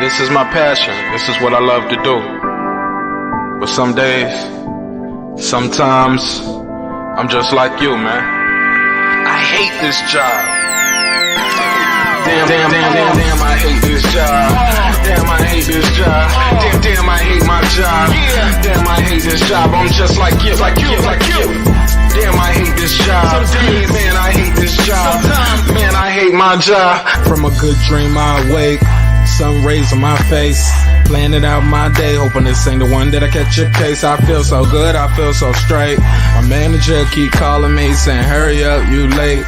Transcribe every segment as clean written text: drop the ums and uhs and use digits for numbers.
This is my passion. This is what I love to do. But some days, sometimes, I'm just like you, man. I hate this job. Damn, I hate this job. Damn, I hate this job. Damn, I hate my job. Damn, I hate this job. I'm just like you. Damn, I hate this job. Man, I hate this job. Man, I hate my job. From a good dream I awake, sun rays on my face, planning out my day, hoping this ain't the one that I catch a case. I feel so good, I feel so straight. My manager keep calling me saying, hurry up, you late.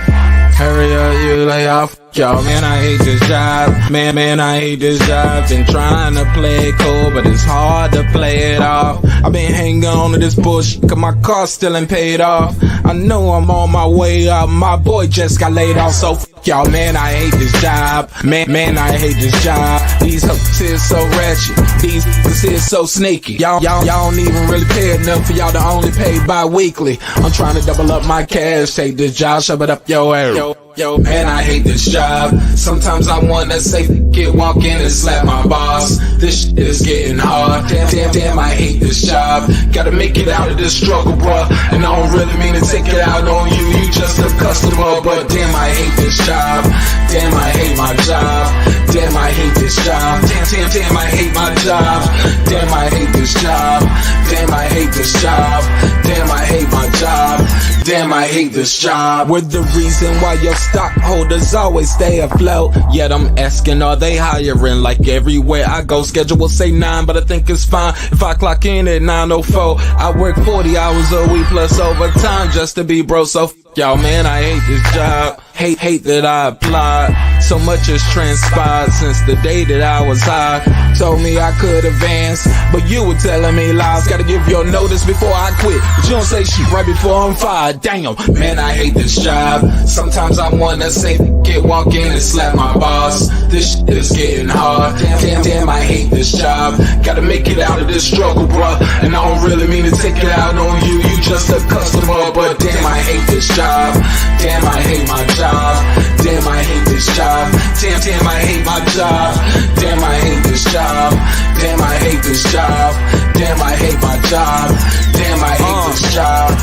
Hurry up, you late. Y'all, man, I hate this job. Man, I hate this job. Been trying to play it cool, but it's hard to play it off. I've been hanging on to this bullshit, cause my car still ain't paid off. I know I'm on my way up, my boy just got laid off, so y'all, man, I hate this job. Man, I hate this job. These hoes is so ratchet, these hoes is so sneaky. Y'all don't even really pay enough for y'all to only pay bi-weekly. I'm trying to double up my cash, take this job, shove it up your ass. Yo, man, I hate this job. Sometimes I wanna say, walk in and slap my boss. This shit is getting hard. Damn, I hate this job. Gotta make it out of this struggle, bruh. And I don't really mean to take it out on you. You just a customer, but damn, I hate this job. Damn, I hate my job. Damn, I hate this job. Damn, I hate my job. Damn, I hate this job. Damn, I hate this job. Damn, I hate my job. Damn, I hate this job. We're the reason why your stockholders always stay afloat. Yet I'm asking, are they hiring? Like everywhere I go, schedule will say 9, but I think it's fine if I clock in at 9:04. I work 40 hours a week plus overtime just to be bro. So y'all, man, I hate this job. Hate that I applied. So much has transpired since the day that I was high. Told me I could advance, but you were telling me lies. Gotta give your notice before I quit, but you don't say shit right before I'm fired. Damn, man, I hate this job. Sometimes I wanna say, walk in and slap my boss. This shit is getting hard. Damn, I hate this job. Gotta make it out of this struggle, bruh. And I don't really mean to take it out on you. You just a customer, but damn, I hate this job. Damn, I hate my job. Damn, I hate this job. Damn, I hate my job. Damn, I hate this job. Damn, I hate this job. Damn, I hate my job. Damn, I hate this job.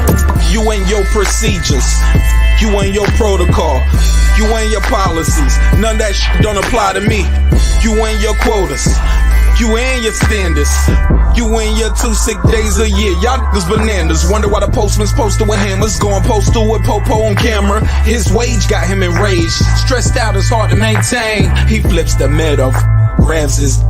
You and your procedures, you and your protocol, you and your policies, none of that shit don't apply to me. You and your quotas, you and your standards, you and your 2 sick days a year. Y'all niggas bananas. Wonder why the postman's posted with hammers, going postal with Popo on camera. His wage got him enraged, stressed out, it's hard to maintain. He flips the middle, grabs his.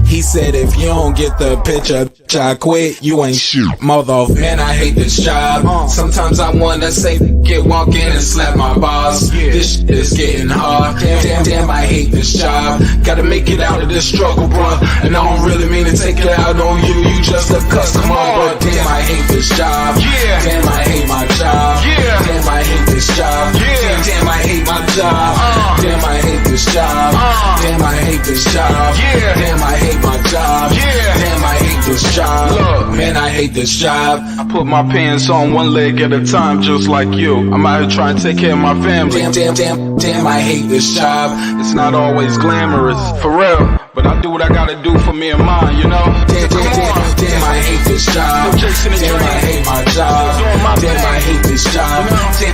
He said, if you don't get the picture, I quit, you ain't shit, mother. Man, I hate this job. Sometimes I wanna say, walk in and slap my boss. This shit is getting hard. Damn, I hate this job. Gotta make it out of this struggle, bruh. And I don't really mean to take it out on you. You just a customer, but damn, I hate this job. Damn, I hate my job. Damn, I hate this job. Damn, I hate my job. Damn, I hate this job. Damn, I hate this job. Damn, I hate my job. Damn, I hate this job. Look, man, I hate this job. I put my pants on one leg at a time, just like you. I'm out here trying to take care of my family. Damn, I hate this job. It's not always glamorous, for real, but I do what I gotta do for me and mine, you know? Damn, I hate this job. Damn, I hate my job. Damn, I hate this job.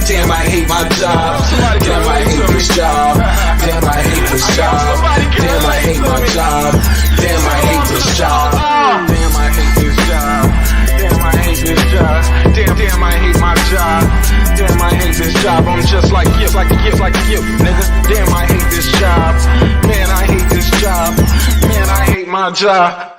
Damn, I hate my job. Damn, I hate this job. Damn, I hate this job. Damn, I hate my job. Damn, I hate this job. Damn, I hate this job. Damn, I hate this job. Damn, I hate my job. Damn, I hate this job. I'm just like you, nigga. Damn, I hate this job. Man, I hate this job. Man, I hate my job.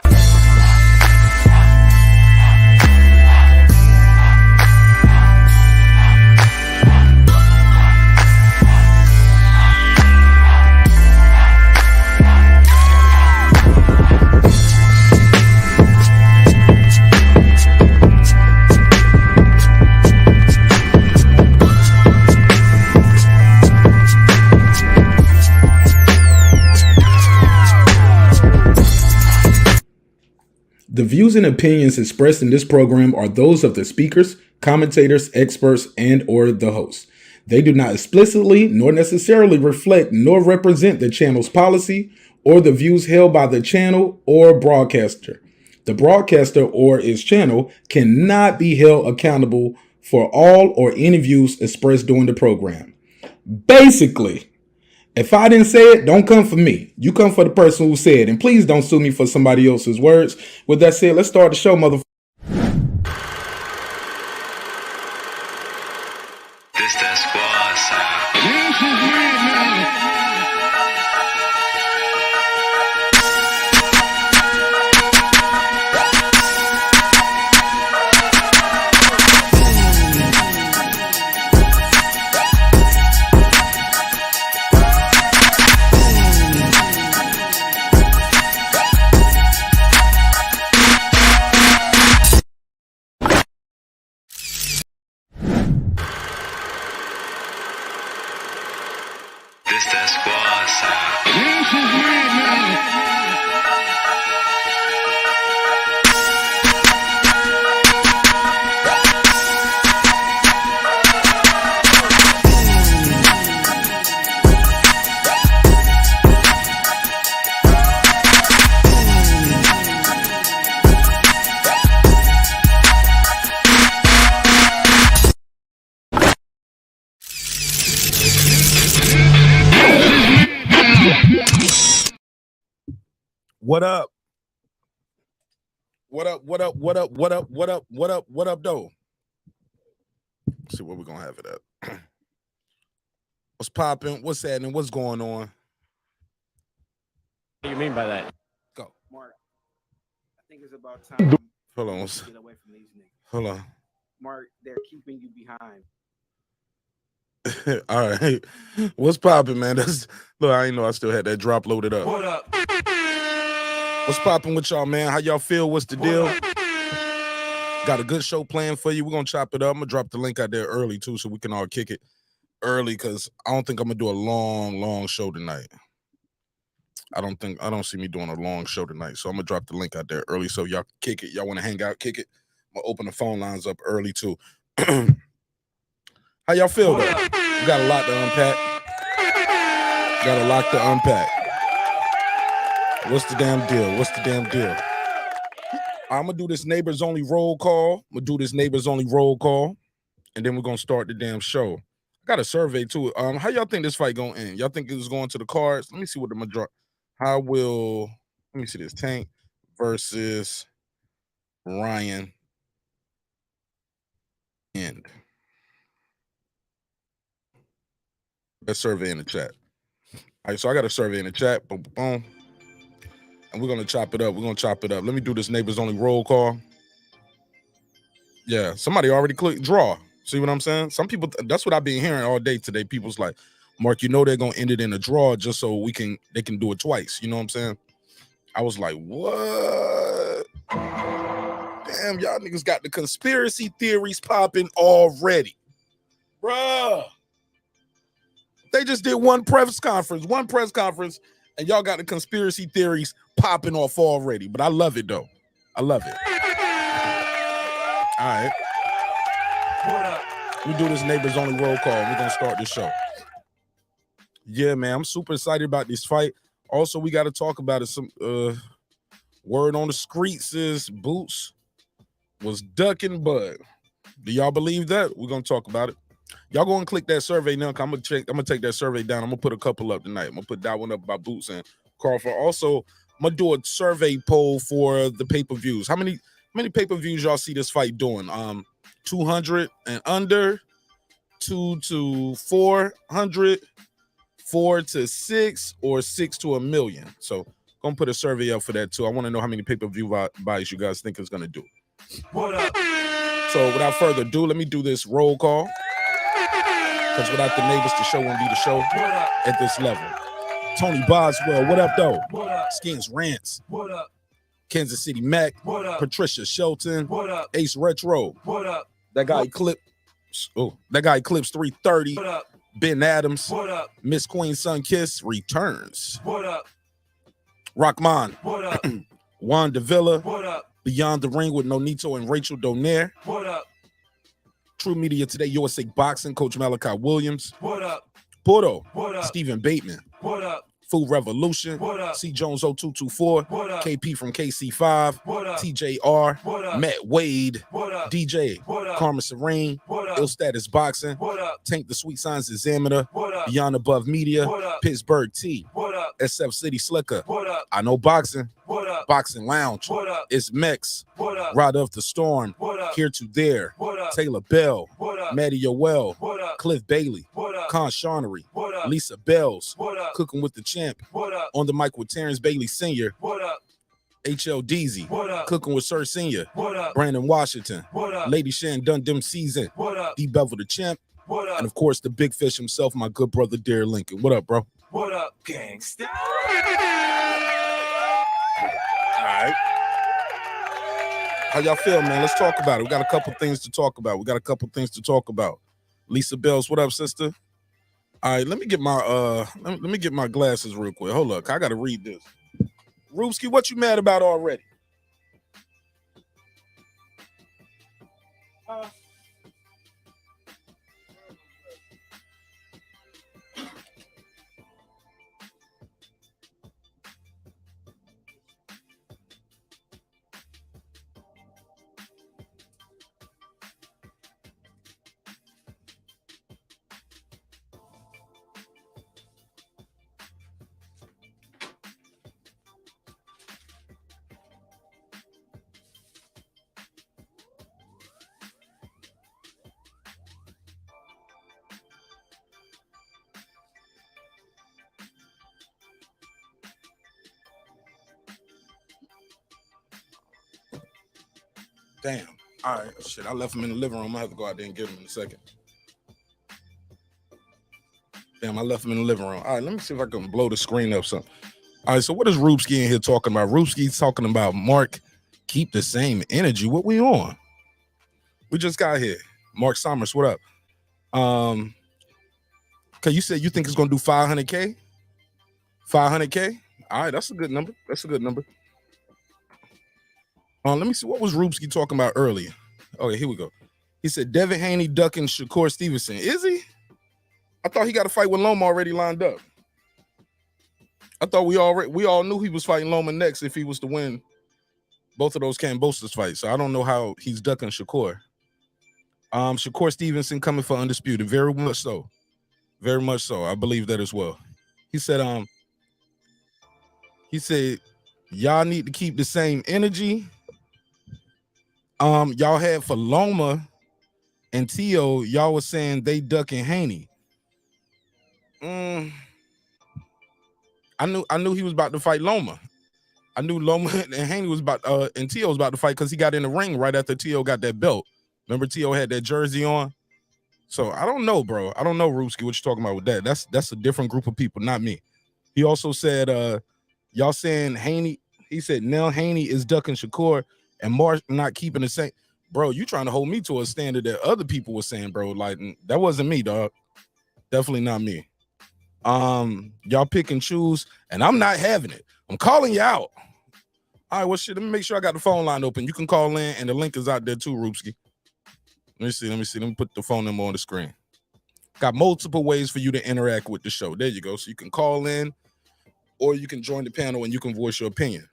The views and opinions expressed in this program are those of the speakers, commentators, experts, and/or the hosts. They do not explicitly nor necessarily reflect nor represent the channel's policy or the views held by the channel or broadcaster. The broadcaster or its channel cannot be held accountable for all or any views expressed during the program. Basically, if I didn't say it, don't come for me. You come for the person who said it. And please don't sue me for somebody else's words. With that said, let's start the show, motherfucker. This that squad sound. This that squad sound. What up? What up? What up? What up? What up? What up? What up? What up, though? Let's see where we're gonna have it at. What's popping? What's happening? What's going on? What do you mean by that? Go. Mark, I think it's about time Hold on. you get away from these niggas. Hold on. Mark, they're keeping you behind. All right. What's popping, man? That's look. I didn't know I still had that drop loaded up. What up? What's popping with y'all, man? How y'all feel? What's the deal? Got a good show planned for you. We're gonna chop it up. I'm gonna drop the link out there early too, so we can all kick it early. Because I don't think I'm gonna do a long show tonight. I don't see me doing a long show tonight. So I'm gonna drop the link out there early, so y'all kick it. Y'all want to hang out, kick it. I'm gonna open the phone lines up early too. How y'all feel though? We got a lot to unpack. Got a lot to unpack. What's the damn deal? What's the damn deal? I'm gonna do this neighbors only roll call. And then we're gonna start the damn show. I got a survey too. How y'all think this fight gonna end? Y'all think it's going to the cards? Let me see what the majority. Let me see this. Tank versus Ryan end. That survey in the chat. All right, so I got a survey in the chat. Boom, boom. And we're gonna chop it up. Let me do this neighbors only roll call. Yeah, somebody already clicked draw. See what I'm saying? Some people, that's what I've been hearing all day today. People's like, Mark, you know they're gonna end it in a draw just so they can do it twice. You know what I'm saying? I was like, what? Damn, y'all niggas got the conspiracy theories popping already. Bruh. They just did one press conference, and y'all got the conspiracy theories popping off already. But I love it though. I love it. All right. What up? We do this neighbors only roll call. We're gonna start this show. Yeah, man. I'm super excited about this fight. Also, we got to talk about it. Some word on the streets is Boots was ducking Bud. Do y'all believe that? We're gonna talk about it. Y'all go and click that survey now. I'm gonna take that survey down. I'm gonna put a couple up tonight. I'm gonna put that one up by Boots and Crawford. Also, I'm gonna do a survey poll for the pay-per-views. How many pay-per-views y'all see this fight doing? 200 and under, 2 to 400, 4 to 6, or 6 to 1 million. So gonna put a survey up for that too. I want to know how many pay-per-view buys you guys think it's gonna do. What up? So without further ado, let me do this roll call. Because without the neighbors, the show won't be the show at this level. Tony Boswell, what up, though? What up? Skins Rants. What up? Kansas City Mac. What up? Patricia Shelton. What up? Ace Retro. What up? That guy Eclipse 330. What up? Ben Adams. What up? Miss Queen Sun Kiss returns. What up? Rockman. What up? Juan Davila. What up? Beyond the Ring with Nonito and Rachel Donaire. What up? True Media Today, USA Boxing, Coach Malachi Williams. What up? Porto. What up? Stephen Bateman. What up? Food Revolution, What up? C Jones 0224, What up? KP from KC5, What up? TJR, What up? Matt Wade, What up? DJ, What up? Karma Serene, What up? Ill Status Boxing, What up? Tank the Sweet Signs Examiner, What up? Beyond Above Media, What up? Pittsburgh T, What up? SF City Slicker, What up? I Know Boxing, What up? Boxing Lounge, What up? It's Mex, What up? Rod of the Storm, What up? Here to There, What up? Taylor Bell, What up? Maddie Yoel, What up? Cliff Bailey, What up? Con Shawnery, What up? Lisa Bells, What up? Cooking with the Champ, What up? on the mic with Terrence Bailey Sr., What up? HL Deezy, What up? Cooking with Sir Sr., What up? Brandon Washington, What up? Lady Shan Dundum Season, What up? D Bevel the Champ, What and up? of course the big fish himself, my good brother Derek Lincoln. What up, bro? What up, gangsta? All right. How y'all feel, man? Let's talk about it. We got a couple things to talk about. Lisa Bells, what up, sister? All right, let me get my let me get my glasses real quick. Hold up, I gotta read this. Rubski, what you mad about already? Damn. All right. Shit, I left him in the living room. I have to go out there and get him in a second. Damn, I left him in the living room. All right, let me see if I can blow the screen up something. All right, so what is Rubski in here talking about? Rubski's talking about Mark, keep the same energy. What we on? We just got here. Mark Summers, what up? Okay, you said you think it's gonna do 500K? 500K? All right, that's a good number. Let me see. What was Rubski talking about earlier? Okay, here we go. He said Devin Haney ducking Shakur Stevenson. Is he? I thought he got a fight with Loma already lined up. I thought we all knew he was fighting Loma next if he was to win both of those Cambosos fights. So I don't know how he's ducking Shakur. Shakur Stevenson coming for undisputed. Very much so. Very much so. I believe that as well. He said, y'all need to keep the same energy. Y'all had for Loma and Tio, y'all was saying they ducking Haney. I knew he was about to fight Loma. I knew Loma and Haney was about and Tio was about to fight because he got in the ring right after Tio got that belt. Remember Tio had that jersey on? So I don't know, bro. I don't know, Rubski, what you're talking about with that. That's a different group of people, not me. He also said, y'all saying Haney, he said Nell Haney is ducking Shakur and Mark not keeping the same. Bro, you trying to hold me to a standard that other people were saying, bro. Like, that wasn't me, dog. Definitely not me. Y'all pick and choose, and I'm not having it. I'm calling you out. All right, well, shit, let me make sure I got the phone line open. You can call in, and the link is out there too, Rubski. Let me see. Let me put the phone number on the screen. Got multiple ways for you to interact with the show. There you go. So you can call in, or you can join the panel and you can voice your opinion.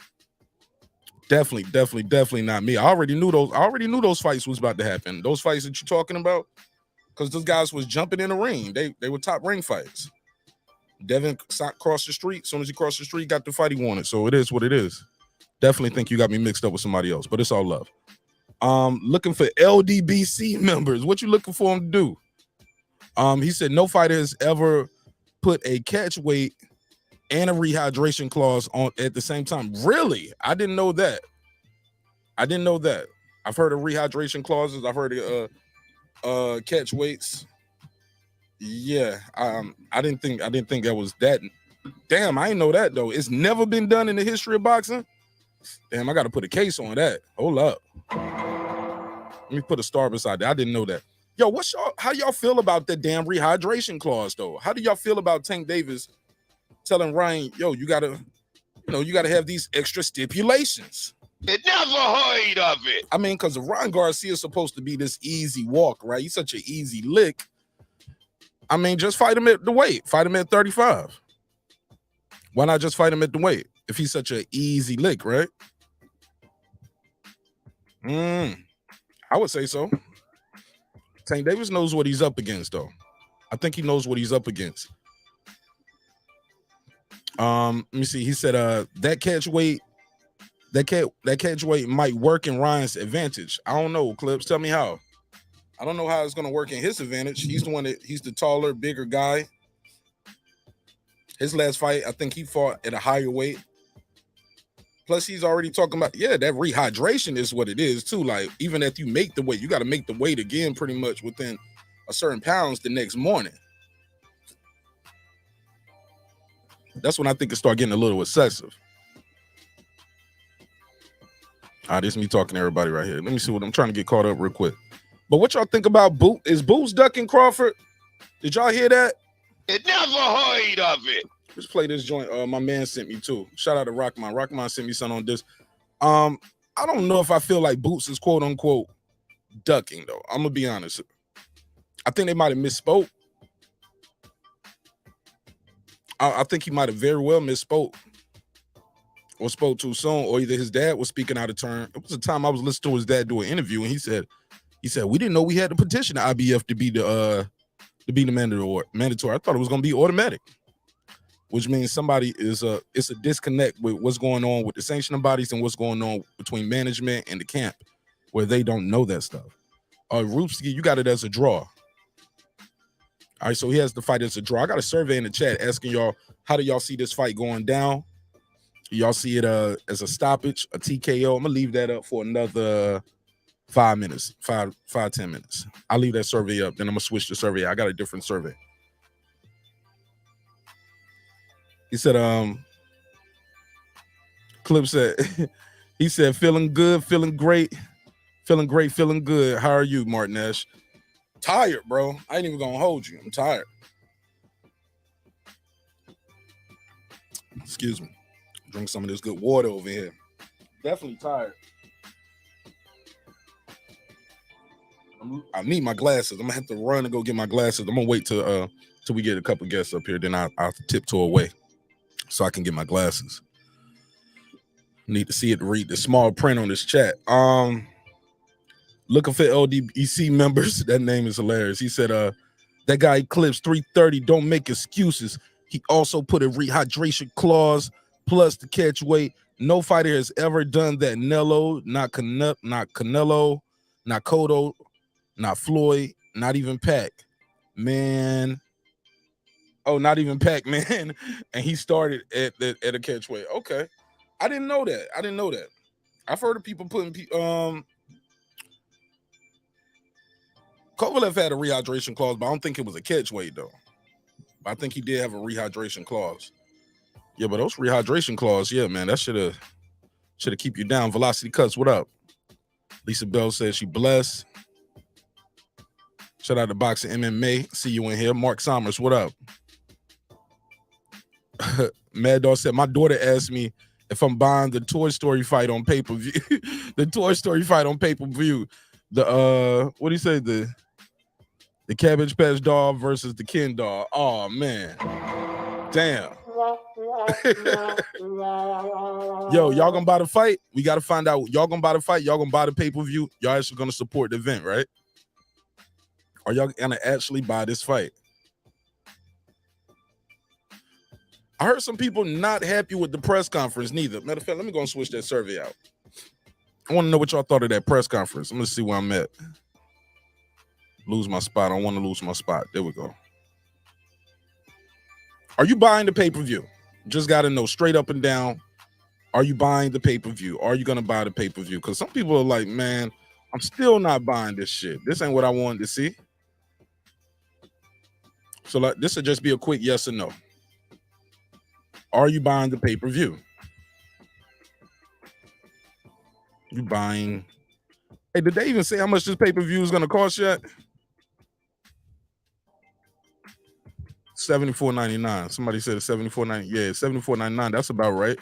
Definitely not me. I already knew those fights was about to happen. Those fights that you're talking about, because those guys was jumping in the ring. They were top ring fights. Devin crossed the street. As soon as he crossed the street, got the fight he wanted. So it is what it is. Definitely think you got me mixed up with somebody else, but it's all love. Looking for LDBC members. What you looking for him to do? He said no fighter has ever put a catch weight and a rehydration clause on at the same time. Really? I didn't know that. I've heard of rehydration clauses. I've heard of catch weights. Yeah. I didn't think that was that. Damn, I didn't know that though. It's never been done in the history of boxing. Damn, I got to put a case on that. Hold up. Let me put a star beside that. I didn't know that. Yo, how y'all feel about that damn rehydration clause though? How do y'all feel about Tank Davis telling Ryan, yo, you gotta have these extra stipulations? It never heard of it. I mean, because Ryan Garcia is supposed to be this easy walk, right? He's such an easy lick. I mean, just fight him at the weight. Fight him at 35. Why not just fight him at the weight if he's such an easy lick, right? I would say so. Tank Davis knows what he's up against, though. I think he knows what he's up against. Let me see. He said that catch weight might work in Ryan's advantage. I don't know, Clips. Tell me how. I don't know how it's gonna work in his advantage. He's the taller, bigger guy. His last fight, I think he fought at a higher weight. Plus, he's already talking about, that rehydration is what it is, too. Like, even if you make the weight, you got to make the weight again pretty much within a certain pounds the next morning. That's when I think it start getting a little excessive. All right, this is me talking to everybody right here. Let me see what I'm trying to get caught up real quick. But what y'all think about Boot? Is Boots ducking Crawford? Did y'all hear that? It never heard of it. Let's play this joint. My man sent me too. Shout out to Rockman. Rockman sent me something on this. I don't know if I feel like Boots is quote unquote ducking though. I'm gonna be honest. I think they might have misspoke. I think he might have very well misspoke or spoke too soon, or either his dad was speaking out of turn. It was a time I was listening to his dad do an interview, and he said we didn't know we had to petition the IBF to be the mandatory. I thought it was gonna be automatic. Which means somebody it's a disconnect with what's going on with the sanctioning bodies and what's going on between management and the camp, where they don't know that stuff. Rupski, you got it as a draw. All right, so he has the fight as a draw. I got a survey in the chat asking y'all, how do y'all see this fight going down? Y'all see it as a stoppage, a TKO? I'm gonna leave that up for another 5 minutes, 10 minutes. I'll leave that survey up, then I'm gonna switch the survey. I got a different survey. He said, Clip said, he said, feeling good, feeling great, feeling good. How are you, Martin Nash? Tired, bro. I ain't even gonna hold you. I'm tired. Excuse me. Drink some of this good water over here. Definitely tired. I need my glasses. I'm gonna have to run and go get my glasses. I'm gonna wait till we get a couple guests up here. Then I'll tiptoe away so I can get my glasses. Need to see it, read the small print on this chat. Looking for LDBC members. That name is hilarious. He said, that guy Eclipse 330, don't make excuses. He also put a rehydration clause plus the catch weight. No fighter has ever done that. Nello, not Canelo, not Cotto, not Floyd, not even Pac. Man. Oh, not even Pac, man. And he started at a catch weight. Okay. I didn't know that. I've heard of people putting Kovalev had a rehydration clause, but I don't think it was a catch weight though. I think he did have a rehydration clause. Yeah, but those rehydration clause, yeah, man, that should have keep you down. Velocity Cuts, what up? Lisa Bell says she blessed. Shout out to Boxing MMA. See you in here. Mark Sommers, what up? Mad Dog said, my daughter asked me if I'm buying the Toy Story fight on pay-per-view. The Toy Story fight on pay-per-view. The what do you say? The Cabbage Patch doll versus the Ken doll. Oh man. Damn. Yo, y'all gonna buy the fight? We gotta find out. Y'all gonna buy the fight? Y'all gonna buy the pay-per-view? Y'all actually gonna support the event, right? Are y'all gonna actually buy this fight? I heard some people not happy with the press conference neither. Matter of fact, let me go and switch that survey out. I want to know what y'all thought of that press conference. I'm gonna see where I'm at. Lose my spot. I don't want to lose my spot. There we go. Are you buying the pay-per-view? Just got to know straight up and down. Are you buying the pay-per-view? Are you going to buy the pay-per-view? Because some people are like, man, I'm still not buying this shit. This ain't what I wanted to see. So like, this will just be a quick yes or no. Are you buying the pay-per-view? You buying? Hey, did they even say how much this pay-per-view is going to cost yet? $74.99. Somebody said it's $74.99. Yeah, $74.99. That's about right.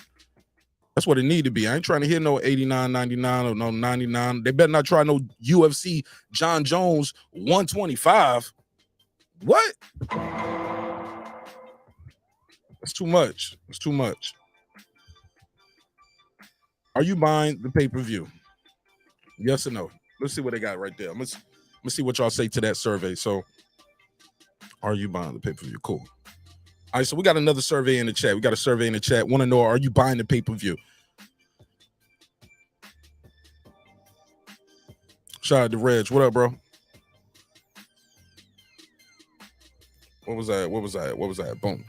That's what it need to be. I ain't trying to hear no $89.99 or no $99. They better not try no UFC John Jones 125. What? It's too much. It's too much. Are you buying the pay-per-view? Yes or no? Let's see what they got right there. Let's see what y'all say to that survey. So, are you buying the pay-per-view? Cool. All right, so we got another survey in the chat. We got a survey in the chat. Want to know, are you buying the pay-per-view? Shout out to Reg. What up, bro? What was that? Boom.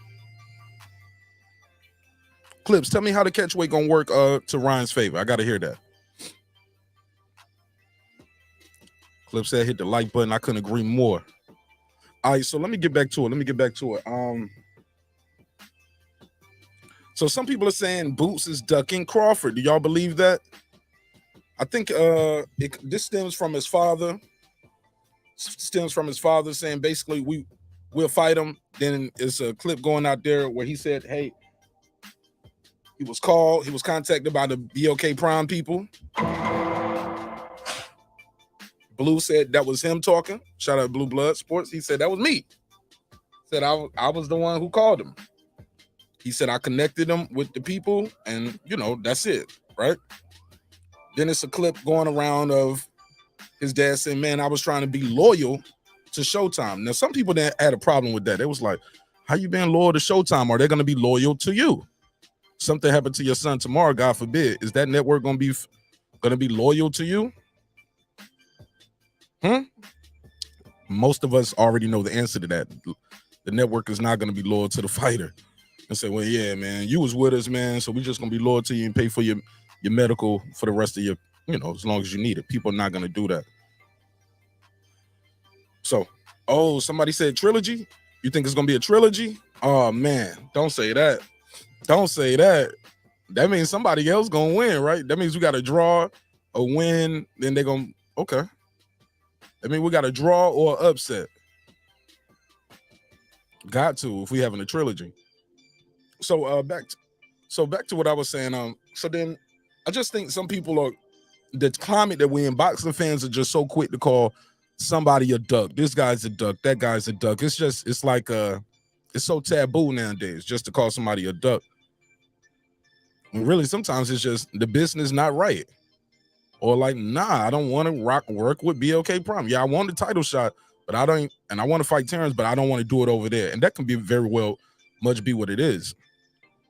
Clips, tell me how the catch weight gonna work to Ryan's favor. I gotta hear that. Clips said hit the like button. I couldn't agree more. All right, so let me get back to it. So some people are saying Boots is ducking Crawford. Do y'all believe that? I think this stems from his father. Saying basically we'll fight him. Then it's a clip going out there where he said, hey, he was contacted by the BOK Prime people. Blue said that was him talking. Shout out Blue Blood Sports. He said that was me. Said I was the one who called him. He said I connected him with the people, and that's it, right? Then it's a clip going around of his dad saying, "Man, I was trying to be loyal to Showtime." Now, some people that had a problem with that. They was like, "How you being loyal to Showtime? Are they going to be loyal to you? Something happened to your son tomorrow, God forbid. Is that network going to be loyal to you?" Most of us already know the answer to that. The network is not going to be loyal to the fighter and say, "Well, yeah, man, you was with us, man, so we just going to be loyal to you and pay for your medical for the rest of your, as long as you need it." People are not going to do that. So, somebody said trilogy. You think it's going to be a trilogy? Oh, man, don't say that. Don't say that. That means somebody else going to win, right? That means we got to draw, a win, then they're going to, okay. I mean, we got a draw or upset. Got to if we having a trilogy. So back to what I was saying. So then I just think some people are, the climate that we in, boxing fans are just so quick to call somebody a duck. This guy's a duck. That guy's a duck. It's so taboo nowadays just to call somebody a duck. And really, sometimes it's just the business not right. Or like, nah, I don't want to work with BOK Prime. Yeah, I want the title shot, but I don't, and I want to fight Terence, but I don't want to do it over there. And that can be very well much be what it is.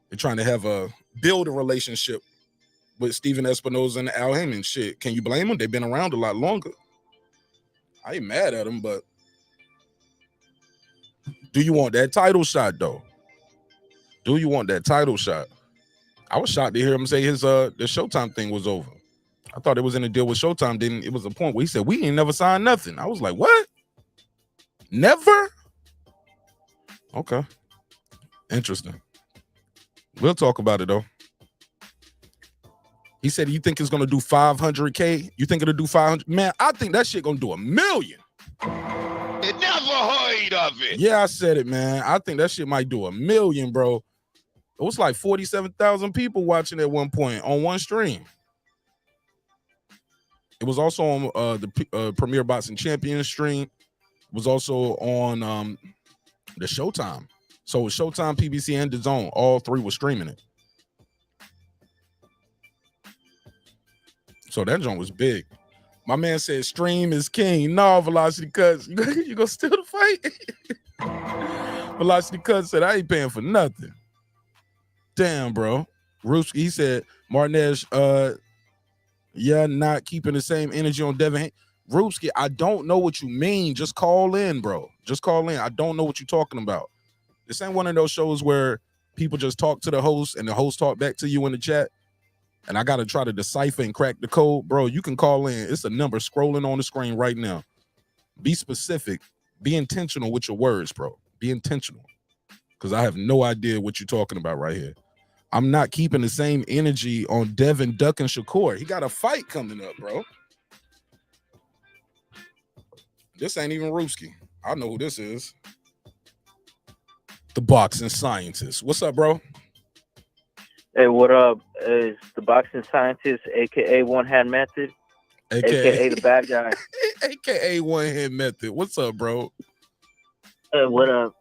They're trying to build a relationship with Steven Espinoza and Al Heyman. Shit, can you blame them? They've been around a lot longer. I ain't mad at them, but do you want that title shot though? Do you want that title shot? I was shocked to hear him say the Showtime thing was over. I thought it was in a deal with Showtime. Then it was a point where he said, "We ain't never signed nothing." I was like, "What? Never?" Okay. Interesting. We'll talk about it though. He said, "You think it's gonna do 500K? You think it'll do 500? Man, I think that shit gonna do 1 million. You never heard of it. Yeah, I said it, man. I think that shit might do 1 million, bro. It was like 47,000 people watching at one point on one stream. It was also on the Premier Boxing Champions stream. It was also on the Showtime. So Showtime, PBC, and DAZN, all three were streaming it. So that joint was big. My man said stream is king. No, Velocity Cuts, you gonna steal the fight? Velocity Cuts said, "I ain't paying for nothing." Damn, bro. Ruski, he said, Martinez, not keeping the same energy on Devin. Rupski, I don't know what you mean. Just call in, bro. Just call in. I don't know what you're talking about. This ain't one of those shows where people just talk to the host and the host talk back to you in the chat. And I got to try to decipher and crack the code. Bro, you can call in. It's a number scrolling on the screen right now. Be specific. Be intentional with your words, bro. Be intentional. Because I have no idea what you're talking about right here. I'm not keeping the same energy on Devin, Duck, and Shakur. He got a fight coming up, bro. This ain't even Ruski. I know who this is. The boxing scientist. What's up, bro? Hey, what up? It's the boxing scientist, a.k.a. One Hand Method, a.k.a. the bad guy. a.k.a. One Hand Method. What's up, bro? Hey, what up?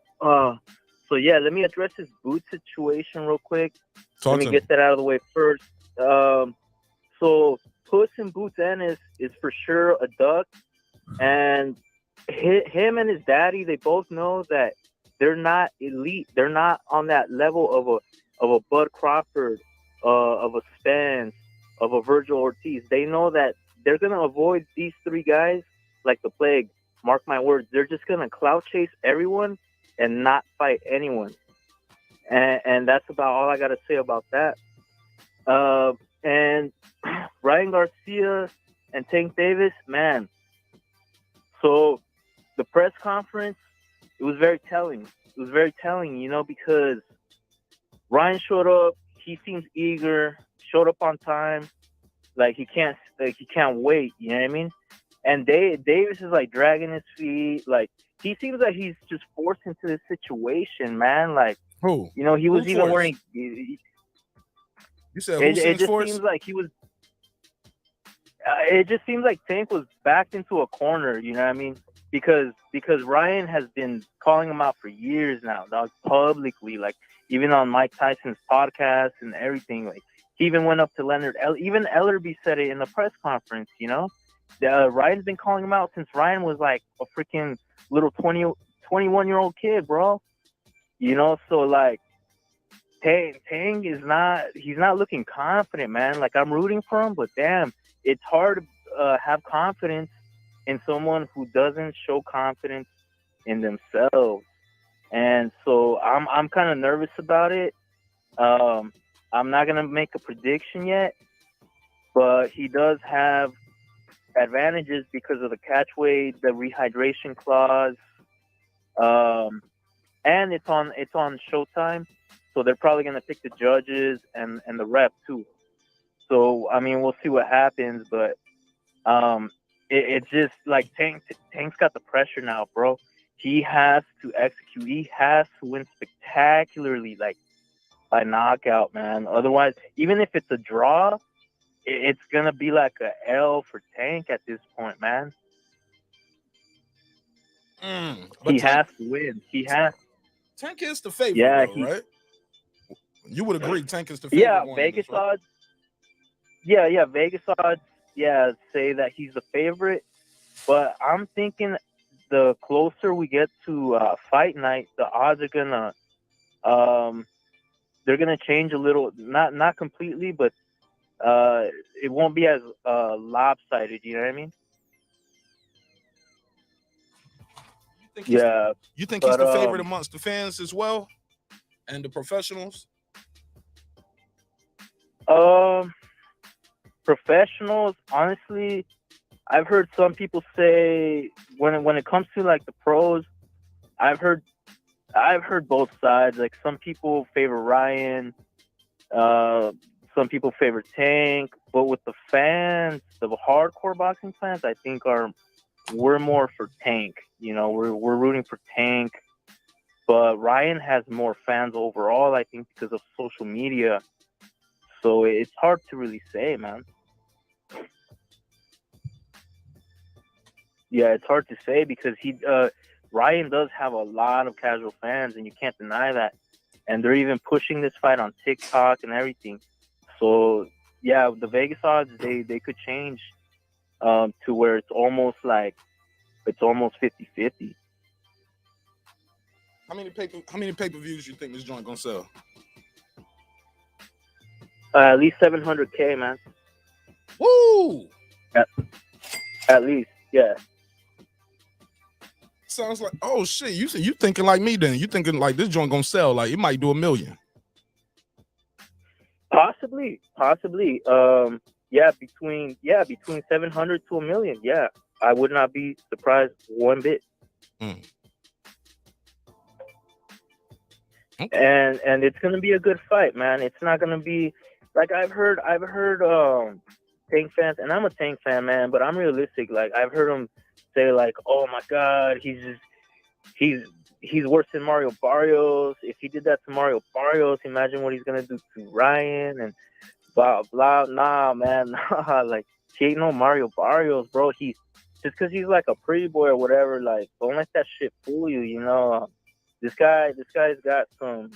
So yeah, let me address this boot situation real quick. Talk Let me to get that out of the way first. So Puss in Boots Ennis is for sure a duck, and him and his daddy, they both know that they're not elite. They're not on that level of a Bud Crawford, of a Spence, of a Virgil Ortiz. They know that they're gonna avoid these three guys like the plague. Mark my words. They're just gonna clout chase everyone and not fight anyone. And that's about all I got to say about that. And Ryan Garcia and Tank Davis, man. So the press conference, it was very telling. It was very telling, because Ryan showed up. He seems eager. Showed up on time. Like he can't wait. You know what I mean? And Davis is like dragging his feet. Like he seems like he's just forced into this situation, man. Like who? He was Who even forced? wearing. You said who It just forced? seems like he was. It just seems like Tank was backed into a corner. You know what I mean? Because Ryan has been calling him out for years now, dog, publicly. Like even on Mike Tyson's podcast and everything. Like he even went up to Leonard. Even Ellerby said it in the press conference. Ryan's been calling him out since Ryan was like a freaking little 21-year-old kid, bro. So like Tang is he's not looking confident, man. Like I'm rooting for him, but damn, it's hard to have confidence in someone who doesn't show confidence in themselves. And so I'm kind of nervous about it. I'm not gonna make a prediction yet, but he does have advantages because of the catch weight, the rehydration clause, and it's on Showtime, so they're probably gonna pick the judges and the rep too. So I mean, we'll see what happens, but it's just like Tank's got the pressure now, bro. He has to execute. He has to win spectacularly, like by knockout, man. Otherwise, even if it's a draw, it's gonna be like a L for Tank at this point, man. He has to win. Tank is the favorite, though, right? You would agree, Tank is the favorite. Yeah, Vegas odds. Yeah, Vegas odds. Yeah, say that he's the favorite, but I'm thinking the closer we get to fight night, the odds are gonna they're gonna change a little. Not completely, but it won't be as lopsided. You know what I mean? You think he's the favorite amongst the fans as well, and the professionals? Professionals, honestly, I've heard some people say when it comes to like the pros, I've heard both sides. Like some people favor Ryan, some people favor Tank, but with the fans, the hardcore boxing fans, I think we're more for Tank. We're rooting for Tank, but Ryan has more fans overall, I think, because of social media. So it's hard to really say, man. Yeah, it's hard to say because Ryan does have a lot of casual fans, and you can't deny that. And they're even pushing this fight on TikTok and everything. So yeah, the Vegas odds they could change to where it's almost 50-50. How many pay-per-views you think this joint gonna sell? At least 700K, man. Woo! At least, yeah. Sounds like, oh shit, you thinking like me then. You thinking like this joint gonna sell, like it might do 1 million. Possibly. Between 700 to 1 million. Yeah. I would not be surprised one bit. Okay. And it's gonna be a good fight, man. It's not gonna be like I've heard Tank fans, and I'm a Tank fan, man, but I'm realistic. Like I've heard them say like, oh my God, he's worse than Mario Barrios. If he did that to Mario Barrios, imagine what he's gonna do to Ryan and blah blah. Nah, man, nah. Like he ain't no Mario Barrios, bro. Just because he's like a pretty boy or whatever, like don't let that shit fool you. This guy's got some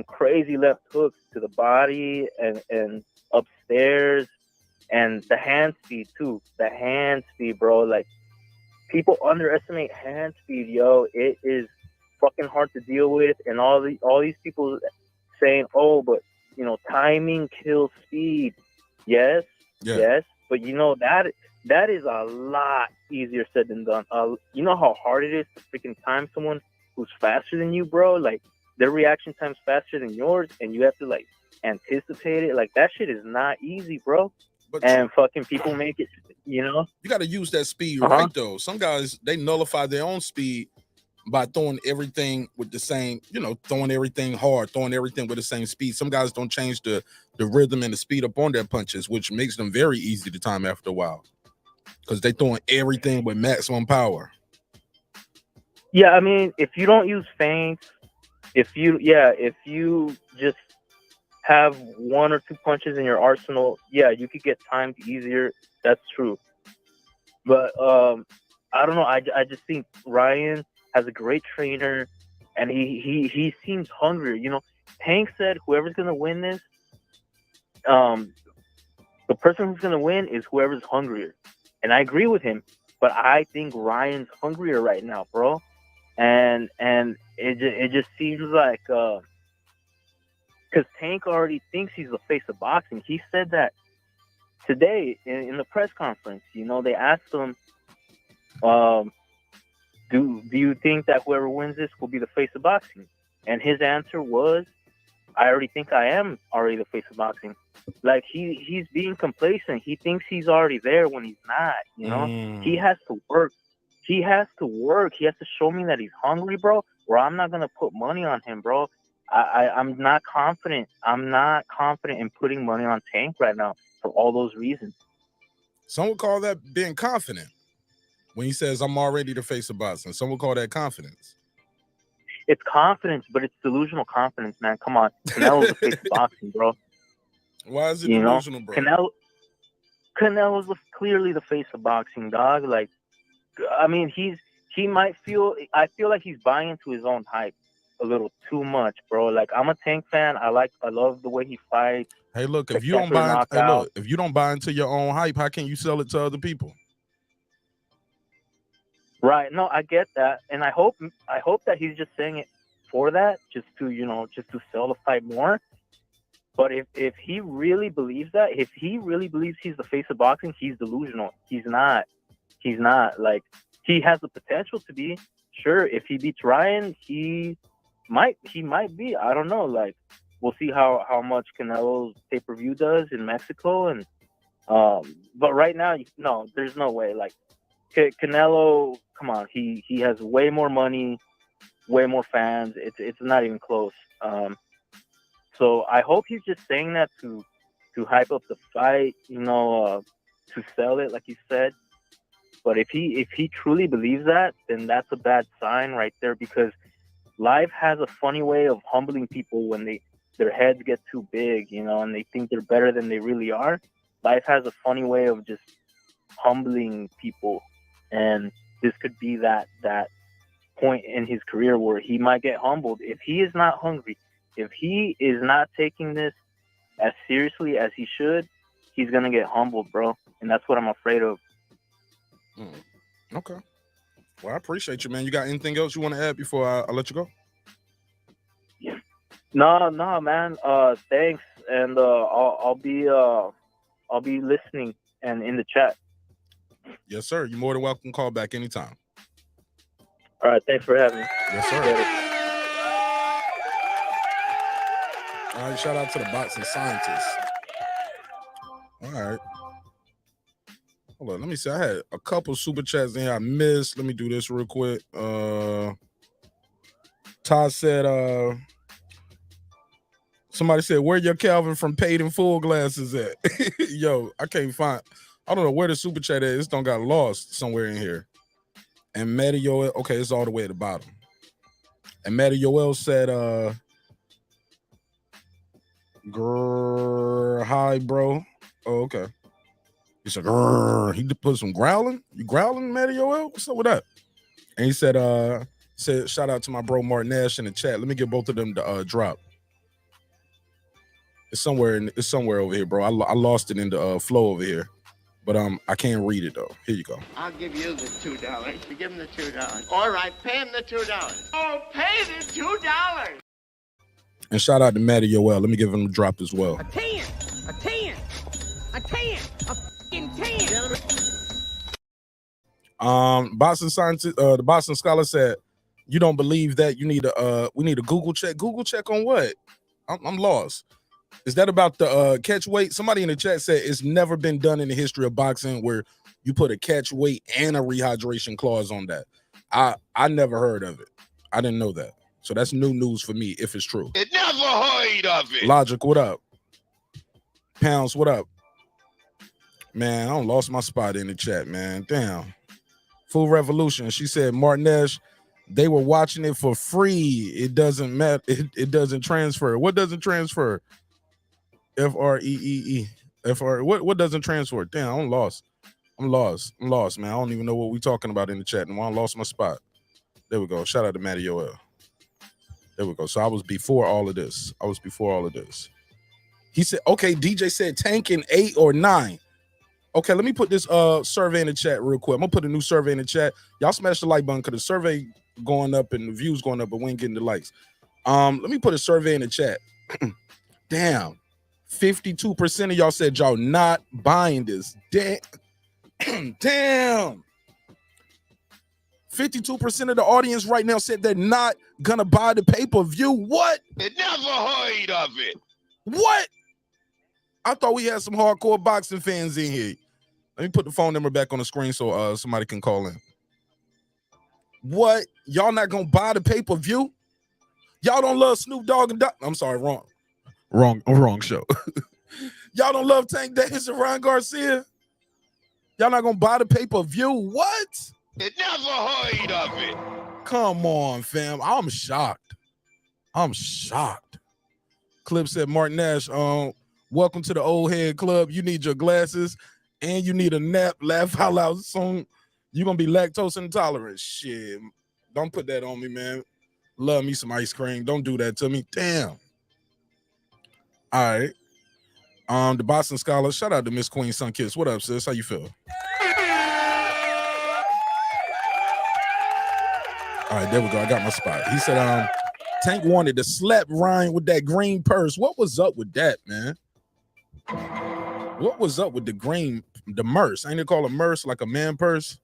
crazy left hooks to the body and upstairs, and the hand speed too. The hand speed, bro. Like, people underestimate hand speed, yo. It is fucking hard to deal with, and all these people saying, "Oh, but you know, timing kills speed." Yes, yes, but you know that is a lot easier said than done. You know how hard it is to freaking time someone who's faster than you, bro? Like, their reaction time's faster than yours, and you have to like anticipate it. Like, that shit is not easy, bro. But and fucking people make it, you know. You got to use that speed right, though. Some guys, they nullify their own speed by throwing everything with the same, you know, throwing everything hard, throwing everything with the same speed. Some guys don't change the rhythm and the speed up on their punches, which makes them very easy to time after a while because they throwing everything with maximum power. Yeah, I mean, if you don't use feints, if you just have one or two punches in your arsenal, yeah, you could get timed easier. That's true. But I don't know. I just think Ryan has a great trainer, and he seems hungrier. You know, Tank said whoever's gonna win this, the person who's gonna win is whoever's hungrier, and I agree with him. But I think Ryan's hungrier right now, bro, and it just seems like because Tank already thinks he's the face of boxing. He said that today in the press conference. You know, they asked him, do you think that whoever wins this will be the face of boxing? And his answer was, I already think I am already the face of boxing. Like, he's being complacent. He thinks he's already there when he's not, you know? He has to work. He has to show me that he's hungry, bro, or I'm not going to put money on him, bro. I'm not confident. I'm not confident in putting money on Tank right now for all those reasons. Some would call that being confident. When he says, I'm already the face of boxing, some would call that confidence. It's confidence, but it's delusional confidence, man. Come on. Canelo's the face of boxing, bro. Why is it delusional, bro? Canelo's clearly the face of boxing, dog. Like, I mean, I feel like he's buying into his own hype a little too much, bro. Like, I'm a Tank fan. I love the way he fights. Hey, look, if you don't buy into your own hype, how can you sell it to other people? Right. No, I get that. And I hope that he's just saying it for that, just to sell the fight more. But if he really believes that, if he really believes he's the face of boxing, he's delusional. He's not. Like, he has the potential to be. Sure, if he beats Ryan, he might be. I don't know. Like, we'll see how much Canelo's pay-per-view does in Mexico. And but right now, no, there's no way. Like, Canelo, come on, he has way more money, way more fans. It's not even close. So I hope he's just saying that to hype up the fight, to sell it, like you said. But if he truly believes that, then that's a bad sign right there, because life has a funny way of humbling people when their heads get too big, and they think they're better than they really are. Life has a funny way of just humbling people. And this could be that point in his career where he might get humbled. If he is not hungry, if he is not taking this as seriously as he should, he's going to get humbled, bro. And that's what I'm afraid of. Okay. Well, I appreciate you, man. You got anything else you want to add before I let you go? Yeah. No, man. Thanks. And I'll be listening and in the chat. Yes, sir. You're more than welcome to call back anytime. All right. Thanks for having me. Yes, sir. All right. Shout out to the boxing scientists. All right. Hold on. Let me see. I had a couple super chats in here I missed. Let me do this real quick. Todd said, somebody said, where your Calvin from Paid in Full glasses at? Yo, I can't find. I don't know where the super chat is. This don't got lost somewhere in here. And Matty Yoel, okay, it's all the way at the bottom. And Matty Yoel said, hi, bro. Oh, okay. He said, he put some growling. You growling, Matty Yoel? What's up with that? And he said, Said shout out to my bro Martin Nash in the chat. Let me get both of them to drop. It's somewhere over here, bro. I lost it in the flow over here, but I can't read it though. Here you go. I'll give you the $2. You give him the $2. All right, pay him the $2. Oh, pay the $2. And shout out to Matty Yoel. Let me give him a drop as well. A 10, a 10, a 10, a fucking 10. Boston scientist, the Boston scholar said, "You don't believe that? You need we need a Google check. Google check on what? I'm lost. Is that about the catch weight? Somebody in the chat said it's never been done in the history of boxing where you put a catch weight and a rehydration clause on that. I never heard of it. I didn't know that. So that's new news for me if it's true. It never heard of it. Logic, what up? Pounds, what up? Man, I lost my spot in the chat, man. Damn. Full Revolution. She said, Martinez, they were watching it for free. It doesn't matter. It doesn't transfer. What doesn't transfer? FREEE. What doesn't transfer? Damn, I'm lost. I'm lost, man. I don't even know what we're talking about in the chat. And I lost my spot. There we go. Shout out to Matty Yoel. There we go. So I was before all of this. He said, okay, DJ said tanking 8 or 9. Okay, let me put this survey in the chat real quick. I'm gonna put a new survey in the chat. Y'all smash the like button because the survey going up and the views going up, but we ain't getting the likes. Let me put a survey in the chat. Damn, 52% of y'all said y'all not buying this. Damn. 52% of the audience right now said they're not gonna buy the pay-per-view. What? It never heard of it. What? I thought we had some hardcore boxing fans in here. Let me put the phone number back on the screen so somebody can call in. What? Y'all not gonna buy the pay-per-view? Y'all don't love Snoop Dogg and I'm sorry, wrong show. Y'all don't love Tank Davis and Ryan Garcia? Y'all not gonna buy the pay-per-view? What? It never heard of it. Come on, fam. I'm shocked. Clip said, Martin Nash, welcome to the old head club. You need your glasses and you need a nap. Laugh out loud soon. You're going to be lactose intolerant. Shit. Don't put that on me, man. Love me some ice cream. Don't do that to me. Damn. All right. The Boston Scholar. Shout out to Miss Queen Sunkiss. What up, sis? How you feel? All right, there we go. I got my spot. He said, Tank wanted to slap Ryan with that green purse. What was up with that, man? What was up with the merce? Ain't it called a merce, like a man purse?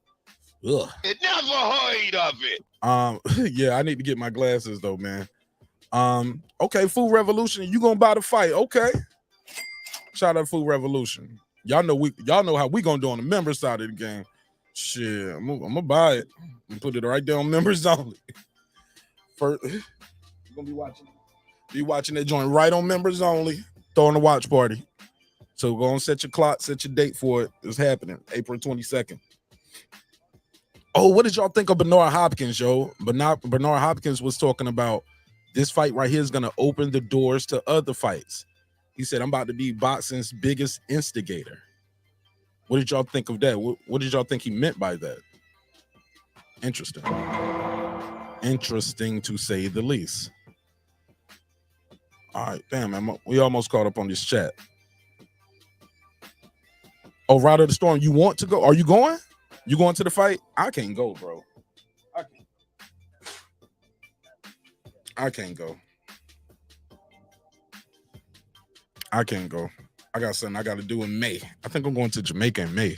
Ugh. It never heard of it. Yeah, I need to get my glasses though, man. Okay, Food Revolution, you gonna buy the fight? Okay. Shout out Food Revolution. Y'all know how we gonna do on the member side of the game. Shit, I'm gonna buy it and put it right there on members only. First, you're gonna be watching that joint right on members only. Throwing a watch party. So go and set your clock, set your date for it. It's happening April 22nd. Oh, what did y'all think of Bernard Hopkins, yo? Bernard Hopkins was talking about this fight right here is gonna open the doors to other fights. He said, I'm about to be boxing's biggest instigator. What did y'all think of that? What did y'all think he meant by that? Interesting. Interesting to say the least. All right, damn, man. We almost caught up on this chat. Oh, Ride of the Storm, you want to go? Are you going? You going to the fight? I can't go, bro. I can't go. I got something I got to do in May. I think I'm going to Jamaica in May.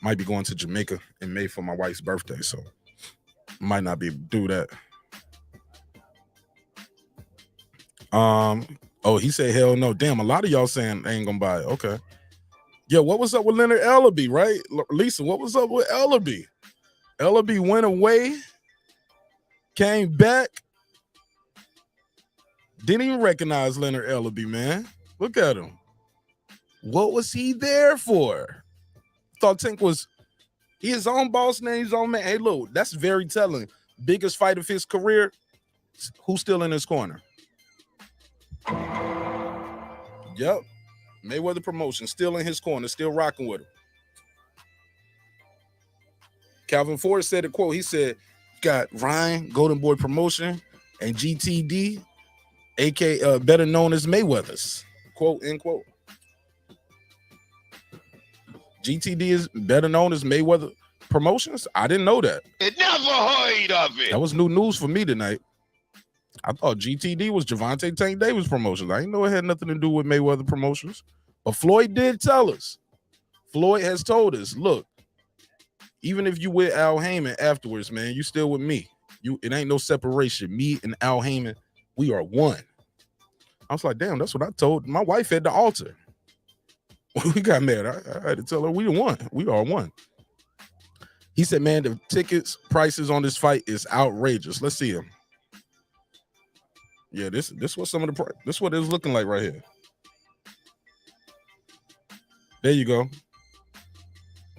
Might be going to Jamaica in May for my wife's birthday, so might not be able to do that. Oh, he said hell no. Damn, a lot of y'all saying they ain't gonna buy it. Okay. Yeah, what was up with Leonard Ellaby, right? Lisa, what was up with Ellaby? Ellaby went away, came back, didn't even recognize Leonard Ellaby, man. Look at him. What was he there for? Thought Tank was his own boss name, his own man. Hey, look, that's very telling. Biggest fight of his career. Who's still in his corner? Yep. Mayweather Promotion, still in his corner, still rocking with him. Calvin Ford said a quote. He said, got Ryan, Golden Boy Promotion, and GTD, aka better known as Mayweather's. Quote, end quote. GTD is better known as Mayweather Promotions. I didn't know that. You never heard of it. That was new news for me tonight. I thought GTD was Gervonta Tank Davis Promotions. I didn't know it had nothing to do with Mayweather Promotions. But Floyd did tell us. Floyd has told us, look, even if you with Al Heyman afterwards, man, you still with me. It ain't no separation. Me and Al Heyman, we are one. I was like, damn, that's what I told my wife at the altar. When we got married, I had to tell her we won. We are one. He said, man, the tickets prices on this fight is outrageous. Let's see him. Yeah, this was some of the this what it was looking like right here. There you go.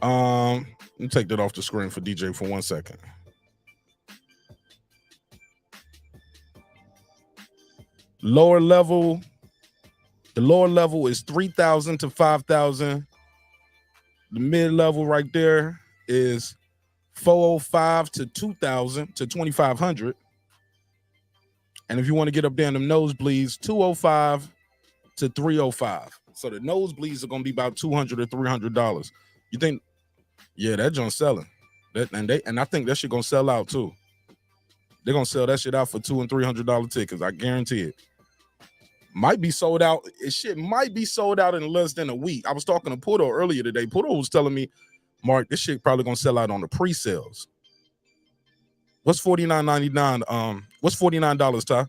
Let me take that off the screen for DJ for 1 second. Lower level. The lower level is 3,000 to 5,000. The mid level right there is 405 to 2,000 to 2,500. And if you want to get up there in the nosebleeds, 205 to 305. So the nosebleeds are going to be about $200 or $300. You think? Yeah, that joint's selling. And I think that shit going to sell out too. They're going to sell that shit out for $200 and $300 tickets. I guarantee it. Might be sold out. Shit might be sold out in less than a week. I was talking to Puto earlier today. Puto was telling me, Mark, this shit probably going to sell out on the pre-sales. What's $49.99? What's $49, Ty?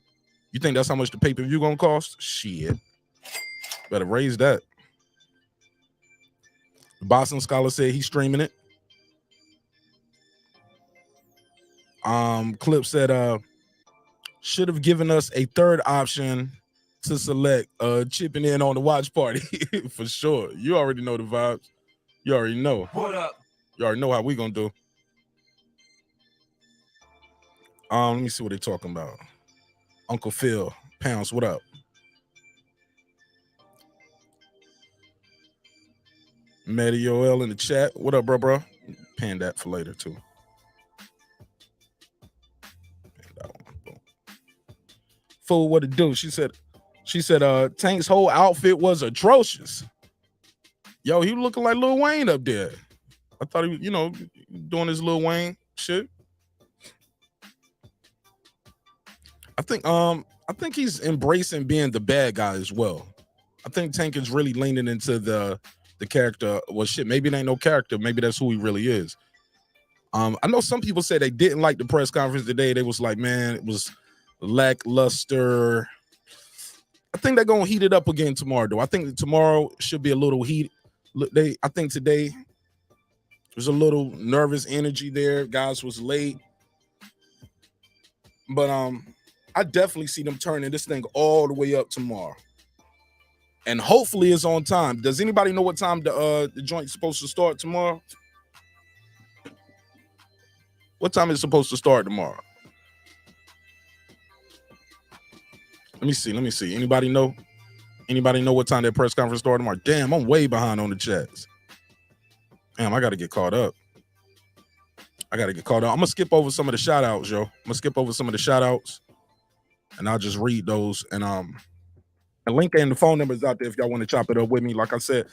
You think that's how much the pay-per-view gonna cost? Shit. Better raise that. The Boston Scholar said he's streaming it. Clip said should have given us a third option to select chipping in on the watch party. For sure. You already know the vibes. You already know. What up? You already know how we gonna do. Let me see what they're talking about. Uncle Phil, Pounds, what up? Maddie OL in the chat. What up, bro? Pan that for later, too. Pan that one. Boom. Fool, what it do? She said, Tank's whole outfit was atrocious. Yo, he looking like Lil Wayne up there. I thought he was, doing his Lil Wayne shit. I think he's embracing being the bad guy as well. I think Tank is really leaning into the character. Well, shit, maybe it ain't no character. Maybe that's who he really is. I know some people said they didn't like the press conference today. They was like, man, it was lackluster. I think they're gonna heat it up again tomorrow, though. I think tomorrow should be a little heat. I think today there's a little nervous energy there. Guys was late, but I definitely see them turning this thing all the way up tomorrow. And hopefully it's on time. Does anybody know what time the joint's supposed to start tomorrow? What time is it supposed to start tomorrow? Let me see. Anybody know? Anybody know what time that press conference started tomorrow? Damn, I'm way behind on the chats. Damn, I got to get caught up. I'm going to skip over some of the shout outs, yo. And I'll just read those. And the link and the phone number is out there if y'all want to chop it up with me. Like I said,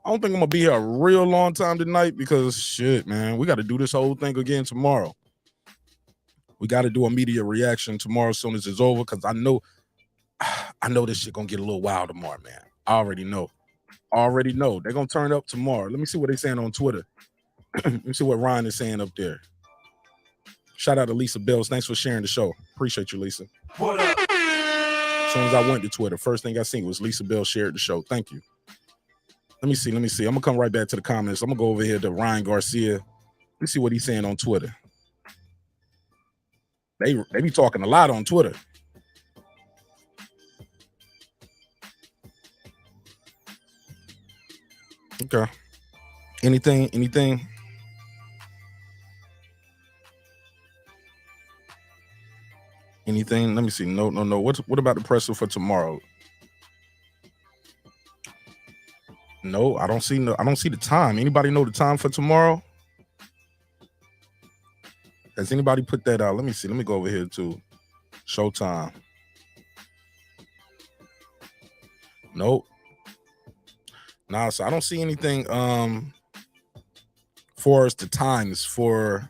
I don't think I'm going to be here a real long time tonight because, shit, man, we got to do this whole thing again tomorrow. We got to do a media reaction tomorrow as soon as it's over because I know this shit going to get a little wild tomorrow, man. I already know. They're going to turn up tomorrow. Let me see what they're saying on Twitter. Let me see what Ryan is saying up there. Shout out to Lisa Bells. Thanks for sharing the show. Appreciate you, Lisa. What up? As soon as I went to Twitter, first thing I seen was Lisa Bell shared the show. Thank you. Let me see. I'm going to come right back to the comments. I'm going to go over here to Ryan Garcia. Let me see what he's saying on Twitter. They be talking a lot on Twitter. Okay. Anything? Let me see. No. What about the presser for tomorrow? No, I don't see the time. Anybody know the time for tomorrow? Has anybody put that out? Let me see. Let me go over here to Showtime. Nope. Nah, so I don't see anything for us the times for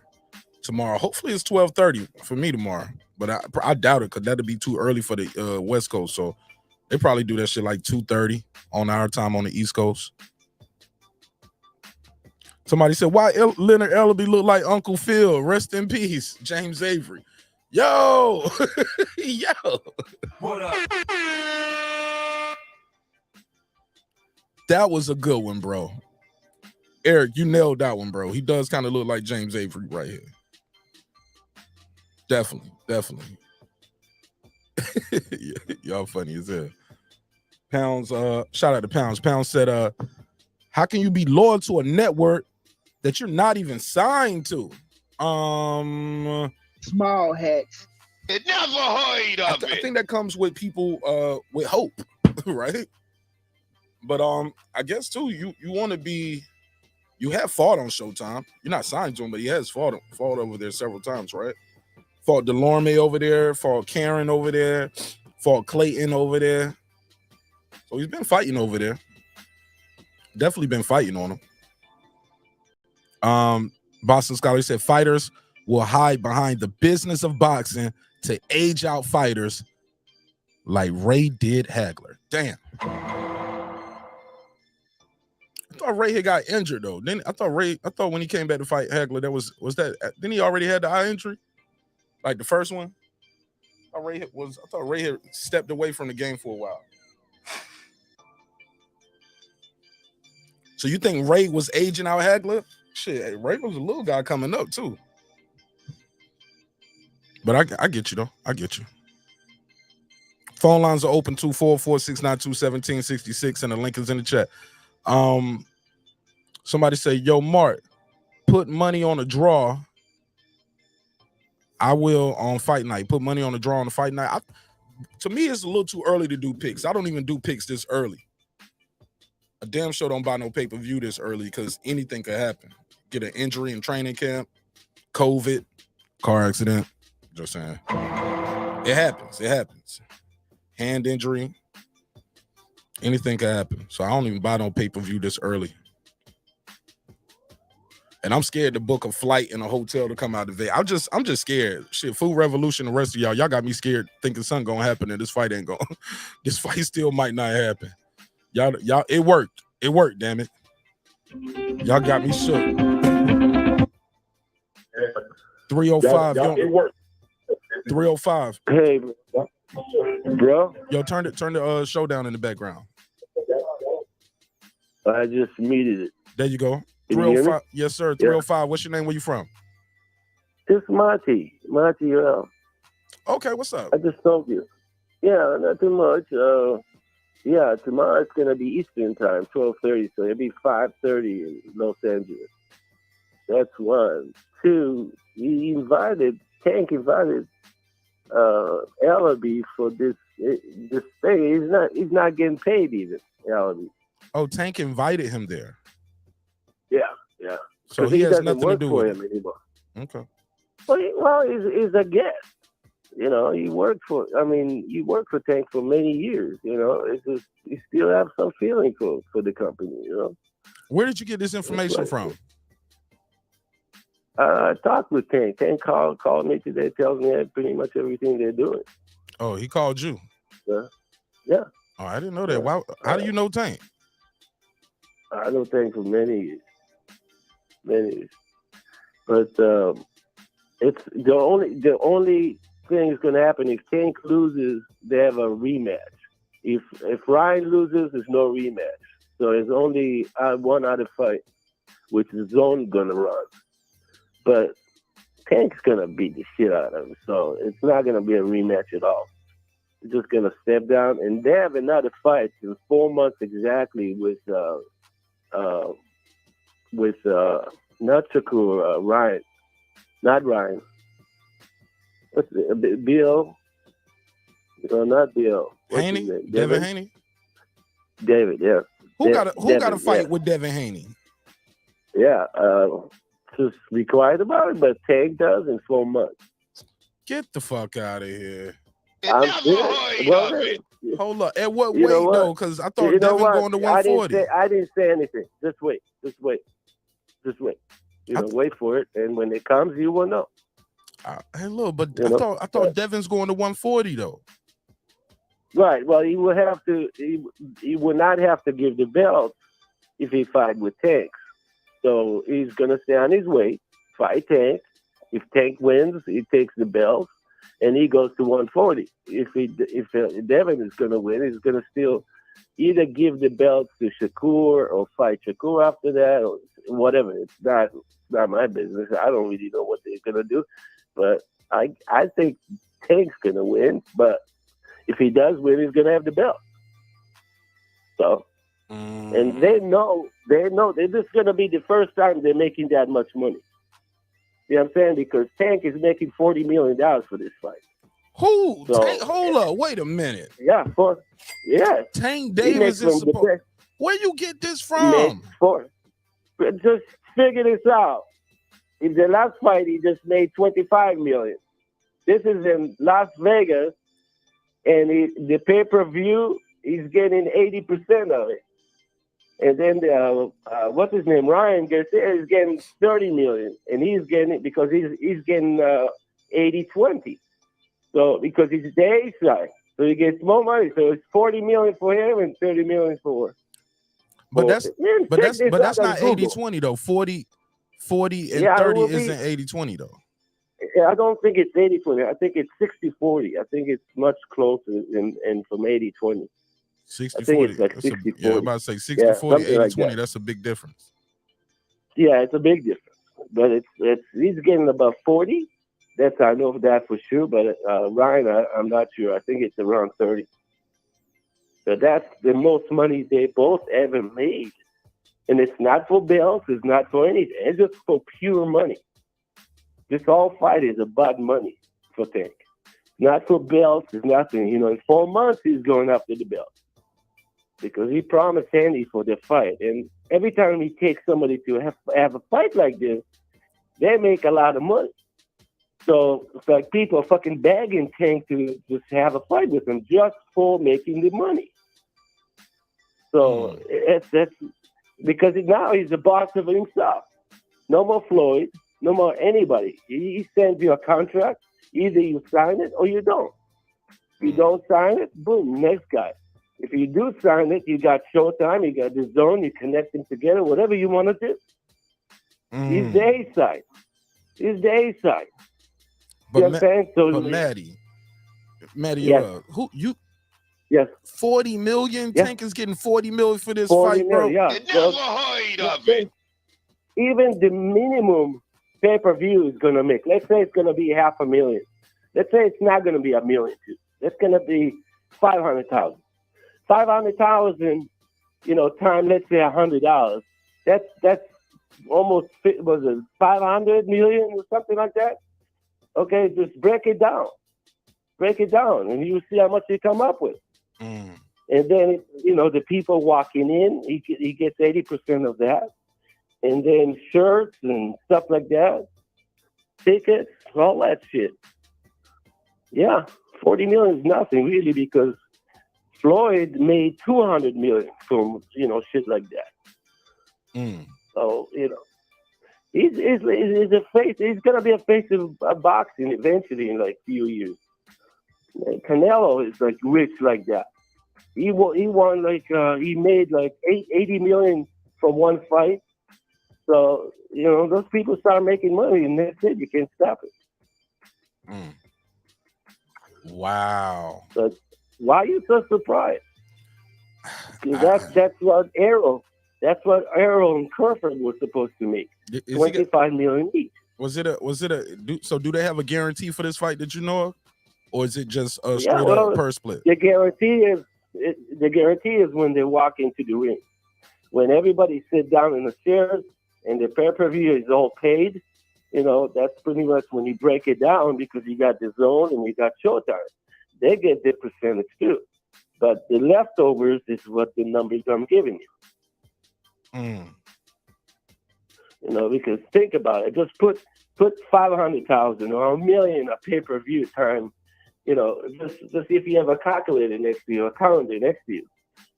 tomorrow. Hopefully it's 12:30 for me tomorrow, but I doubt it because that'd be too early for the West Coast. So they probably do that shit like 2:30 on our time on the East Coast. Somebody said, why Leonard Ellaby look like Uncle Phil? Rest in peace, James Avery. Yo, yo. What up? That was a good one, bro. Eric, you nailed that one, bro. He does kind of look like James Avery right here. Definitely. Y'all funny as hell. Pounds, shout out to Pounds. Pounds said, how can you be loyal to a network that you're not even signed to? Small hats. You never heard of I it. think that comes with people with hope, right? But I guess too, you want to be. You have fought on Showtime. You're not signed to him, but he has fought over there several times, right? Fought Delorme over there, fought Karen over there, fought Clayton over there. So he's been fighting over there. Definitely been fighting on him. Boston Scholar said fighters will hide behind the business of boxing to age out fighters like Ray did Hagler. Damn. I thought Ray had got injured though. Then I thought when he came back to fight Hagler, that was that. Then he already had the eye injury, like the first one. I thought Ray had stepped away from the game for a while. So you think Ray was aging out Hagler? Shit, Ray was a little guy coming up too. But I get you though. I get you. Phone lines are open 244-692-1766, and the link is in the chat. Somebody say, yo, Mark, put money on a draw. I will on fight night. Put money on a draw on the fight night. To me, it's a little too early to do picks. I don't even do picks this early. A damn show don't buy no pay-per-view this early because anything could happen. Get an injury in training camp, COVID, car accident. Just saying. It happens. Hand injury. Anything can happen. So I don't even buy no pay-per-view this early. And I'm scared to book a flight and a hotel to come out of there. I'm just scared. Shit, Food Revolution, the rest of y'all got me scared thinking something gonna happen and this fight ain't going. This fight still might not happen. Y'all, it worked. It worked, damn it. Y'all got me shook. 305. It worked. 305. Hey, bro. Yo, turn the show down in the background. I just muted it. There you go. Can you hear me? 305. Yes, sir. 305. What's your name? Where you from? It's Monty. Okay, what's up? I just told you. Yeah, not too much. Yeah, tomorrow it's gonna be Eastern time, 12:30. So it'll be 5:30 in Los Angeles. That's one. Two. Tank invited Ellaby for this thing. He's not getting paid even. Ellaby. Oh, Tank invited him there. Yeah. So he has doesn't nothing to work do for with him it. anymore. Okay. Well, he's a guest. You know, you work for Tank for many years. You know, it's just you still have some feeling for the company. You know. Where did you get this information from? I talked with Tank. Tank called me today, tells me pretty much everything they're doing. Oh, he called you. Yeah. Oh, I didn't know that. Why? How do you know Tank? I know Tank for many years. But it's the only thing that's going to happen if Tank loses, they have a rematch. If Ryan loses, there's no rematch. So it's only one other fight, which is Zone going to run. But Tank's going to beat the shit out of him. So it's not going to be a rematch at all. He's just going to step down. And they have another fight in 4 months exactly with not Shakur, Ryan. Not Ryan. What's it? Bill? No, not Bill. Haney? Devin Haney? David, yeah. Who got a fight with Devin Haney? Yeah. just be quiet about it, but Tank does in 4 months. Get the fuck out of here. I'm serious. Well, Hold up. At what you know weight what? though? Because I thought You know Devin what? going to 140. I didn't say anything. Just wait. Wait for it, and when it comes, you will know. Hey, look, but You I know? thought Devin's going to 140 though. Right. Well, he will have to. He will not have to give the belt if he fight with Tank. So he's gonna stay on his weight, fight Tank. If Tank wins, he takes the belt, and he goes to 140. If Devin is gonna win, he's gonna still either give the belt to Shakur or fight Shakur after that, or whatever. It's not my business. I don't really know what they're gonna do, but I think Tank's gonna win. But if he does win, he's gonna have the belt. So, and they know this is gonna be the first time they're making that much money. You know what I'm saying? Because Tank is making $40 million for this fight. Who? So, Tank, hold up. Wait a minute. Yeah. Tank Davis is supposed. Where you get this from? Just figure this out. In the last fight, he just made $25 million. This is in Las Vegas, and the pay-per-view, he's getting 80% of it. And then what's his name? Ryan Garcia is getting $30 million, and he's getting it because he's getting 80-20. So because he's the A side, so he gets more money. So it's $40 million for him and $30 million for. But that's not 80-20 though. 40 and 30 isn't 80-20 though. I don't think it's 80-20. I think it's 60-40. I think it's much closer and from 80-20. 60-40. It's like 60-40. Yeah, I'm about to say 60-40, 80-20. Like that's a big difference. Yeah, it's a big difference. But he's getting about 40. I know that for sure. But Ryan, I'm not sure. I think it's around 30. So that's the most money they both ever made. And it's not for belts. It's not for anything. It's just for pure money. This whole fight is about money for Tank. Not for belts. It's nothing. In 4 months, he's going after the belt. Because he promised Andy for the fight. And every time he takes somebody to have a fight like this, they make a lot of money. So it's like people are fucking begging Tank to just have a fight with him just for making the money. So that's because now he's the boss of himself. No more Floyd, no more anybody. He sends you a contract. Either you sign it or you don't. If you don't sign it, boom, next guy. If you do sign it, you got Showtime, you got the zone, you connect them together, whatever you want to do. He's the A side. But, Maddie, yes. Yes. 40 million? Yes. Tank is getting 40 million for this fight, bro. Yeah. Never heard of it. Even the minimum pay-per-view is going to make, let's say it's going to be $500,000. Let's say it's not going to be $1 million. It's going to be 500,000. 500,000, time, let's say $100. That's almost, was it 500 million or something like that? Okay, just break it down, and you see how much you come up with. And then, the people walking in, he gets 80% of that. And then shirts and stuff like that, tickets, all that shit. Yeah, 40 million is nothing really because Floyd made 200 million from, shit like that. So, he's a face. He's going to be a face of boxing eventually in like a few years. Canelo is like rich like that. He won like, he made like 80 million from one fight. So, those people start making money and that's it. You can't stop it. Wow. But why are you so surprised? Because that's what Errol and Crawford were supposed to make. 25 million each. So do they have a guarantee for this fight that you know of? Or is it just a straight up purse split? The guarantee is when they walk into the ring. When everybody sit down in the chairs and the pay-per-view is all paid, that's pretty much when you break it down because you got the zone and you got Showtime. They get their percentage too. But the leftovers is what the numbers I'm giving you. You know, because think about it. Just put 500,000 or $1 million a pay-per-view time. You know, just if you have a calculator next to you, a calendar next to you,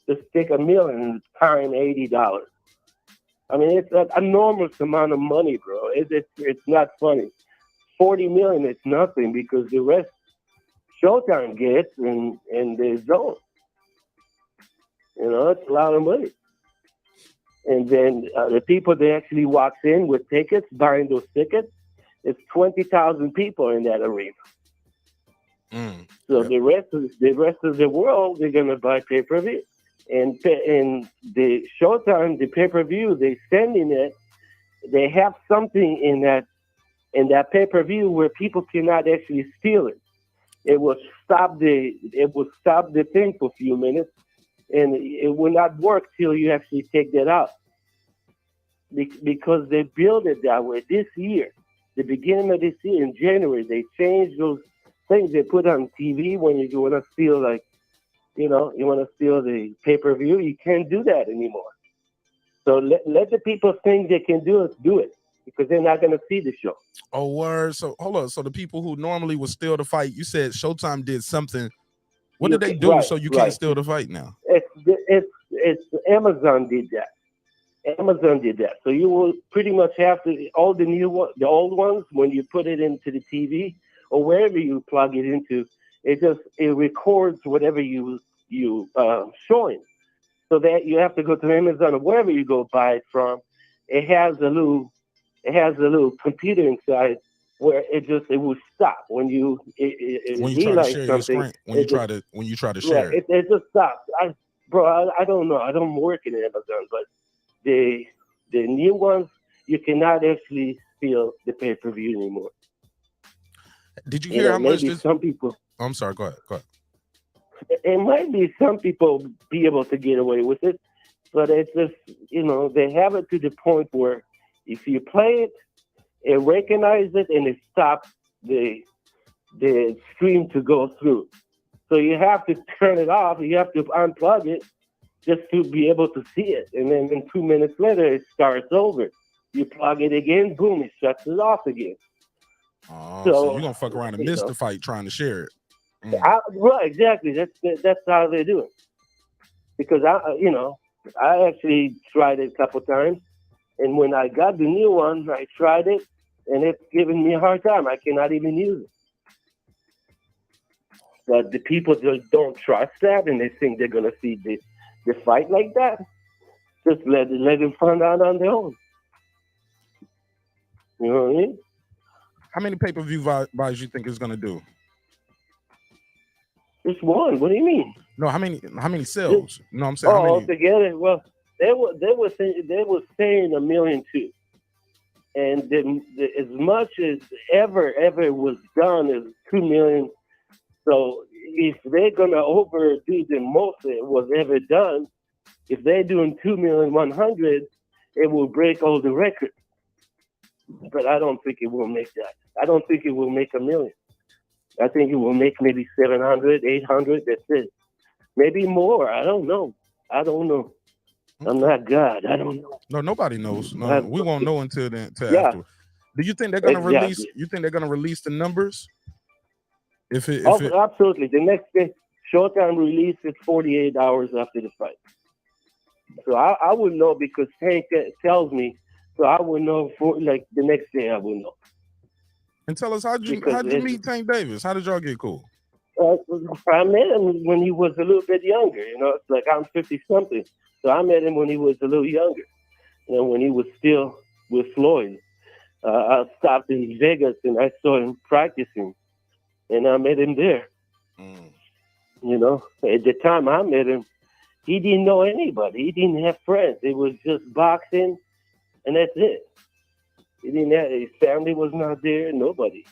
just take $1 million time $80. I mean, it's an enormous amount of money, bro. It's not funny. 40 million is nothing because the rest Showtime gets and they don't. You know, it's a lot of money. And then the people that actually walks in with tickets, buying those tickets, it's 20,000 people in that arena. So the rest of the world, they're gonna buy pay-per-view. And the Showtime, the pay-per-view, they sending it. They have something in that pay-per-view where people cannot actually steal it. It will stop the thing for a few minutes, and it will not work till you actually take that out. Because they build it that way. This year, the beginning of this year in January, they changed those things they put on TV when you want to steal, like, you know, you want to steal the pay-per-view. You can't do that anymore. So let the people think they can do it because they're not going to see the show. Oh, word. So hold on. So the people who normally would steal the fight, you said Showtime did something. What did they do so you can't steal the fight now? It's Amazon did that. Amazon did that. So you will pretty much have to, all the old ones, when you put it into the TV or wherever you plug it into, it records whatever you showing. So that you have to go to Amazon or wherever you go buy it from. It has a little computer inside where it will stop when you try to share your screen, when you try to share it. It just stops. I don't know. I don't work in Amazon, but the new ones, you cannot actually steal the pay-per-view anymore. Did you hear how much some people? I'm sorry. Go ahead. It might be some people be able to get away with it, but it's just, you know, they have it to the point where if you play it, it recognizes it and it stops the stream to go through. So you have to turn it off. You have to unplug it just to be able to see it. And then 2 minutes later, it starts over. You plug it again, boom, it shuts it off again. Oh, so you're going to fuck around and miss the fight trying to share it. Right, exactly. That's how they do it. Because I actually tried it a couple times, and when I got the new one, I tried it, and it's giving me a hard time. I cannot even use it. But the people just don't trust that, and they think they're gonna see the fight like that. Just let them find out on their own. You know what I mean? How many pay-per-view buys you think it's gonna do? Just one. What do you mean? No, how many sales? No, I'm saying. Altogether. Well, they were saying 1 million too, and as much as ever was done is 2 million. So if they're gonna overdo the most that was ever done, if they're doing 2,100,000, it will break all the records. But I don't think it will make that. I don't think it will make 1 million. I think it will make maybe 700, 800. That's it. Maybe more. I don't know. I'm not God. I don't know. No, nobody knows. No, we won't know until after. Do you think they're gonna release? You think they're gonna release the numbers? Absolutely. The next day, Showtime releases 48 hours after the fight. So I would know because Tank tells me. So I would know for the next day. I would know. And tell us how'd you meet Tank Davis? How did y'all get cool? I met him when he was a little bit younger. You know, it's like I'm 50-something. So I met him when he was a little younger. You know, when he was still with Floyd. I stopped in Vegas and I saw him practicing. And I met him there. You know, at the time I met him, he didn't know anybody. He didn't have friends. It was just boxing, and that's it. He didn't have, his family was not there, nobody.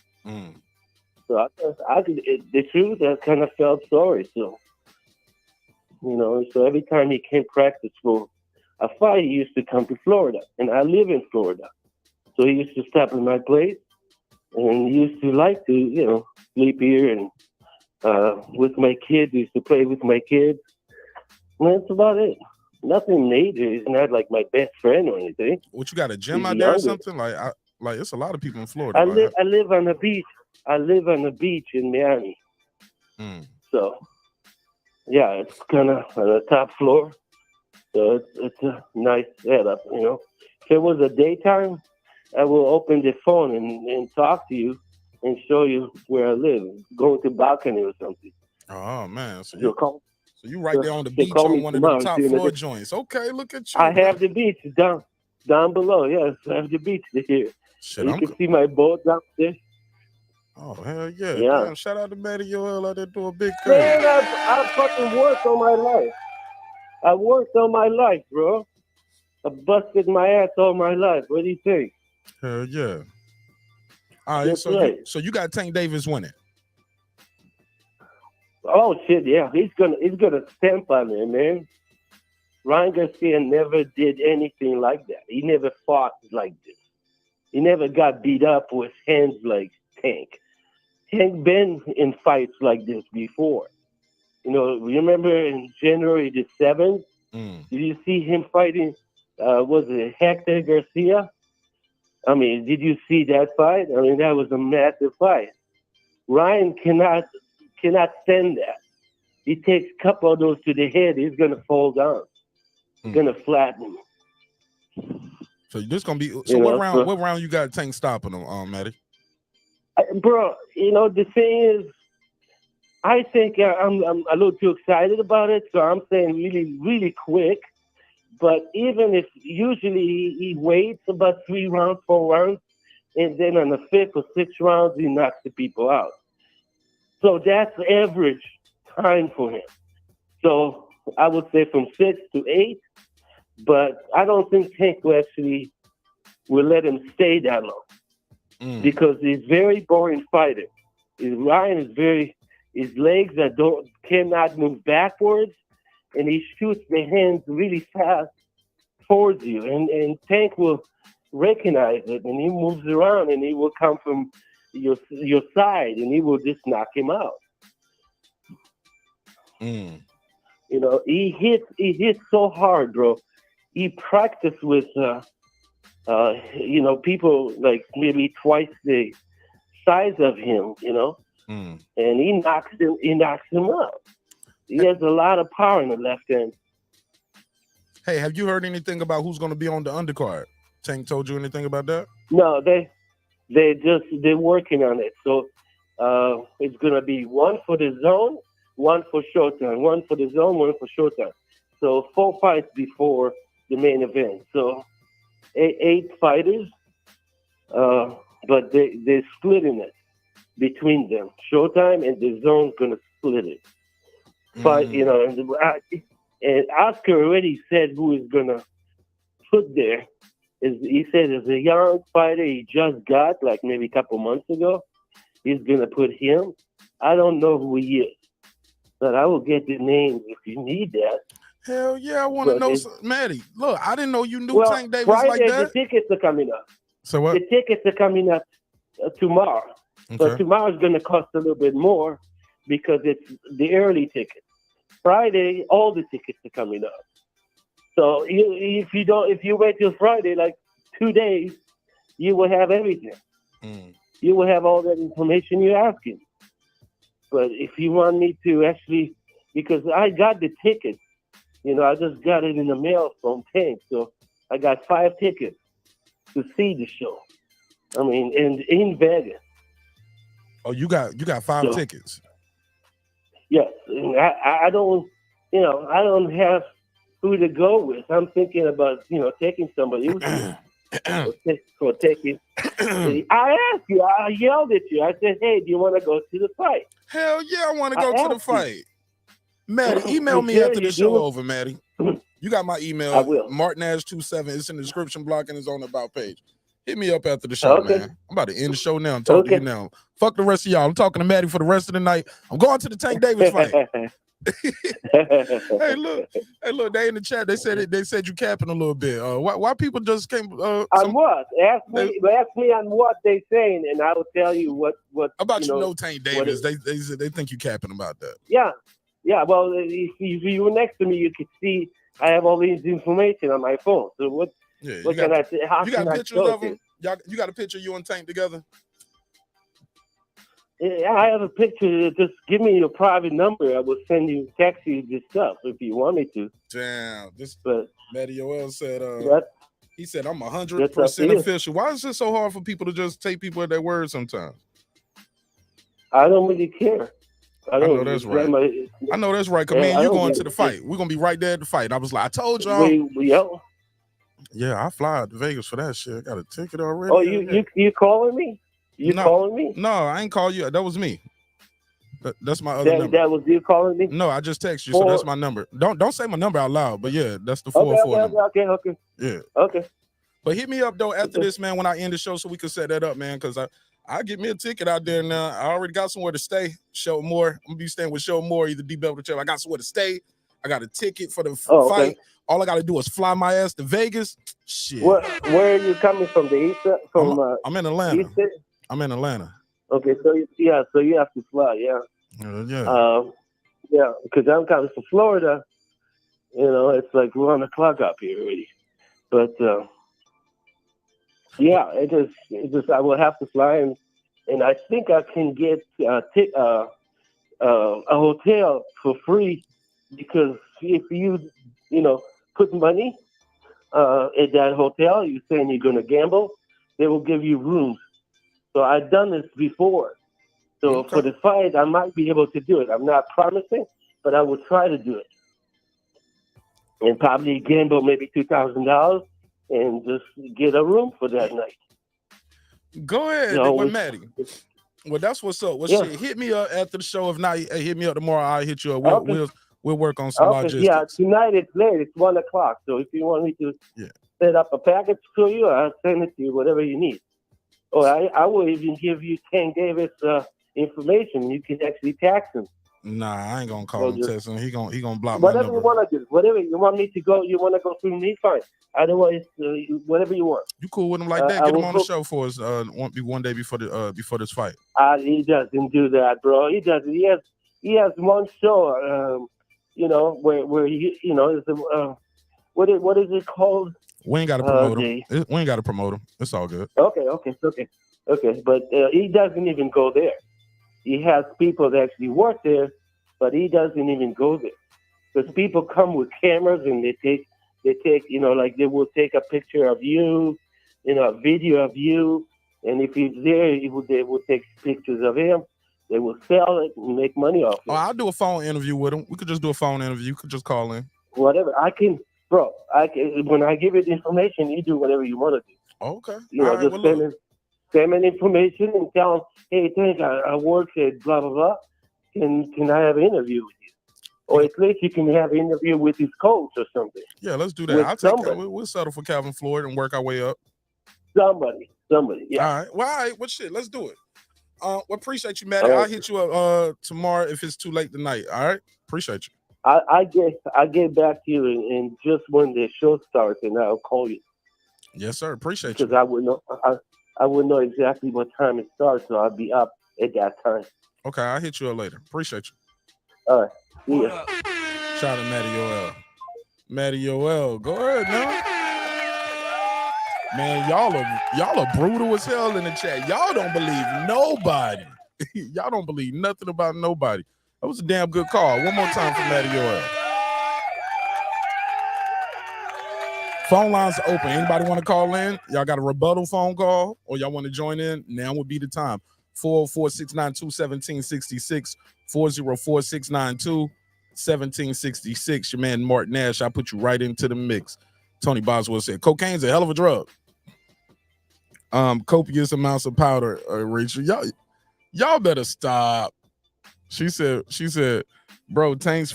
So the truth, I kind of felt sorry. So, you know, so every time he came practice for a fight, he used to come to Florida, and I live in Florida. So he used to stop at my place, and he used to like to, you know, sleep here and with my kids. He used to play with my kids. And that's about it. Nothing major. He's not like my best friend or anything. What, you got a gym He's out there or younger. something? Like it's a lot of people in Florida. I live on the beach. I live on the beach in Miami. So, yeah, it's kind of on the top floor. So it's a nice setup, you know. If it was a daytime, I will open the phone and talk to you and show you where I live. Go to balcony or something. Oh man, so you right so there on the they beach call on me one of the tomorrow, top see you floor later. joints. Okay, look at you. I have the beach down below. Yes, I have the beach here. Shit, You can see my boat down there. Oh hell yeah! Yeah. Damn, shout out to Matty Yoel out there doing big things. Man, I fucking worked all my life. I worked all my life, bro. I busted my ass all my life. What do you think? Hell yeah! All right, That's so right. you got Tank Davis winning. Oh shit, yeah. He's gonna stamp on it, man. Ryan Garcia never did anything like that. He never fought like this. He never got beat up with hands like Tank. Tank been in fights like this before. You know, remember in January the 7th? Did you see him fighting, was it Hector Garcia? I mean, did you see that fight? I mean, that was a massive fight. Ryan cannot stand that. He takes a couple of those to the head, he's going to fall down. He's going to flatten him. So this going to be, what round you got Tank stopping him, Matty? Bro, you know, the thing is, I think I'm a little too excited about it, so I'm saying really, really quick. But even if usually he waits about 3 rounds, 4 rounds, and then on the 5th or 6th rounds, he knocks the people out. So that's average time for him. So I would say from 6 to 8, but I don't think Tank will let him stay that long because he's a very boring fighter. Ryan is his legs cannot move backwards, and he shoots the hands really fast towards you. And Tank will recognize it, and he moves around, and he will come from your side, and he will just knock him out. You know, he hits so hard, bro. He practiced with you know, people like maybe twice the size of him, you know, and he knocks him out. He has a lot of power in the left hand. Hey, have you heard anything about who's going to be on the undercard? Tank told you anything about that? No, they're working on it. So it's going to be one for the zone, one for showtime, one for the zone, one for showtime. So 4 fights before the main event. So 8 fighters, but they're splitting it between them. Showtime and the zone's going to split it. But, you know, and Oscar already said who is going to put there. He said as a young fighter he just got, like maybe a couple months ago, he's going to put him. I don't know who he is, but I will get the names if you need that. Hell yeah, I want to know. Maddie, look, I didn't know you knew Tank Davis Friday, like that. The tickets are coming up. So what? The tickets are coming up tomorrow. Okay. But tomorrow is going to cost a little bit more because it's the early tickets. Friday, all the tickets are coming up. So if you wait till Friday, like 2 days, you will have everything. You will have all that information you're asking. But if you want me to actually, because I got the tickets, you know, I just got it in the mail from Tank, so I got 5 tickets to see the show. I mean, in Vegas. Oh, you got 5 tickets. Yes, I don't, you know, I don't have who to go with. I'm thinking about, you know, taking somebody for taking. I asked you, I yelled at you. I said, "Hey, do you want to go to the fight?" Hell yeah, I want to go to the fight. Maddie, email me after the show over, Maddie. You got my email. I will. MartinAsh27. It's in the description block and it's on the about page. Hit me up after the show, man. I'm about to end the show now. I'm talking to you now. Fuck the rest of y'all. I'm talking to Maddie for the rest of the night. I'm going to the Tank Davis fight. Hey, look, they in the chat. They said you capping a little bit. Why people just came? On what? Ask me on what they saying, and I will tell you what about you know Tank Davis. They think you capping about that. Yeah. Well, if you were next to me, you could see I have all these information on my phone. So what can I say? How you can got I pictures show of this? them? You got a picture of you and Tank together? Yeah, I have a picture. Just give me your private number. I will send you, text you this stuff if you want me to. Damn. But Matty Yoel said, he said, I'm 100% official. Why is it so hard for people to just take people at their word sometimes? I don't really care. I know that's right. I know that's right. Cause man, you going to the fight. We're gonna be right there at the fight. I was like, I told y'all. Yeah, I fly out to Vegas for that shit. I got a ticket already. Oh, you calling me? Calling me? No, I ain't call you. That was me. That's my other number. That was you calling me? No, I just text you, so that's my number. Don't say my number out loud, but yeah, that's the 404 number. Okay. Yeah. Okay. But hit me up though after this, man, when I end the show, so we can set that up, man. Cause I get me a ticket out there now. I already got somewhere to stay. Show more. I'm gonna be staying with Show More, either D Bell or Chair. I got somewhere to stay. I got a ticket for the fight. Okay. All I got to do is fly my ass to Vegas. Shit. Where are you coming from? The east? I'm in Atlanta. I'm in Atlanta. Okay, so you have to fly, yeah. Yeah, because I'm coming from Florida. You know, it's like 1 o'clock up here already. But yeah, it just I will have to fly, and I think I can get a hotel for free, because if you put money at that hotel, you're saying you're going to gamble, they will give you rooms. So I've done this before. So for the fight, I might be able to do it. I'm not promising, but I will try to do it. And probably gamble maybe $2,000 and just get a room for that night. Go ahead, with Maddie. Well, that's what's up. Well, shit, hit me up after the show. If not, hit me up tomorrow. I'll hit you up. We'll work on some logistics. Yeah, tonight it's late. It's 1 o'clock. So if you want me to set up a package for you, I'll send it to you, whatever you need. Or I will even give you Tank Davis information. You can actually tax him. Nah, I ain't gonna call him, text him. He gonna block whatever my number. You want to do. Whatever you want me to go. You want to go through me? Fine. Otherwise, whatever you want. You cool with him like that? Get him on the show for us. Won't be one day before this fight. He doesn't do that, bro. He doesn't. He has one show. Where he is what is it called? We ain't got to promote him. We ain't got to promote him. It's all good. Okay. But he doesn't even go there. He has people that actually work there, but he doesn't even go there. Because people come with cameras and they take, like they will take a picture of you, a video of you, and if he's there, they will take pictures of him. They will sell it and make money off it. Oh, I'll do a phone interview with him. We could just do a phone interview. You could just call in. Whatever. When I give you the information, you do whatever you want to do. Okay. Send me information and tell them, hey, Tank, I work at blah, blah, blah. Can I have an interview with you? Or at least you can have an interview with his coach or something. Yeah, let's do that. We'll settle for Calvin Floyd and work our way up. Somebody, yeah. All right. Well, shit, let's do it. Appreciate you, Matty. I'll hit you up tomorrow if it's too late tonight. All right? Appreciate you. I get back to you and just when the show starts, and I'll call you. Yes, sir. Appreciate you. Because I would know exactly what time it starts, so I'll be up at that time. Okay, I'll hit you up later. Appreciate you. All right. See ya. Shout out to Matty Yoel. Matty Yoel, go ahead now. Man, y'all are brutal as hell in the chat. Y'all don't believe nobody. Y'all don't believe nothing about nobody. That was a damn good call. One more time for Matty Yoel. Phone lines are open. Anybody want to call in? Y'all got a rebuttal phone call or y'all want to join in? Now would be the time. 404-692-1766, 404-692-1766. Your man Mark Nash, I put you right into the mix. Tony Boswell said, cocaine's a hell of a drug. Copious amounts of powder, Rachel. Y'all better stop. She said, bro, Tank's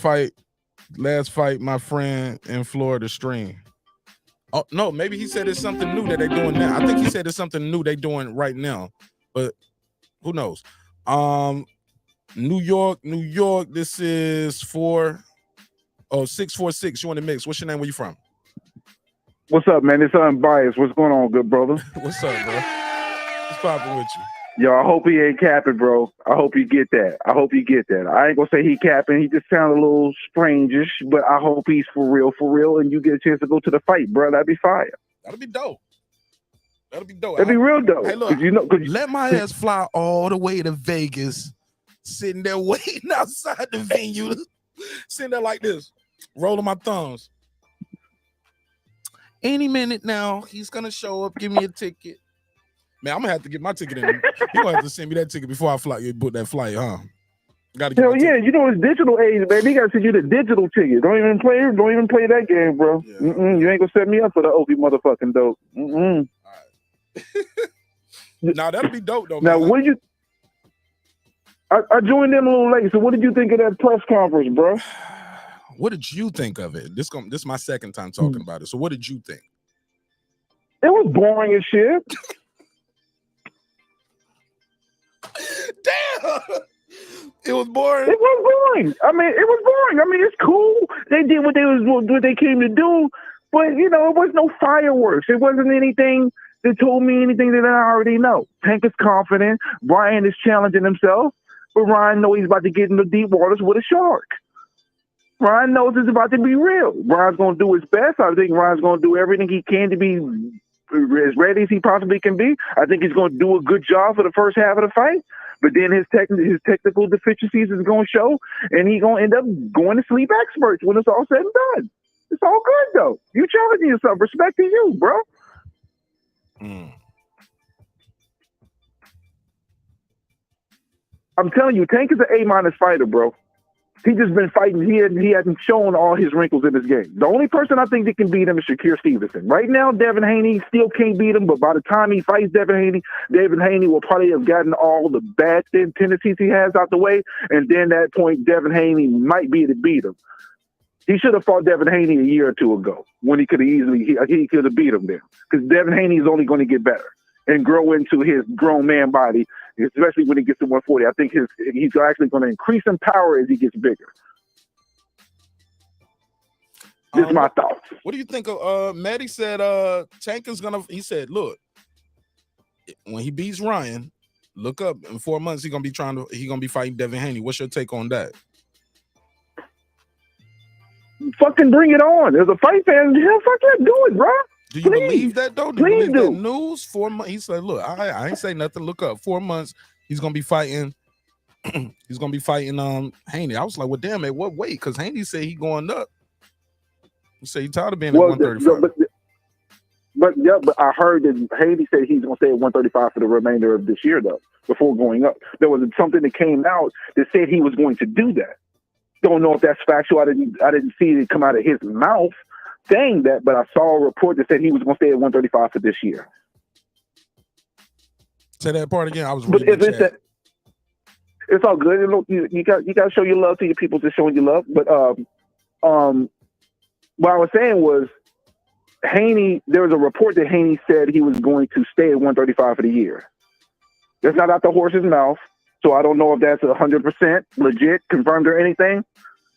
last fight, my friend in Florida stream. Oh, no, maybe he said it's something new that they're doing now. I think he said it's something new they're doing right now, but who knows? New York, this is 646. You in the mix. What's your name? Where you from? What's up, man? It's Unbiased. What's going on, good brother? What's up, bro? What's popping with you? Yo, I hope he ain't capping, bro. I hope you get that. I hope you get that. I ain't gonna say he capping. He just sounded a little strangish, but I hope he's for real, and you get a chance to go to the fight, bro. That'd be fire. That'd be dope. That'd be dope. That'd be real dope. Hey, look, you know, let my ass fly all the way to Vegas, sitting there waiting outside the venue, sitting there like this, rolling my thumbs. Any minute now, he's gonna show up, give me a ticket. Man, I'm gonna have to get my ticket in. You're gonna have to send me that ticket before I fly. You book that flight, huh? Gotta get hell yeah, you know it's digital age, baby. You gotta send you the digital ticket. Don't even play that game, bro. Yeah. You ain't gonna set me up for the OP motherfucking dope. All right. Now that'll be dope though. Now, man. what did you? I joined in a little late. So, what did you think of that press conference, bro? What did you think of it? This is my second time talking about it. So, what did you think? It was boring as shit. Damn. It was boring. It was boring. I mean, it was boring. I mean, it's cool. They did what they came to do, but you know, it was no fireworks. It wasn't anything that told me anything that I already know. Tank is confident. Ryan is challenging himself, but Ryan knows he's about to get into deep waters with a shark. Ryan knows it's about to be real. Ryan's going to do his best. I think Ryan's going to do everything he can to be as ready as he possibly can be. I think he's going to do a good job for the first half of the fight. But then his technical deficiencies is going to show, and he's going to end up going to sleep experts when it's all said and done. It's all good, though. You challenging yourself. Respect to you, bro. I'm telling you, Tank is an A- fighter, bro. He just been fighting. He hasn't shown all his wrinkles in his game. The only person I think that can beat him is Shakir Stevenson. Right now, Devin Haney still can't beat him, but by the time he fights Devin Haney will probably have gotten all the bad tendencies he has out the way, and then at that point, Devin Haney might be able to beat him. He should have fought Devin Haney a year or two ago when he could have he could have beat him there, because Devin Haney is only going to get better and grow into his grown man body, especially when he gets to 140. I think he's actually going to increase in power as he gets bigger. This is my thoughts. What do you think of Maddie said Tank is gonna, he said, look, when he beats Ryan, look up in 4 months he's gonna be fighting Devin Haney. What's your take on that? Fucking bring it on. As a fight fan, hell, fuck yeah, do it, bro. Do you believe that though? Do you Please believe do. that news? 4 months. He said, "Look, I ain't say nothing. Look up. 4 months. He's gonna be fighting. He's gonna be fighting Haney." I was like, "Well, damn, at what weight?" Because Haney said he going up. He said he tired of being at 135. But I heard that Haney said he's gonna stay at 135 for the remainder of this year, though. Before going up, there was something that came out that said he was going to do that. Don't know if that's factual. I didn't see it come out of his mouth saying that, but I saw a report that said he was going to stay at 135 for this year. Say that part again. I was But reading if it's all good. Look, you got to show your love to your people, just showing you love. But what I was saying was Haney. There was a report that Haney said he was going to stay at 135 for the year. That's not out the horse's mouth, so I don't know if that's 100% legit, confirmed or anything.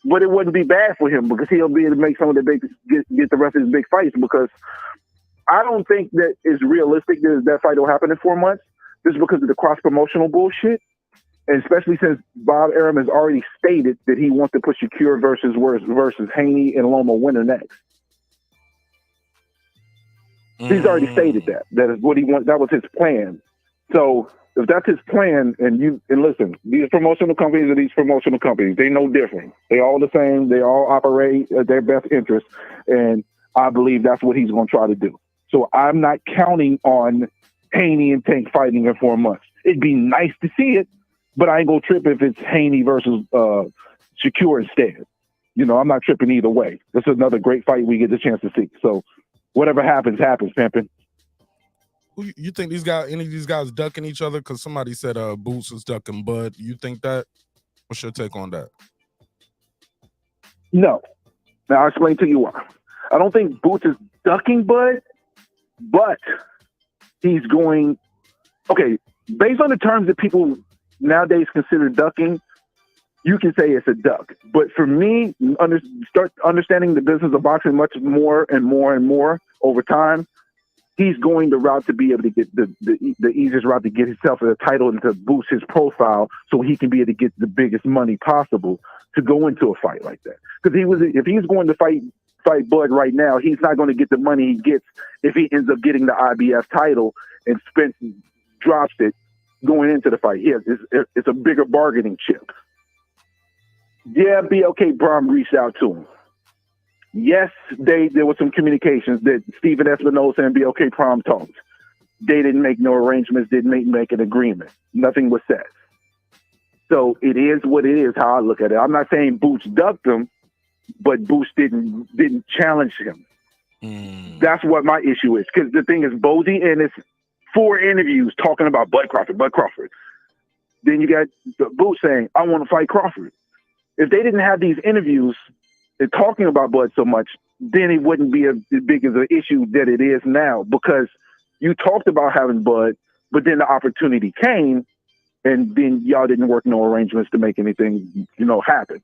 But it wouldn't be bad for him because he'll be able to make some of the get the rest of his big fights, because I don't think that it's realistic that fight will happen in 4 months just because of the cross-promotional bullshit. And especially since Bob Arum has already stated that he wants to put Shakir versus Haney and Loma winner next. He's already stated that is what he wants. That was his plan. So if that's his plan, and listen, these promotional companies are these promotional companies. They no different. They all the same. They all operate at their best interest. And I believe that's what he's going to try to do. So I'm not counting on Haney and Tank fighting in 4 months. It'd be nice to see it, but I ain't going to trip if it's Haney versus Shakir instead. You know, I'm not tripping either way. This is another great fight we get the chance to see. So whatever happens, pimping. Who you think any of these guys ducking each other? Because somebody said Boots is ducking Bud. You think that? What's your take on that? No. Now I'll explain to you why. I don't think Boots is ducking Bud, but he's going, okay, based on the terms that people nowadays consider ducking, you can say it's a duck. But for me, start understanding the business of boxing much more and more and more over time, he's going the route to be able to get the easiest route to get himself a title and to boost his profile so he can be able to get the biggest money possible to go into a fight like that. Because if he's going to fight Bud right now, he's not going to get the money he gets if he ends up getting the IBF title and Spence drops it going into the fight. Yeah, it's a bigger bargaining chip. Yeah, BLK Brom reached out to him. Yes, there was some communications that Stephen Espinosa and BLK Prom talked. They didn't make no arrangements, didn't make an agreement. Nothing was said. So it is what it is, how I look at it. I'm not saying Boots ducked him, but Boots didn't challenge him. That's what my issue is. Because the thing is, Bozy and it's 4 interviews talking about Bud Crawford. Then you got Boots saying, I want to fight Crawford. If they didn't have these interviews and talking about Bud so much, then it wouldn't be as big as an issue that it is now, because you talked about having Bud, but then the opportunity came, and then y'all didn't work no arrangements to make anything, happen.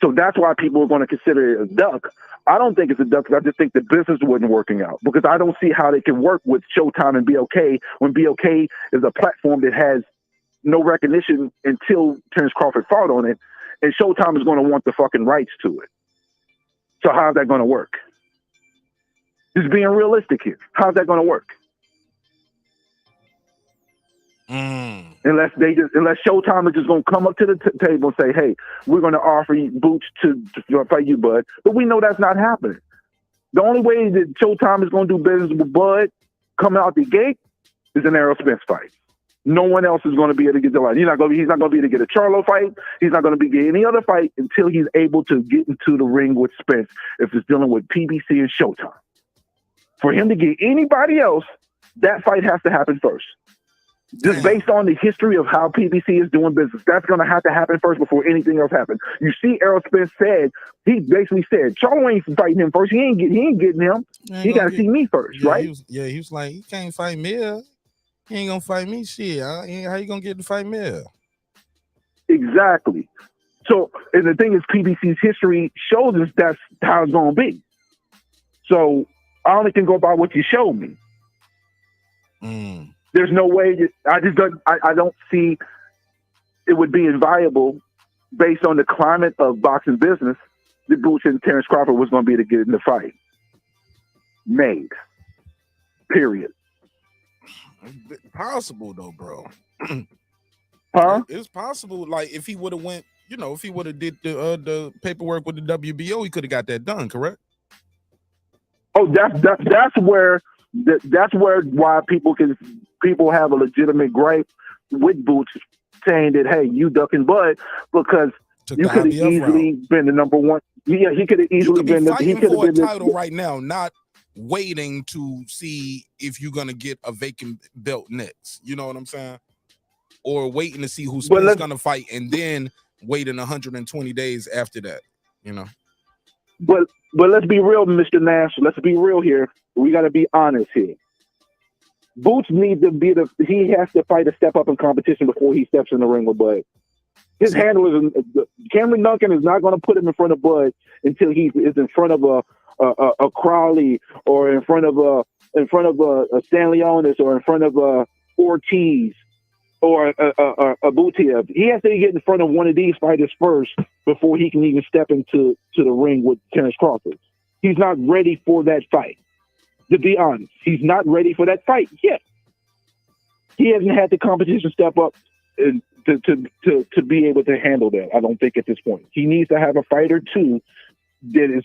So that's why people are going to consider it a duck. I don't think it's a duck, because I just think the business wasn't working out, because I don't see how they can work with Showtime and BLK when BLK is a platform that has no recognition until Terence Crawford fought on it. And Showtime is going to want the fucking rights to it. So how's that going to work? Just being realistic here. How's that going to work? Unless Showtime is just going to come up to the table and say, hey, we're going to offer you Boots to fight you, Bud. But we know that's not happening. The only way that Showtime is going to do business with Bud coming out the gate is an Errol Spence fight. No one else is going to be able to get the fight. He's not going to be able to get a Charlo fight. He's not going to be getting any other fight until he's able to get into the ring with Spence if it's dealing with PBC and Showtime. For him to get anybody else, that fight has to happen first. Just based on the history of how PBC is doing business, that's going to have to happen first before anything else happens. You see, Errol Spence he basically said, Charlo ain't fighting him first. He ain't getting him. He got to see me first, right? He was like, he can't fight me. He ain't gonna fight me, shit. How you gonna get to fight me? Exactly. So, and the thing is, PBC's history shows us that's how it's gonna be. So, I only can go by what you showed me. There's no way that I don't see it would be inviolable based on the climate of boxing business that Boots and Terence Crawford was going to be able to get in the fight. Made. Period. Possible though, bro. Huh? It's possible. Like if he would have went, if he would have did the paperwork with the WBO, he could have got that done. Correct? Oh, that's where why people have a legitimate gripe with Boots saying that, hey, you ducking Bud, because you could have easily been the number one. Yeah, he could have easily been fighting for a title right now, not waiting to see if you're gonna get a vacant belt next. You know what I'm saying? Or waiting to see who's gonna fight and then waiting 120 days after that. But let's be real, Mr. Nash. Let's be real here. We got to be honest here. Boots needs to be he has to fight a step up in competition before he steps in the ring with Bud. His handler Cameron Duncan is not going to put him in front of Bud until he is in front of a Crowley or in front of a Stanley Onis or in front of a Ortiz or a Butiev. He has to get in front of one of these fighters first before he can even step into the ring with Terence Crawford. He's not ready for that fight. To be honest, he's not ready for that fight yet. He hasn't had the competition step up to be able to handle that. I don't think at this point. He needs to have a fight or two that is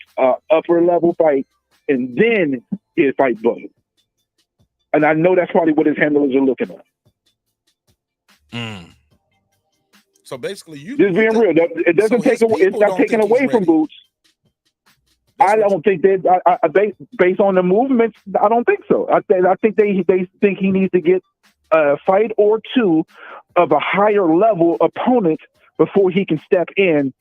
upper level fight, and then he'll fight Bud. And I know that's probably what his handlers are looking at. So basically, just being real. It doesn't take away. It's not taken away from Boots. I don't think that. Based on the movements, I don't think so. I think they think he needs to get a fight or two of a higher level opponent before he can step in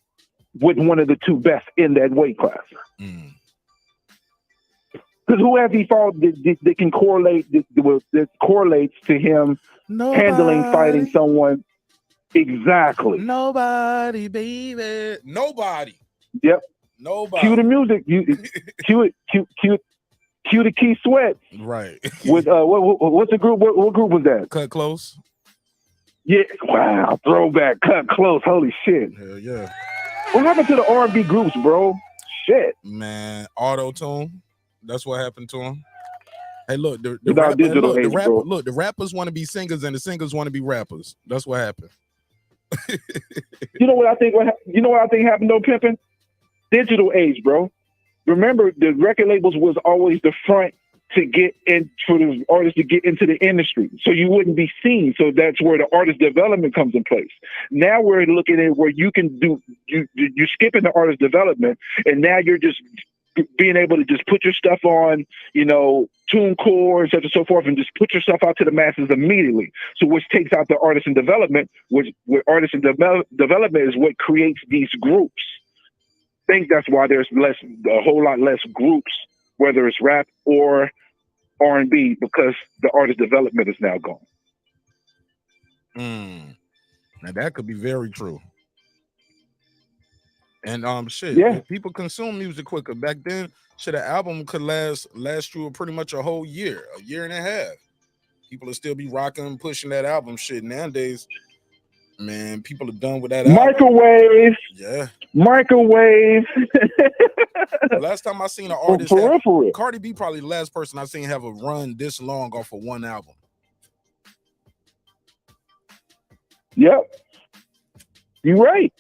with one of the two best in that weight class. Because who has he fought that can correlate that correlates to him handling fighting someone? Exactly. Nobody, baby. Nobody. Yep. Nobody. Cue the music. Cue Cue the Key Sweat. Right. With what's the group? What group was that? Cut Close. Yeah. Wow. Throwback. Cut Close. Holy shit. Hell yeah. What happened to the R&B groups, bro? Shit. Man, auto-tune. That's what happened to him. Hey, look, the rappers want to be singers and the singers want to be rappers. That's what happened. You know what I think? You know what I think happened though, pimping? Digital age, bro. Remember, the record labels was always the front to get in for the artists to get into the industry, so you wouldn't be seen. So that's where the artist development comes in place. Now we're looking at where you can do you're skipping the artist development, and now you're just being able to just put your stuff on, TuneCore, such and so forth, and just put your stuff out to the masses immediately. So which takes out the artist in development, which artist in development is what creates these groups. I think that's why there's a whole lot less groups, whether it's rap or R&B, because the artist development is now gone. Now that could be very true. And people consume music quicker. Back then, an album could last you pretty much a whole year, a year and a half. People will still be rocking, pushing that album shit. Nowadays, man, people are done with that Microwave. Yeah. Microwave. Last time I seen an artist, Cardi B probably the last person I seen have a run this long off of one album. Yep. You're right.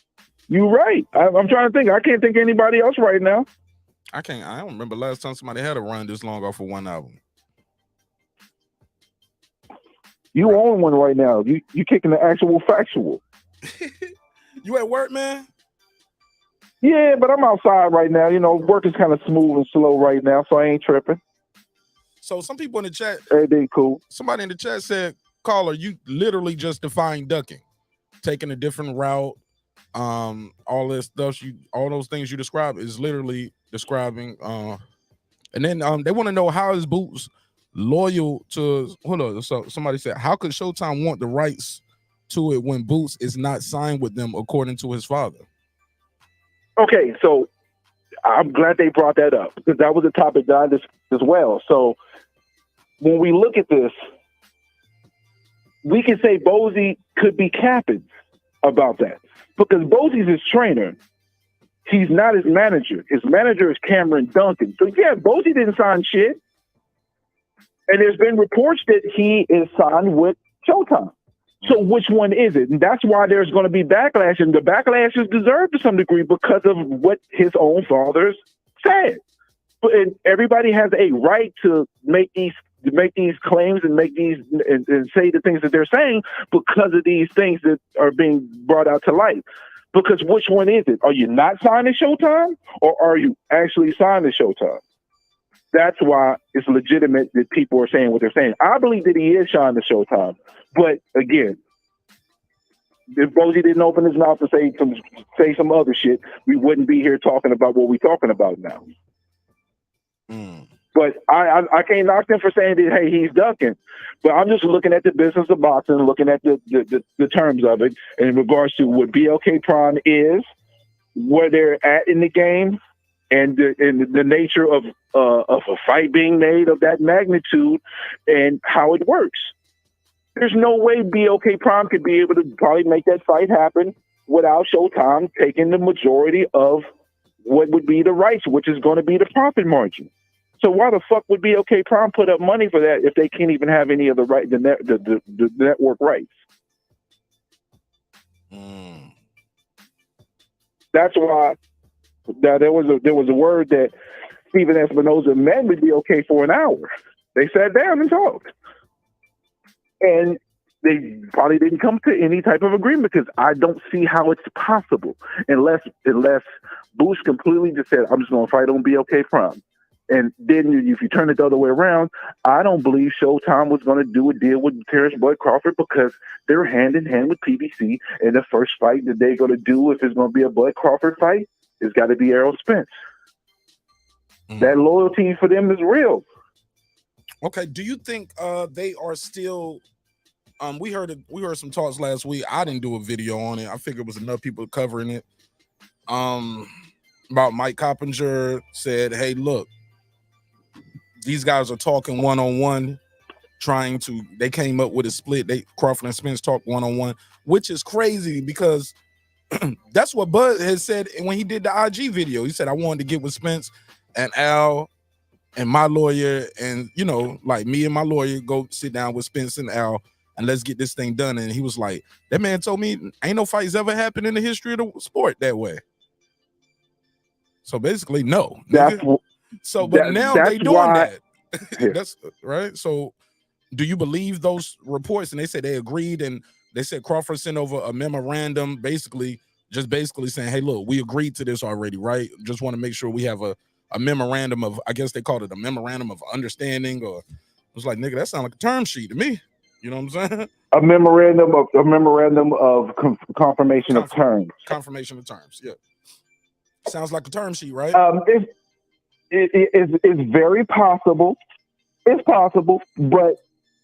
I'm trying to think. I can't think of anybody else right now. I don't remember last time somebody had a run this long off of one album. You own one right now. You kicking the actual factual. You at work, man? Yeah, but I'm outside right now. Work is kind of smooth and slow right now, so I ain't tripping. So some people in the chat, everything cool. Somebody in the chat said, "Caller, you literally just defined ducking, taking a different route. All this stuff, all those things you describe is literally describing. And then they want to know, how is Boots loyal to? Hold on. So somebody said, how could Showtime want the rights to it when Boots is not signed with them according to his father? Okay, so I'm glad they brought that up, because that was a topic that I discussed as well. So when we look at this, we can say Bozy could be capping about that, because Bozy's his trainer. He's not his manager. His manager is Cameron Duncan. So yeah, Bozy didn't sign shit. And there's been reports that he is signed with Showtime. So which one is it? And that's why there's going to be backlash, and the backlash is deserved to some degree because of what his own father said. And everybody has a right to make these claims and make these and say the things that they're saying because of these things that are being brought out to light. Because which one is it? Are you not signed to Showtime, or are you actually signed to Showtime? That's why it's legitimate that people are saying what they're saying. I believe that he is signed to Showtime. But again, if Bozy didn't open his mouth to say some other shit, we wouldn't be here talking about what we're talking about now. But I can't knock them for saying that, hey, he's ducking. But I'm just looking at the business of boxing, looking at the terms of it in regards to what BLK Prime is, where they're at in the game, and the nature of a fight being made of that magnitude and how it works. There's no way BLK Prime could be able to probably make that fight happen without Showtime taking the majority of what would be the rights, which is going to be the profit margin. So why the fuck would BLK Prime put up money for that if they can't even have any of the network rights? That's why there was a word that Steven Espinosa met with BLK for an hour. They sat down and talked. And they probably didn't come to any type of agreement, because I don't see how it's possible unless Boost completely just said, I'm just going to fight on BLK Prime. And then if you turn it the other way around, I don't believe Showtime was going to do a deal with Terence Crawford, because they're hand in hand with PBC. And the first fight that they're going to do, if it's going to be a Bud Crawford fight, it's got to be Errol Spence. That loyalty for them is real. Okay, do you think they are still? We heard some talks last week. I didn't do a video on it. I figured it was enough people covering it. About Mike Coppinger said, "Hey, look, these guys are talking one-on-one, they came up with a split. Crawford and Spence talk one-on-one, which is crazy because that's what Bud had said when he did the IG video. He said, I wanted to get with Spence and Al and my lawyer, and like me and my lawyer go sit down with Spence and Al and let's get this thing done. And he was like, that man told me ain't no fights ever happened in the history of the sport that way. So basically, no. But now they doing that. That's right. So do you believe those reports? And they said they agreed, and they said Crawford sent over a memorandum basically saying, hey, look, we agreed to this already, right? Just want to make sure we have a memorandum of, I guess they called it a memorandum of understanding, or it was like, nigga, that sounds like a term sheet to me. You know what I'm saying? A memorandum of confirmation of terms. Confirmation of terms, yeah. Sounds like a term sheet, right? It's very possible. It's possible, but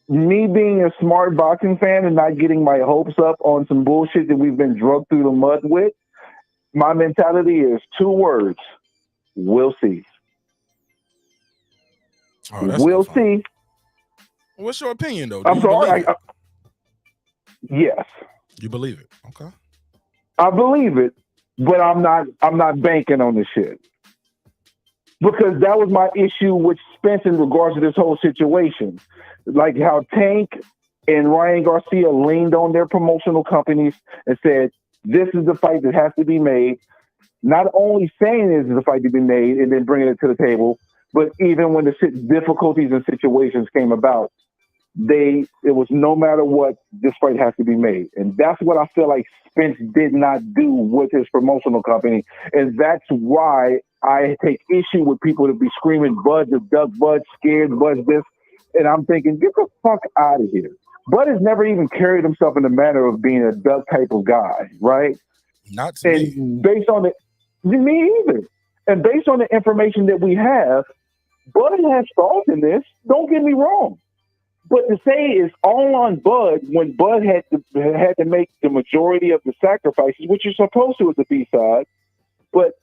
me being a smart boxing fan and not getting my hopes up on some bullshit that we've been drugged through the mud with, my mentality is 2 words. We'll see. Oh, we'll see. What's your opinion, though? I'm sorry. Yes. You believe it? Okay. I believe it, but I'm not banking on this shit. Because that was my issue with Spence in regards to this whole situation. Like how Tank and Ryan Garcia leaned on their promotional companies and said, this is the fight that has to be made. Not only saying this is the fight to be made and then bringing it to the table, but even when the difficulties and situations came about, it was no matter what, this fight has to be made. And that's what I feel like Spence did not do with his promotional company. And that's why I take issue with people to be screaming, Bud, the duck, Bud, scared, Bud, this. And I'm thinking, get the fuck out of here. Bud has never even carried himself in the manner of being a duck type of guy, right? Not to me. Based on me either. And based on the information that we have, Bud has thoughts in this. Don't get me wrong. But to say it's all on Bud when Bud had to make the majority of the sacrifices, which you're supposed to as a B-side, but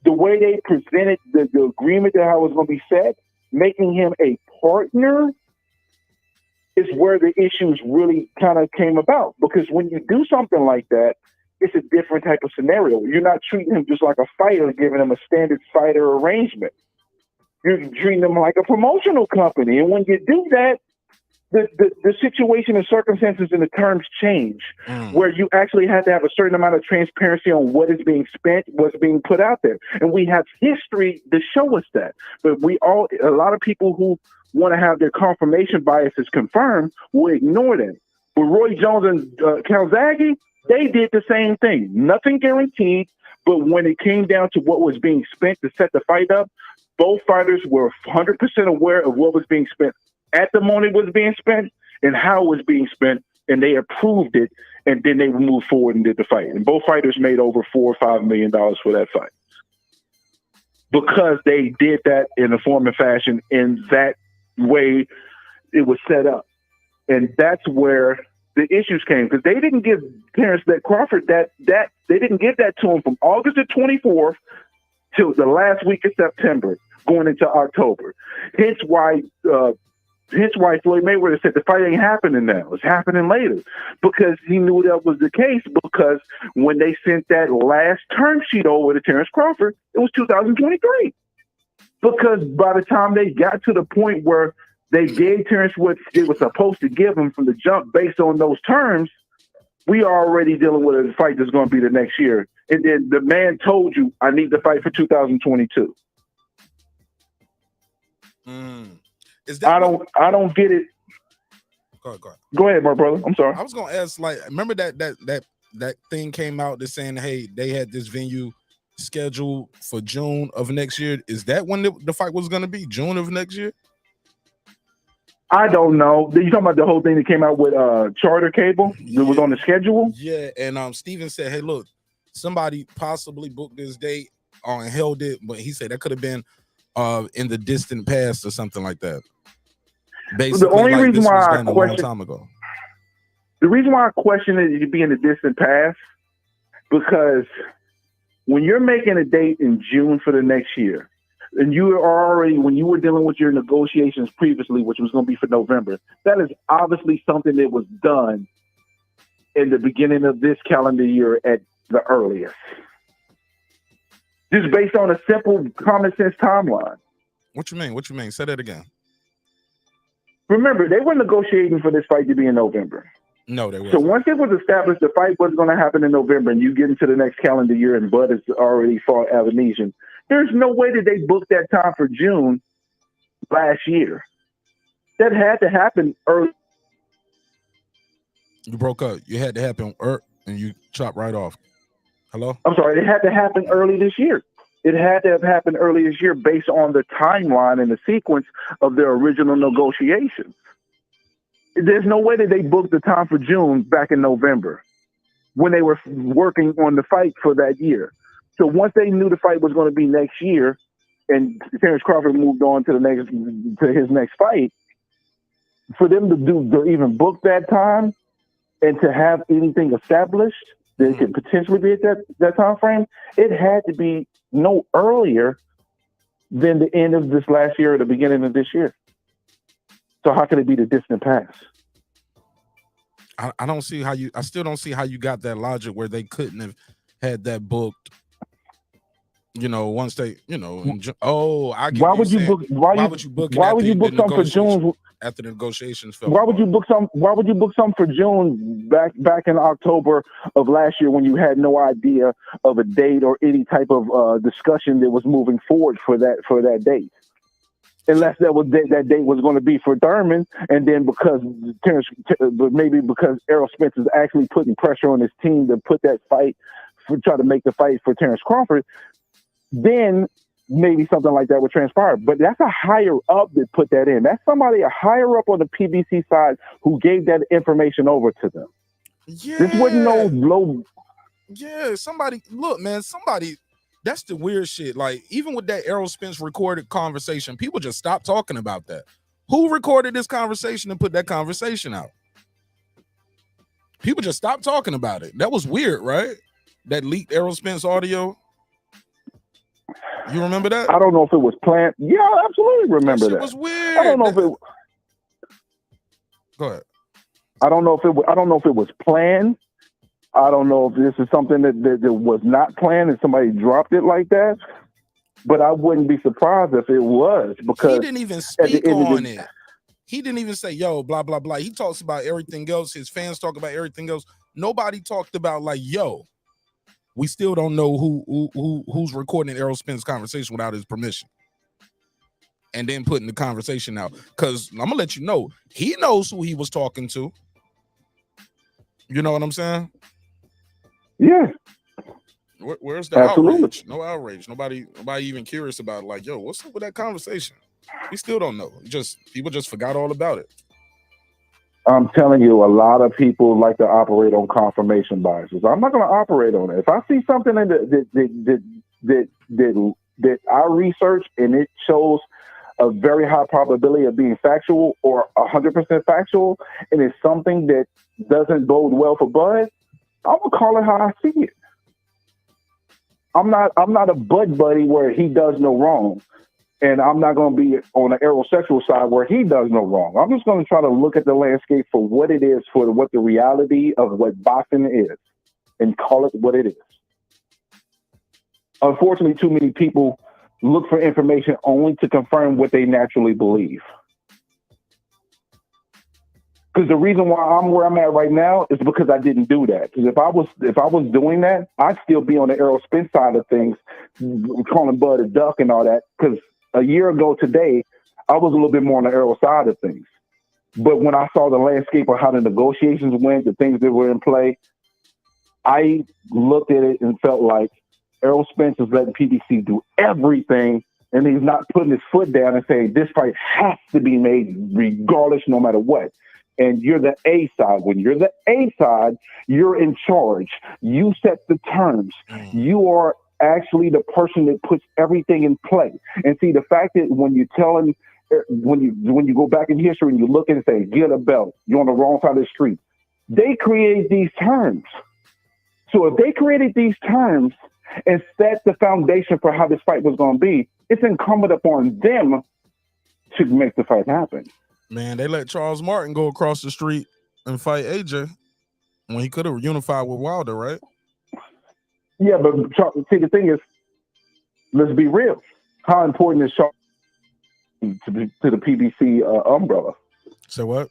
the way they presented the agreement that how it was going to be set, making him a partner is where the issues really kind of came about. Because when you do something like that, it's a different type of scenario. You're not treating him just like a fighter, giving him a standard fighter arrangement. You're treating him like a promotional company. And when you do that, the situation and circumstances and the terms change, where you actually have to have a certain amount of transparency on what is being spent, what's being put out there. And we have history to show us that. But a lot of people who want to have their confirmation biases confirmed will ignore them. With Roy Jones and Calzaghe, they did the same thing. Nothing guaranteed, but when it came down to what was being spent to set the fight up, both fighters were 100% aware of what was being spent at the moment it was being spent and how it was being spent, and they approved it, and then they moved forward and did the fight. And both fighters made over $4 or $5 million for that fight because they did that in a form and fashion in that way it was set up. And that's where the issues came, because they didn't give Terence Crawford that they didn't give that to him from August the 24th till the last week of September, going into October. Hence why Floyd Mayweather said the fight ain't happening now. It's happening later, because he knew that was the case. Because when they sent that last term sheet over to Terence Crawford, it was 2023. Because by the time they got to the point where they gave Terence what they were supposed to give him from the jump based on those terms, we are already dealing with a fight that's going to be the next year. And then the man told you, I need the fight for 2022. I don't get it. Go ahead. Go ahead, my brother. I'm sorry. I was gonna ask, like, remember that thing came out that's saying, hey, they had this venue scheduled for June of next year. Is that when the fight was gonna be? June of next year? I don't know. You talking about the whole thing that came out with Charter Cable that was on the schedule? Yeah, and Steven said, hey, look, somebody possibly booked this date and held it, but he said that could have been in the distant past or something like that. Basically, the only like reason this why was I done a long time ago. The reason why I question it to be in the distant past, because when you're making a date in June for the next year, and you are already, when you were dealing with your negotiations previously, which was going to be for November, that is obviously something that was done in the beginning of this calendar year at the earliest. Just based on a simple common sense timeline. What you mean? What you mean? Say that again. Remember, they were negotiating for this fight to be in November. No, they weren't. So once it was established the fight was going to happen in November and you get into the next calendar year and Bud has already fought Avanesian, there's no way that they booked that time for June last year. That had to happen early. You broke up. You had to happen and you chopped right off. Hello? I'm sorry. It had to happen early this year. It had to have happened early this year based on the timeline and the sequence of their original negotiations. There's no way that they booked the time for June back in November when they were working on the fight for that year. So once they knew the fight was going to be next year and Terence Crawford moved on to his next fight, for them to even book that time and to have anything established that could potentially be at that time frame, it had to be no earlier than the end of this last year or the beginning of this year. So how could it be the distant past? I don't see how I still don't see how you got that logic where they couldn't have had that booked. Once they, why would you book something for June after the negotiations fell? Why would you book something for June back in October of last year when you had no idea of a date or any type of discussion that was moving forward for that date? Unless that date was going to be for Thurman, and then maybe because Errol Spence is actually putting pressure on his team to put that fight, try to make the fight for Terence Crawford, then maybe something like that would transpire. But that's a higher up that put that in. That's somebody a higher up on the PBC side who gave that information over to them. Yeah. This wasn't no low. Yeah, somebody, look, man, that's the weird shit. Like, even with that Errol Spence recorded conversation, people just stopped talking about that. Who recorded this conversation and put that conversation out? People just stopped talking about it. That was weird, right? That leaked Errol Spence audio. You remember that? I don't know if it was planned. Yeah, I absolutely remember that. It was weird. I don't know if it. Go ahead. I don't know if it was planned. I don't know if this is something that was not planned and somebody dropped it like that. But I wouldn't be surprised if it was, because he didn't even speak on it. He didn't even say, yo, blah, blah, blah. He talks about everything else. His fans talk about everything else. Nobody talked about, like, yo, we still don't know who's recording Errol Spence's conversation without his permission. And then putting the conversation out. Because I'm going to let you know, he knows who he was talking to. You know what I'm saying? Yeah. Where's the Absolutely. outrage? No outrage. Nobody even curious about, like, yo, what's up with that conversation? We still don't know. People just forgot all about it. I'm telling you, a lot of people like to operate on confirmation biases. I'm not going to operate on it. If I see something that I research and it shows a very high probability of being factual or 100% factual, and it's something that doesn't bode well for Bud, I'm gonna call it how I see it. I'm not a Bud buddy where he does no wrong, and I'm not gonna be on the aerosexual side where he does no wrong. I'm just gonna try to look at the landscape for what it is, for what the reality of what boxing is, and call it what it is. Unfortunately, too many people look for information only to confirm what they naturally believe. Because the reason why I'm where I'm at right now is because I didn't do that. Because if I was doing that, I'd still be on the Errol Spence side of things, calling Bud a duck and all that. Because a year ago today, I was a little bit more on the Errol side of things. But when I saw the landscape of how the negotiations went, the things that were in play, I looked at it and felt like Errol Spence is letting PBC do everything, and he's not putting his foot down and saying this fight has to be made regardless, no matter what. And you're the A side. When you're the A side, you're in charge. You set the terms. You are actually the person that puts everything in play. And see, the fact that when you go back in history and you look and say, get a belt, you're on the wrong side of the street. They created these terms. So if they created these terms and set the foundation for how this fight was going to be, it's incumbent upon them to make the fight happen. Man, they let Charles Martin go across the street and fight AJ when he could have unified with Wilder, right? Yeah, but see, the thing is, let's be real. How important is Charles to the PBC umbrella? So what?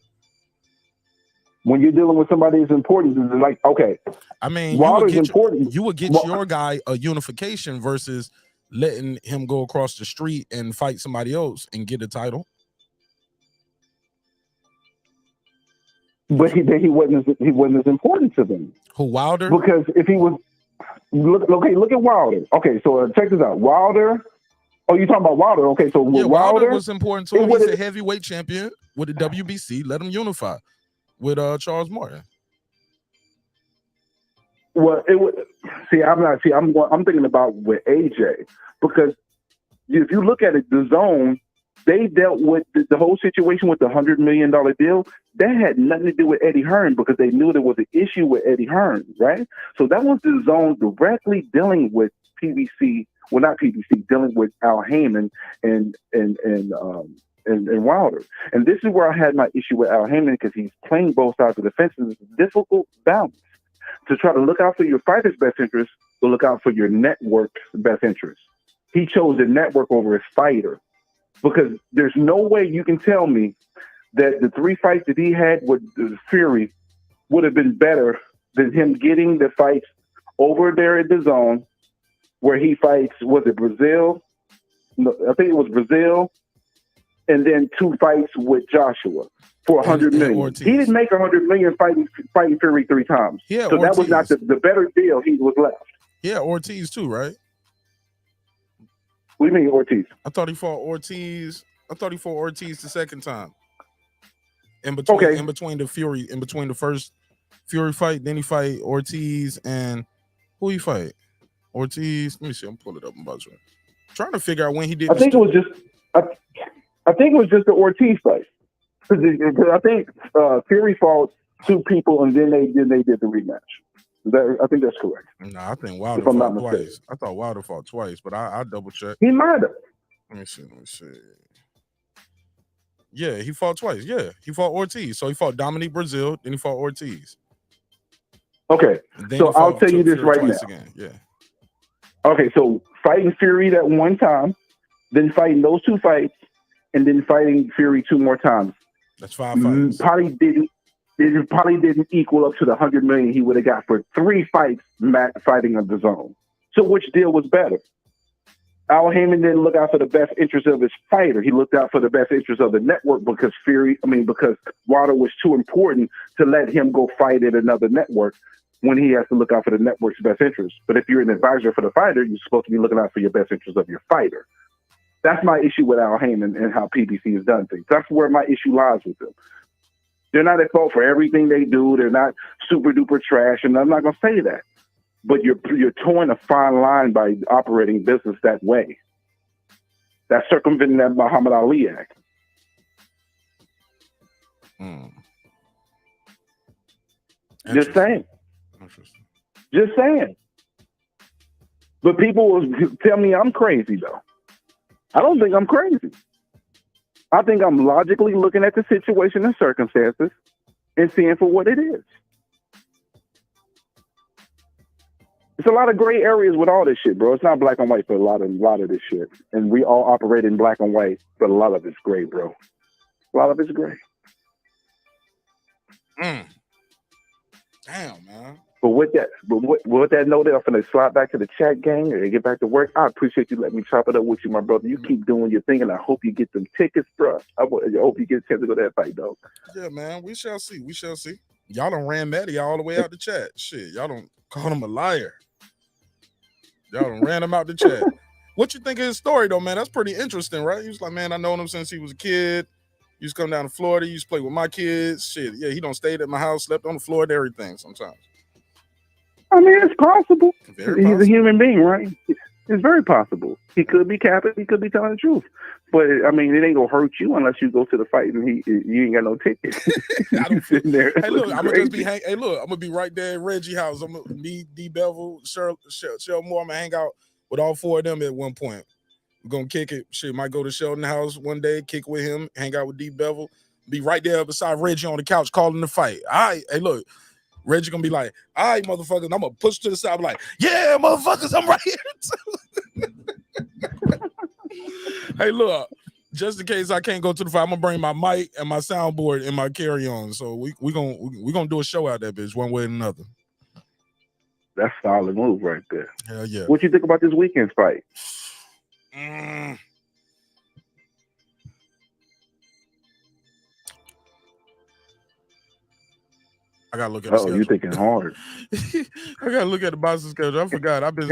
When you're dealing with somebody as important, it's like, okay, I mean, Wilder's important. You would get your guy a unification versus letting him go across the street and fight somebody else and get a title. But he wasn't as important to them. Who, Wilder? Because if he was, look at Wilder. Okay, so check this out. Wilder. Oh, you talking about Wilder? Okay, so yeah, Wilder was important to him. He's a heavyweight champion with the WBC. Let him unify with Charles Martin. Well, it would. I'm thinking about with AJ, because if you look at it, the Zone, they dealt with the whole situation with the $100 million deal. That had nothing to do with Eddie Hearn, because they knew there was an issue with Eddie Hearn, right? So that was the Zone directly dealing with PBC. Well, not PBC, dealing with Al Heyman and Wilder. And this is where I had my issue with Al Heyman, because he's playing both sides of the fence. It's a difficult balance to try to look out for your fighter's best interest, to look out for your network's best interest. He chose the network over his fighter, because there's no way you can tell me that the 3 fights that he had with Fury would have been better than him getting the fights over there at the Zone, where he fights, was it Brazil? No, I think it was Brazil, and then 2 fights with Joshua for $100 million. Ortiz. He didn't make $100 million fighting Fury 3 times. Yeah, so Ortiz. That was not the better deal. He was left. Yeah, Ortiz too, right? What do you mean Ortiz? I thought he fought Ortiz the second time. In between the first Fury fight, then he fight Ortiz, and who he fight? Ortiz. Let me see. I'm pulling it up. I'm about to trying to figure out when he did. I think it was just the Ortiz fight. I think Fury fought 2 people, and then they did the rematch. I think that's correct. No, I think Wilder if I'm fought not twice. mistaken. I thought Wilder fought twice, but I double check. He might have. Let me see. Yeah, he fought twice. Yeah, he fought Ortiz. So he fought Dominique Brazil, then he fought Ortiz. Okay, so I'll tell you this right now. Again. Yeah. Okay, so fighting Fury that one time, then fighting those 2 fights, and then fighting Fury 2 more times. That's 5 fights. Probably didn't equal up to the $100 million he would have got for 3 fights fighting on the Zone. So which deal was better? Al Heyman didn't look out for the best interest of his fighter. He looked out for the best interest of the network, because because Wilder was too important to let him go fight at another network when he has to look out for the network's best interest. But if you're an advisor for the fighter, you're supposed to be looking out for your best interest of your fighter. That's my issue with Al Heyman and how PBC has done things. That's where my issue lies with them. They're not at fault for everything they do. They're not super duper trash, and I'm not going to say that. But you're towing a fine line by operating business that way. That's circumventing that Muhammad Ali Act. Just saying. Just saying. But people will tell me I'm crazy, though. I don't think I'm crazy. I think I'm logically looking at the situation and circumstances and seeing for what it is. It's a lot of gray areas with all this shit, bro. It's not black and white for a lot of this shit. And we all operate in black and white, but a lot of it's gray, bro. A lot of it's gray. Damn, man. But with that note, I'm gonna slide back to the chat gang and get back to work. I appreciate you letting me chop it up with you, my brother. You keep doing your thing, and I hope you get them tickets, bro. I hope you get a chance to go to that fight, dog. Yeah, man. We shall see. Y'all done ran Matty all the way out the chat. Shit, y'all don't call him a liar. Y'all done ran him out the chat. What you think of his story, though, man? That's pretty interesting, right? He was like, man, I known him since he was a kid. He used to come down to Florida. He used to play with my kids. Shit, yeah, he don't stayed at my house, slept on the floor and everything sometimes. I mean, it's possible. He's possible. a human being, right? It's very possible. He could be capping. He could be telling the truth. But, I mean, it ain't going to hurt you unless you go to the fight and you ain't got no ticket. Sitting there. Hey, look, I'm going to be right there at Reggie's house. I'm going to meet D. Bevel, Cheryl Moore. I'm going to hang out with all 4 of them at one point. We're gonna kick it. Shit, might go to Sheldon House one day, kick with him, hang out with D Bevel, be right there beside Reggie on the couch calling the fight. All right, hey, look, Reggie gonna be like, all right, motherfuckers, I'm gonna push to the side, I'm like, yeah, motherfuckers, I'm right here too. Hey, look, just in case I can't go to the fight, I'm gonna bring my mic and my soundboard and my carry-on. So we gonna do a show out there, bitch, one way or another. That's a solid move right there. Hell yeah. What you think about this weekend's fight? I gotta look at the schedule. You thinking hard. I gotta look at the boxing schedule. I forgot. I've been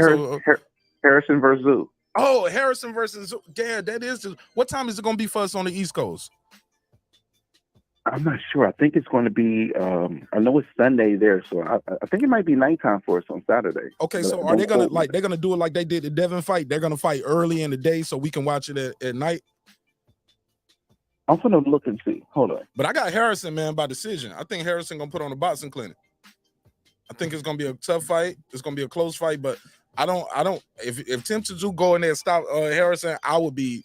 Harrison versus Zoo. Oh, Harrison versus Zoo. Yeah, that is. What time is it gonna be for us on the East Coast? I'm not sure. I think it's going to be. I know it's Sunday there, so I think it might be nighttime for us on Saturday. Okay, so are they gonna they're gonna do it like they did the Devin fight? They're gonna fight early in the day so we can watch it at night. I'm gonna look and see. Hold on. But I got Harrison, man, by decision. I think Harrison gonna put on a boxing clinic. I think it's gonna be a tough fight. It's gonna be a close fight, but I don't. If Tim Tszyu go in there and stop Harrison, I would be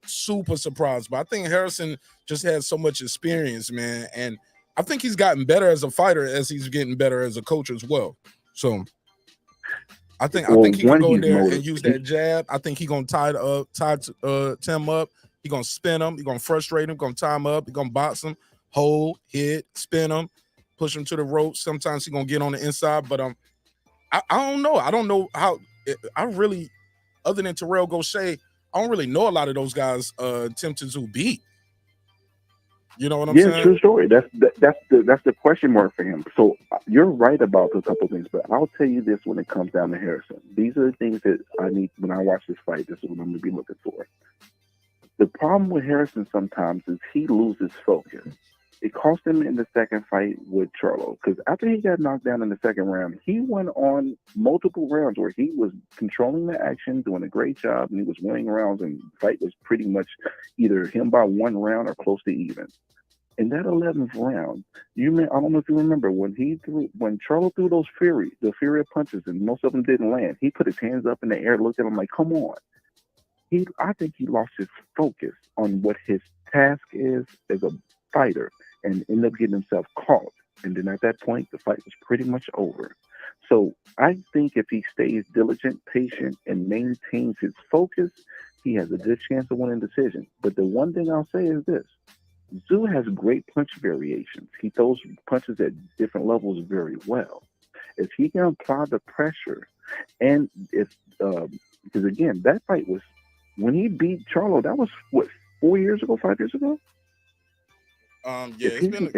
super surprised. But I think Harrison just has so much experience, man, and I think he's gotten better as a fighter as he's getting better as a coach as well. So I think he can go in there and use that jab. I think he's gonna tie Tim up. He's gonna spin him. He's gonna frustrate him. Gonna tie him up. He's gonna box him, hold, hit, spin him, push him to the ropes. Sometimes he's gonna get on the inside, but I don't know. I don't know how. I really, other than Terrell Gaucher, I don't really know a lot of those guys. Tim Tszyu beat. You know what I'm saying? Yeah, true story. That's the question mark for him. So you're right about a couple things, but I'll tell you this: when it comes down to Harrison, these are the things that I need when I watch this fight. This is what I'm going to be looking for. The problem with Harrison sometimes is he loses focus. It cost him in the second fight with Charlo, because after he got knocked down in the second round, he went on multiple rounds where he was controlling the action, doing a great job, and he was winning rounds, and the fight was pretty much either him by one round or close to even. In that 11th round, I don't know if you remember when Charlo threw the Fury punches, and most of them didn't land. He put his hands up in the air, looked at him like, "Come on." I think he lost his focus on what his task is as a fighter and ended up getting himself caught. And then at that point, the fight was pretty much over. So I think if he stays diligent, patient, and maintains his focus, he has a good chance of winning decision. But the one thing I'll say is this. Zoo has great punch variations. He throws punches at different levels very well. If he can apply the pressure, and because again, that fight was, when he beat Charlo, that was what, 5 years ago? Yeah, it's been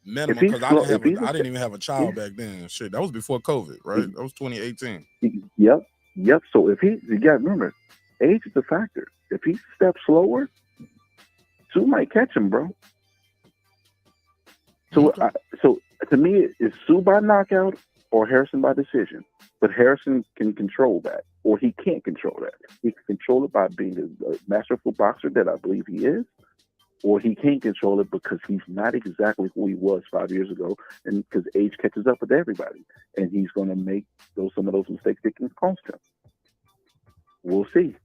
minimum, because I didn't even have a child back then. Shit, that was before COVID, right? That was 2018. Yep. So you got to remember, age is a factor. If he steps slower, Sue might catch him, bro. So, so to me, it's Sue by knockout or Harrison by decision. But Harrison can control that, or he can't control that. He can control it by being a masterful boxer that I believe he is, or he can't control it because he's not exactly who he was 5 years ago, and because age catches up with everybody, and he's going to make some of those mistakes that can cost him. We'll see.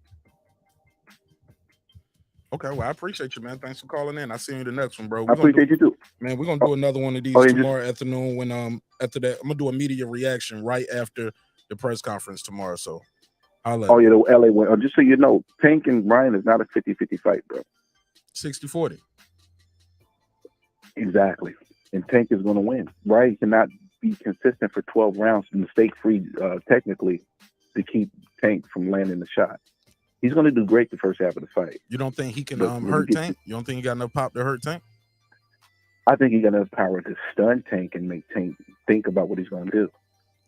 Okay, well, I appreciate you, man. Thanks for calling in. I'll see you in the next one, bro. I appreciate you too. Man, we're gonna do another one of these tomorrow afternoon when after that, I'm gonna do a media reaction right after the press conference tomorrow. So I'll let the LA one. Just so you know, Tank and Ryan is not a 50-50 fight, bro. 60-40. Exactly. And Tank is gonna win. Ryan cannot be consistent for 12 rounds, mistake-free technically, to keep Tank from landing the shot. He's going to do great the first half of the fight. You don't think he can hurt Tank? You don't think he got enough pop to hurt Tank? I think he got enough power to stun Tank and make Tank think about what he's going to do.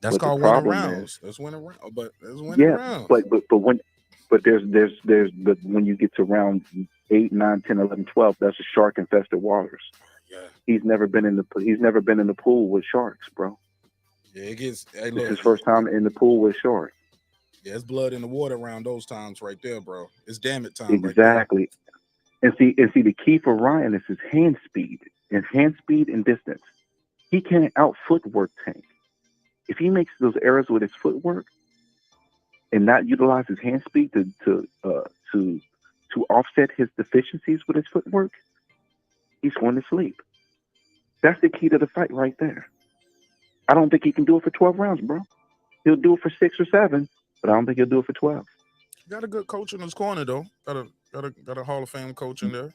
That's called winning rounds. That's winning rounds. But that's winning rounds. But when you get to round 8, 9, 10, 11, 12, that's a shark infested waters. Yeah. He's never been in the pool with sharks, bro. Yeah, it gets. Hey, look, it's his first time in the pool with sharks. Yeah, it's blood in the water around those times right there, bro. It's damn it time. Exactly. Right there. And see, the key for Ryan is his hand speed and distance. He can't out footwork Tank. If he makes those errors with his footwork, and not utilize his hand speed to offset his deficiencies with his footwork, he's going to sleep. That's the key to the fight right there. I don't think he can do it for 12 rounds, bro. He'll do it for 6 or 7, but I don't think he'll do it for 12. Got a good coach in his corner though. Got a Hall of Fame coach in there.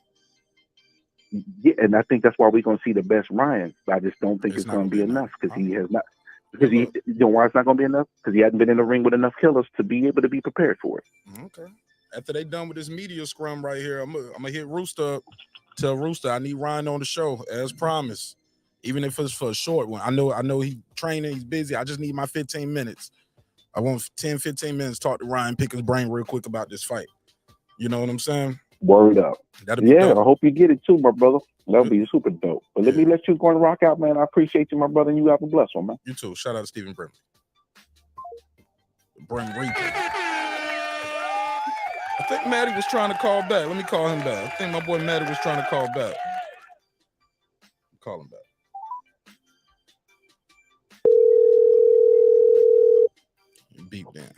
Yeah, and I think that's why we're going to see the best Ryan. I just don't think it's going to be enough because he has not. Because you know why it's not going to be enough? Because he hasn't been in the ring with enough killers to be able to be prepared for it. Okay. After they done with this media scrum right here, I'm gonna hit Rooster up. Tell Rooster I need Ryan on the show as promised. Even if it's for a short one. I know he's training, he's busy. I just need my 15 minutes. I want 10, 15 minutes to talk to Ryan, pick his brain real quick about this fight. You know what I'm saying? Word up. That'll be dope. I hope you get it too, my brother. That'll be super dope. But let me let you go and rock out, man. I appreciate you, my brother, and you have a blessed one, man. You too. Shout out to Stephen Brim. Brim Reaper. I think Maddie was trying to call back. Let me call him back. I think my boy Maddie was trying to call back. Call him back. Beep then.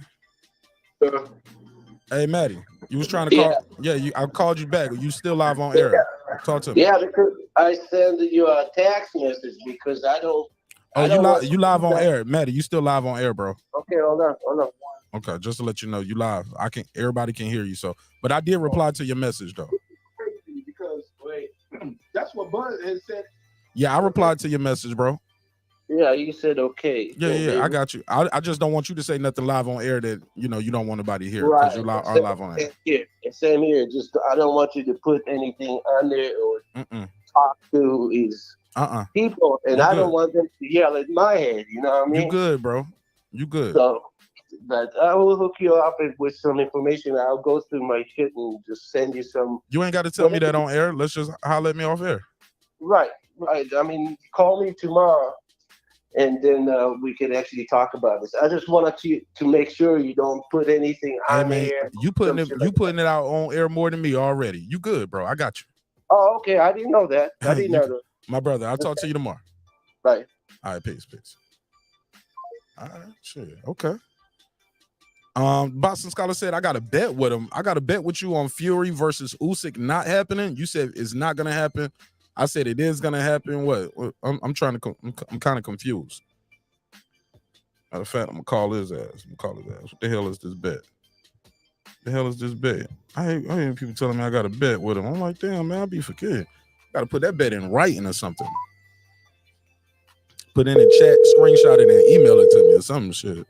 Hey, Maddie, you was trying to call? Yeah, I called you back. You still live on air? Talk to me. Yeah, because I send you a text message because I don't. Oh, you live on air, Maddie. You still live on air, bro? Okay, hold on. Okay, just to let you know, you live. Everybody can hear you. So, but I did reply to your message though. Because wait, that's what Bud has said. Yeah, I replied to your message, bro. Yeah, you said okay. Yeah, I got you. I just don't want you to say nothing live on air that you don't want nobody to hear because you are live on air. Here, same here. Just I don't want you to put anything on there or talk to his people, and I don't want them to yell at my head. You know what I mean? You good, bro? You good? So, but I will hook you up with some information. I'll go through my shit and just send you some. You ain't got to tell me that on air. Let's just holler at me off air. Right. I mean, call me tomorrow. And then we could actually talk about this. I just wanted to make sure you don't put anything on there. You putting it out on air more than me already. You good, bro? I got you. Oh, okay. I didn't know that. I didn't know that. My brother, I'll talk to you tomorrow. Right. All right, peace. All right, sure. Okay. Boston Scholar said, I got a bet with him. I got a bet with you on Fury versus Usyk not happening. You said it's not gonna happen. I said it is gonna happen. What? I'm kind of confused. Matter of fact, I'm gonna call his ass. What the hell is this bet? I hear people telling me I got a bet with him. I'm like, damn, man, I'll be forgetting. Got to put that bet in writing or something. Put in the chat, screenshot it, and email it to me or some shit.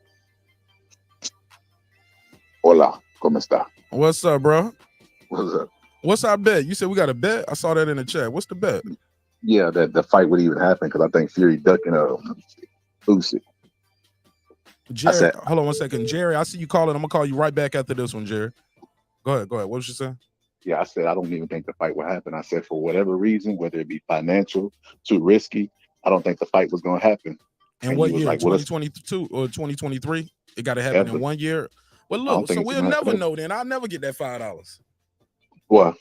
Hola, ¿cómo está? What's up, bro? What's up? What's our bet? You said we got a bet? I saw that in the chat. What's the bet? Yeah, that the fight would even happen because I think Fury ducking Usyk. Jerry, hold on 1 second. Jerry, I see you calling. I'm going to call you right back after this one, Jerry. Go ahead. What was you saying? Yeah, I said I don't even think the fight will happen. I said for whatever reason, whether it be financial, too risky, I don't think the fight was going to happen. And what year? Like, 2022 or 2023? It got to happen in 1 year? Well, look, so we'll never know then. I'll never get that $5. What?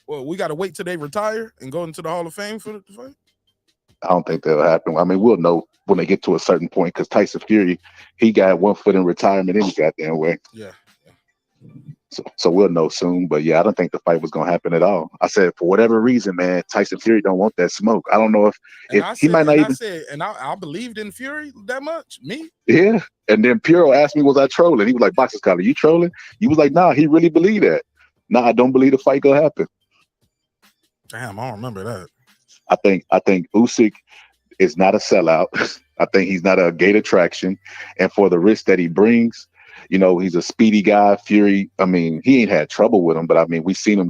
Well, we got to wait till they retire and go into the Hall of Fame for the fight? I don't think that'll happen. I mean, we'll know when they get to a certain point because Tyson Fury, he got 1 foot in retirement any goddamn way. Yeah. So we'll know soon. But yeah, I don't think the fight was gonna happen at all. I said for whatever reason, man, Tyson Fury don't want that smoke. I don't know if he might not even. I believed in Fury that much. Me? Yeah. And then Puro asked me, was I trolling? He was like, Boxer Scholar, you trolling? He was like, nah, he really believed that. Nah, I don't believe the fight gonna happen. Damn, I don't remember that. I think Usyk is not a sellout. I think he's not a gate attraction. And for the risk that he brings, he's a speedy guy. Fury, I mean, he ain't had trouble with him, but I mean, we've seen him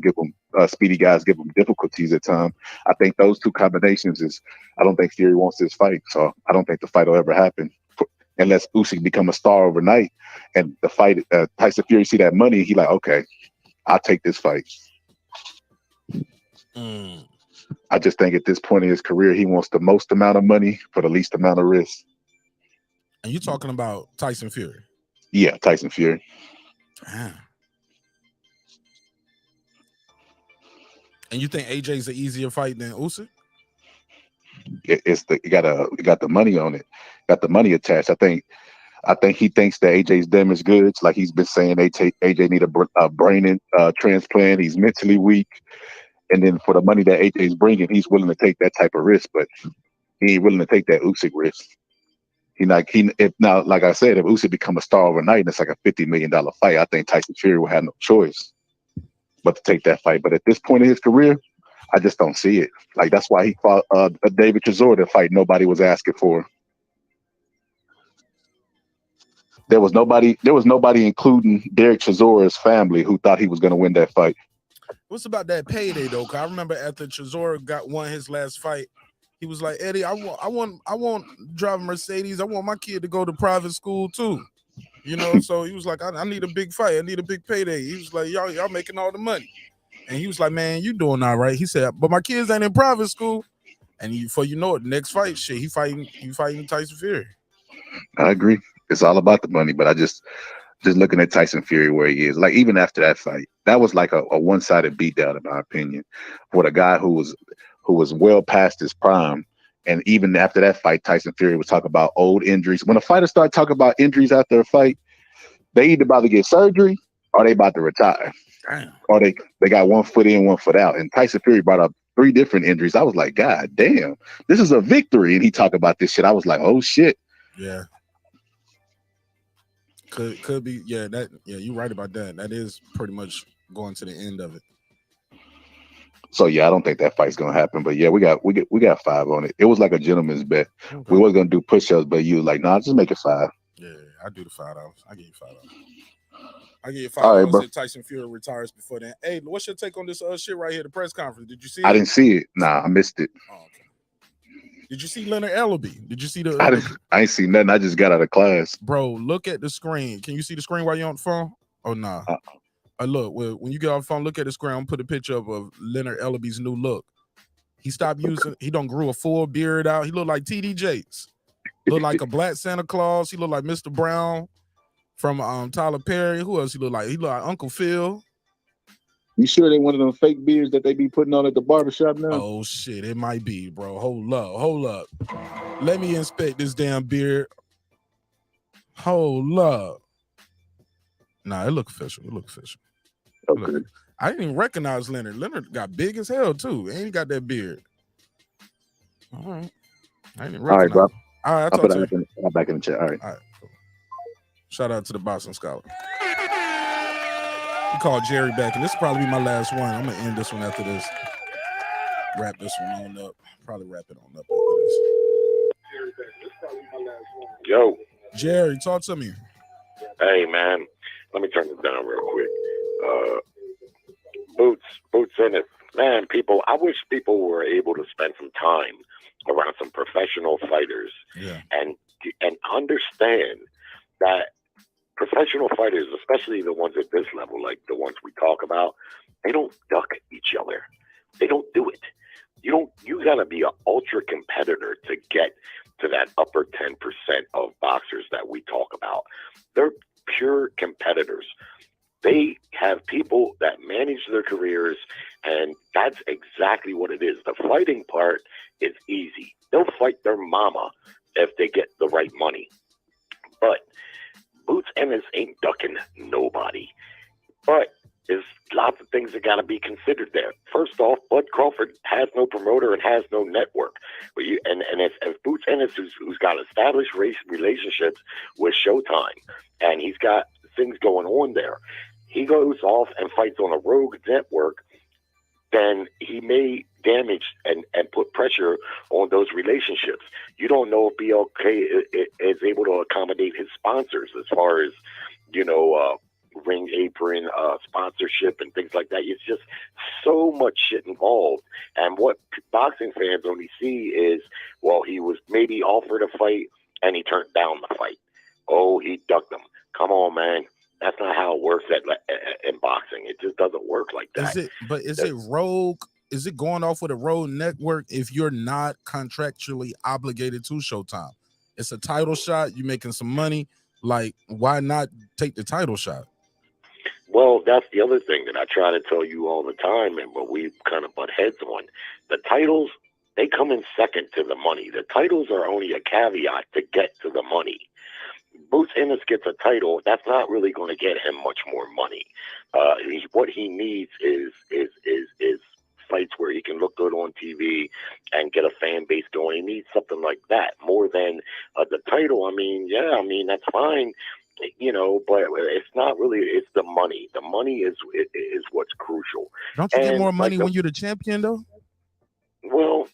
speedy guys give him difficulties at times. I think those two combinations I don't think Fury wants this fight. So I don't think the fight will ever happen unless Usyk become a star overnight. And the fight, Tyson Fury see that money, he like, okay, I'll take this fight. I just think at this point in his career, he wants the most amount of money for the least amount of risk. And you're talking about Tyson Fury? Yeah, Tyson Fury. Damn. And you think AJ's an easier fight than Usyk? It got the money on it, got the money attached. I think I think he thinks that AJ's damaged goods. Like he's been saying, AJ need a brain transplant. He's mentally weak. And then for the money that AJ's bringing, he's willing to take that type of risk, but he ain't willing to take that Usyk risk. If now, like I said, if Usyk become a star overnight and it's like a $50 million fight, I think Tyson Fury will have no choice but to take that fight. But at this point in his career, I just don't see it. Like that's why he fought David Chisora, the fight nobody was asking for. There was nobody, including Derek Chisora's family, who thought he was going to win that fight. What's about that payday though? Cause I remember after Chisora won his last fight, he was like, Eddie, I want drive a Mercedes. I want my kid to go to private school too. You know, so he was like, I need a big fight. I need a big payday. He was like, y'all making all the money. And he was like, man, you doing all right. He said, but my kids ain't in private school. And before you know it, next fight, shit, he fighting Tyson Fury. I agree. It's all about the money, but I just looking at Tyson Fury where he is, like even after that fight, that was like a one-sided beatdown, in my opinion, for the guy who was well past his prime. And even after that fight, Tyson Fury was talking about old injuries. When a fighter starts talking about injuries after a fight, they either about to get surgery or they about to retire. Damn. Or they got 1 foot in, 1 foot out. And Tyson Fury brought up 3 different injuries. I was like, God damn, this is a victory. And he talked about this shit. I was like, oh shit. Yeah. Could be, yeah. You're right about that. That is pretty much going to the end of it. So yeah, I don't think that fight's gonna happen. But yeah, we got 5 on it. It was like a gentleman's bet. Okay. We was gonna do push-ups, but you like, nah, just make it 5. Yeah, I do the $5. I give you $5. I give you $5. All right, bro. If Tyson Fury retires before then. Hey, what's your take on this shit right here? The press conference. Did you see it? I didn't see it. Nah, I missed it. Oh, okay. Did you see Leonard Ellaby? Did you see the? I ain't seen nothing. I just got out of class. Bro, look at the screen. Can you see the screen while you're on the phone? Oh nah. Look, when you get off the phone, look at the screen. I'm gonna put a picture of Leonard Ellaby's new look. He stopped using. He done grew a full beard out. He looked like TD Jakes. Looked like a black Santa Claus. He looked like Mr. Brown from Tyler Perry. Who else he looked like? He looked like Uncle Phil. You sure they one of them fake beards that they be putting on at the barbershop now? Oh shit, it might be, bro. Hold up. Let me inspect this damn beard. Hold up. Nah, it look official. Okay. I didn't even recognize Leonard. Leonard got big as hell too, and he got that beard. All right. I didn't recognize. All right, bro. All right, I'll talk to you. I'm back in the chat. All right. Cool. Shout out to the Boston Scholar. We called Jerry back, and this will probably be my last one. I'm gonna end this one after this. Wrap this one on up. Probably wrap it on up after this. Yo. Jerry, talk to me. Hey, man. Let me turn this down real quick. Boots in it. Man, I wish people were able to spend some time around some professional fighters and understand that professional fighters, especially the ones at this level, like the ones we talk about, they don't duck each other. They don't do it. You gotta be an ultra competitor to get to that upper 10% of boxers that we talk about. They're pure competitors. They have people that manage their careers, and that's exactly what it is. The fighting part is easy. They'll fight their mama if they get the right money. But Boots Ennis ain't ducking nobody. But there's lots of things that got to be considered there. First off, Bud Crawford has no promoter and has no network. But if Boots Ennis, who's got established relationships with Showtime, and he's got things going on there, he goes off and fights on a rogue network, then he may damage and put pressure on those relationships. You don't know if BLK is able to accommodate his sponsors as far as, ring apron, sponsorship and things like that. It's just so much shit involved. And what boxing fans only see is, well, he was maybe offered a fight and he turned down the fight. Oh, he ducked them. Come on, man. That's not how it works in boxing. It just doesn't work like that. Is it rogue? Is it going off with a rogue network if you're not contractually obligated to Showtime? It's a title shot. You're making some money. Like, why not take the title shot? Well, that's the other thing that I try to tell you all the time, and what we kind of butt heads on. The titles, they come in second to the money. The titles are only a caveat to get to the money. Boots Ennis gets a title, that's not really going to get him much more money. What he needs is fights where he can look good on TV and get a fan base going. He needs something like that more than the title. I mean, that's fine, but it's not really. It's the money. The money is what's crucial. Don't you get more money when you're the champion, though? Well,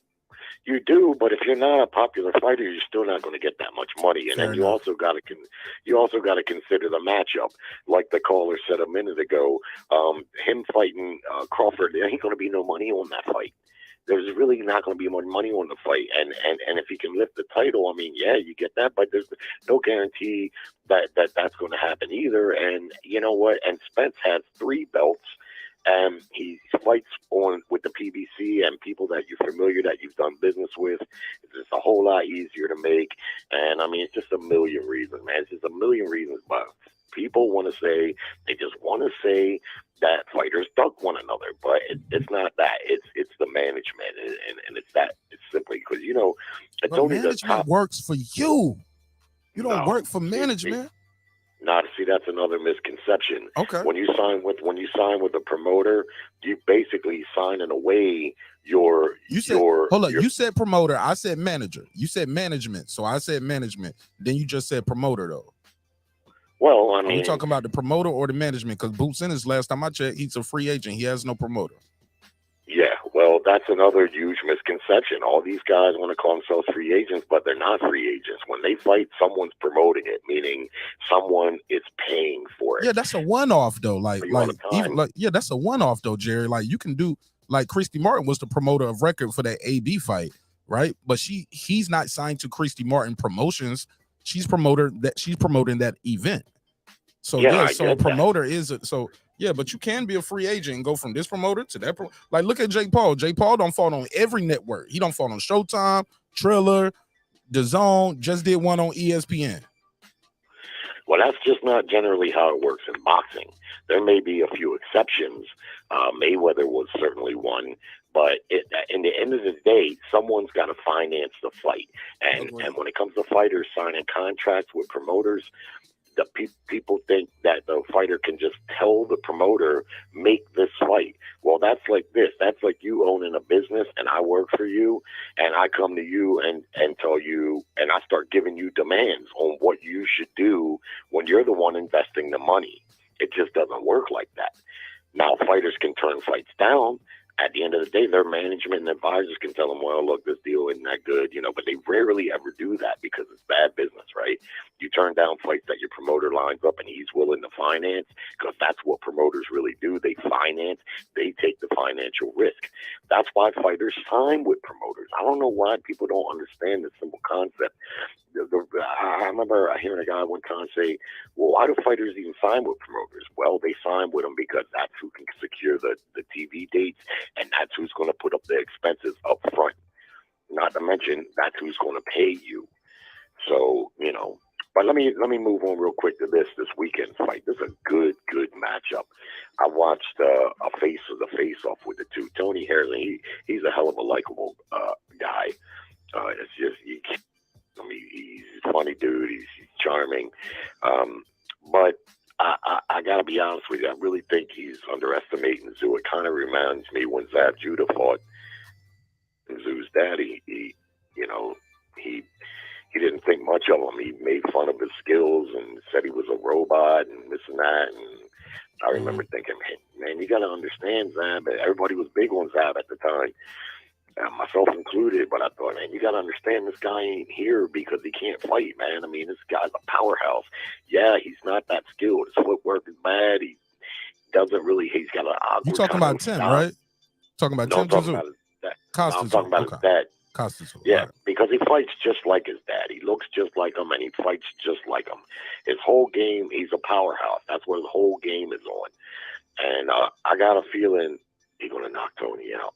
you do, but if you're not a popular fighter, you're still not going to get that much money. And then you also got to consider the matchup. Like the caller said a minute ago, him fighting Crawford, there ain't going to be no money on that fight. There's really not going to be much money on the fight. And if he can lift the title, I mean, yeah, you get that, but there's no guarantee that that's going to happen either. And you know what? And Spence has 3 belts. And he fights with the PBC and people that you're familiar, that you've done business with. It's just a whole lot easier to make. And I mean, it's just a million reasons, man. It's just a million reasons. But people they just want to say that fighters duck one another. But it's not that. It's the management. And it's that. It's simply because, it's but only management the top. works for you. You don't work for management. See, that's another misconception. Okay. When you sign with a promoter, you basically signing away your. You said promoter. I said manager. You said management. So I said management. Then you just said promoter, though. Well, I mean, are you talking about the promoter or the management? Because Boots Ennis, last time I checked, he's a free agent. He has no promoter. Yeah, well, that's another huge misconception. All these guys want to call themselves free agents, but they're not free agents. When they fight, someone's promoting it, meaning someone is paying for it. Yeah, that's a one-off though. That's a one-off though, Jerry. Like you can do, like Christy Martin was the promoter of record for that AB fight, right? But he's not signed to Christy Martin Promotions. She's promoting that event. So a promoter but you can be a free agent and go from this promoter to that. Like, look at Jake Paul. Jake Paul don't fall on every network. He don't fall on Showtime, Triller, DAZN. Just did one on ESPN. Well, that's just not generally how it works in boxing. There may be a few exceptions. Mayweather was certainly one. But in the end of the day, someone's got to finance the fight. And when it comes to fighters signing contracts with promoters, the people think that the fighter can just tell the promoter, make this fight. Well, that's like this. That's like you owning a business and I work for you and I come to you and tell you, and I start giving you demands on what you should do when you're the one investing the money. It just doesn't work like that. Now, fighters can turn fights down. At the end of the day, their management and advisors can tell them, well, look, this deal isn't that good, but they rarely ever do that because it's bad business, right? You turn down fights that your promoter lines up and he's willing to finance, because that's what promoters really do. They finance, they take the financial risk. That's why fighters sign with promoters. I don't know why people don't understand this simple concept. I remember hearing a guy one time say, well, why do fighters even sign with promoters? Well, they sign with them because that's who can secure the TV dates, and that's who's going to put up the expenses up front. Not to mention, that's who's going to pay you. So, but let me move on real quick to this weekend fight. This is a good matchup. I watched a face-off with the two. Tony Harrison, he's a hell of a likable guy. It's just, he's a funny dude. He's charming. But I got to be honest with you. I really think he's underestimating Zoo. It kind of reminds me when Zab Judah fought Zoo's daddy. He didn't think much of him. He made fun of his skills and said he was a robot and this and that. And I remember thinking, man, you got to understand Zab. Everybody was big on Zab at the time, myself included. But I thought, man, you got to understand this guy ain't here because he can't fight, man. I mean, this guy's a powerhouse. Yeah, he's not that skilled. His footwork is bad. He doesn't really. He's got an awkward. You talking about Tim, right? Talking about Tim. I'm talking about his dad. I'm talking about his dad. Yeah, right. Because he fights just like his dad. He looks just like him, and he fights just like him. His whole game, he's a powerhouse. That's what his whole game is on. And I got a feeling he's gonna knock Tony out.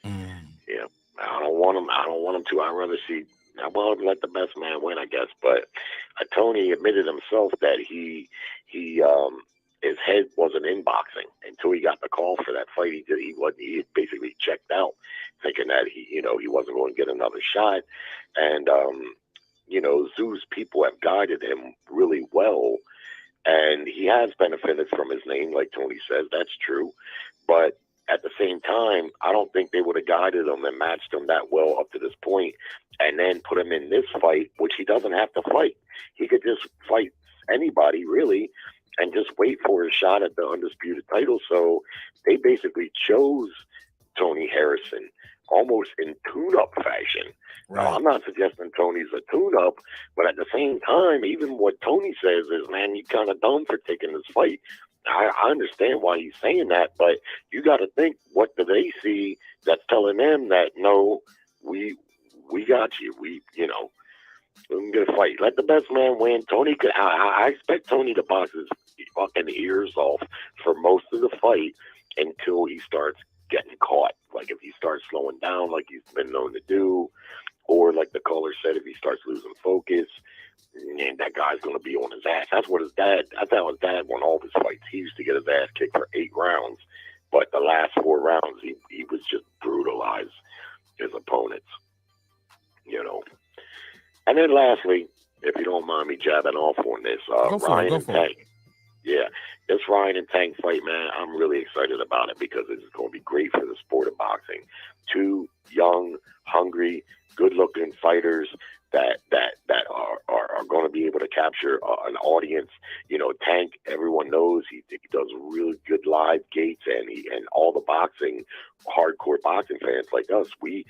Yeah, I don't want him to. I'd rather see. Well, let the best man win, I guess. But Tony admitted himself that he his head wasn't in boxing until he got the call for that fight. He basically checked out, thinking that he wasn't going to get another shot. And Zoo's people have guided him really well, and he has benefited from his name, like Tony says. That's true. But at the same time, I don't think they would have guided him and matched him that well up to this point, and then put him in this fight, which he doesn't have to fight. He could just fight anybody, really, and just wait for his shot at the undisputed title. So they basically chose Tony Harrison almost in tune-up fashion. Right. Now, I'm not suggesting Tony's a tune-up, but at the same time, even what Tony says is, man, you kind of dumb for taking this fight. I understand why he's saying that, but you got to think, what do they see that's telling them that, no, we got you. We can get a fight. Let the best man win. Tony could. I expect Tony to box his fucking ears off for most of the fight until he starts getting caught. Like if he starts slowing down, like he's been known to do, or like the caller said, if he starts losing focus, and that guy's going to be on his ass. That's how his dad won all his fights. He used to get his ass kicked for 8 rounds, but the last 4 rounds, he was just brutalized his opponents. And then lastly, if you don't mind me jabbing off on this, Ryan and Tank. Yeah, this Ryan and Tank fight, man, I'm really excited about it because it's going to be great for the sport of boxing. 2 young, hungry, good-looking fighters that are going to be able to capture an audience. Tank, everyone knows he does really good live gates, and all the hardcore boxing fans like us, we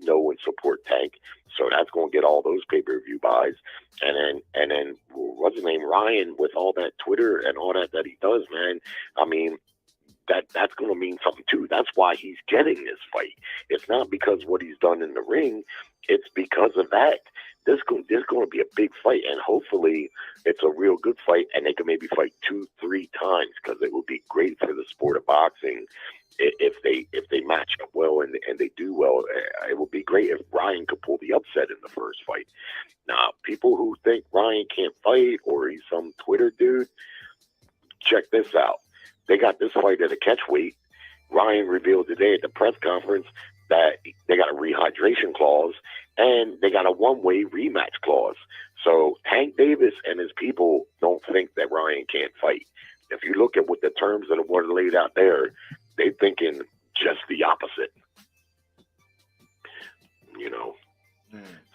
know and support Tank. So that's going to get all those pay-per-view buys. And then what's his name, Ryan, with all that Twitter and all that he does, man. I mean, that's going to mean something too. That's why he's getting this fight. It's not because what he's done in the ring. It's because of that. There's going to be a big fight, and hopefully it's a real good fight, and they can maybe fight 2-3 times, because it would be great for the sport of boxing if they match up well and they do well. It would be great if Ryan could pull the upset in the first fight. Now, people who think Ryan can't fight or he's some Twitter dude, check this out. They got this fight at a catchweight. Ryan revealed today at the press conference that they got a rehydration clause and they got a one-way rematch clause. So Tank Davis and his people don't think that Ryan can't fight. If you look at what the terms of the word laid out there, they're thinking just the opposite.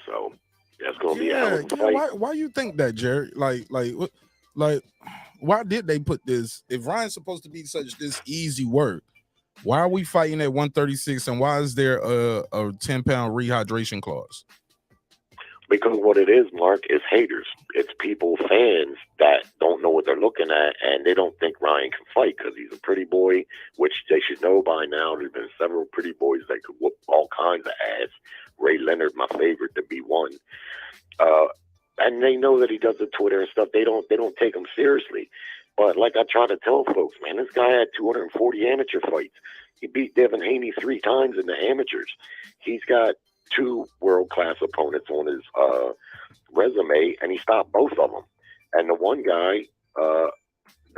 So that's going to be a hell of a fight. Why you think that, Jerry? Like, why did they put this? If Ryan's supposed to be such this easy work, why are we fighting at 136, and why is there a 10-pound rehydration clause? Because what it is, Mark, is haters. It's people, fans that don't know what they're looking at, and they don't think Ryan can fight because he's a pretty boy, which they should know by now. There's been several pretty boys that could whoop all kinds of ass. Ray Leonard, my favorite, to be one. And they know that he does the Twitter and stuff. They don't take him seriously. But like I try to tell folks, man, this guy had 240 amateur fights. He beat Devin Haney 3 times in the amateurs. He's got 2 world-class opponents on his resume, and he stopped both of them. And the one guy, the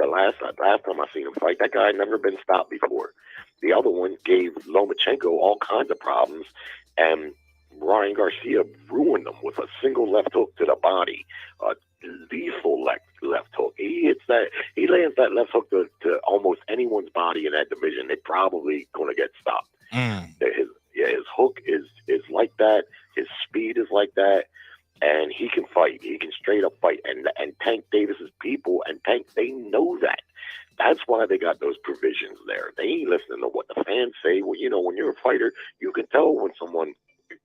last time I seen him fight, that guy had never been stopped before. The other one gave Lomachenko all kinds of problems, and Ryan Garcia ruined them with a single left hook to the body, lethal left hook. He lands that left hook to almost anyone's body in that division. They're probably going to get stopped. His hook is like that. His speed is like that, and he can fight. He can straight up fight. And Tank Davis's people and Tank, they know that. That's why they got those provisions there. They ain't listening to what the fans say. Well, when you're a fighter, you can tell when someone,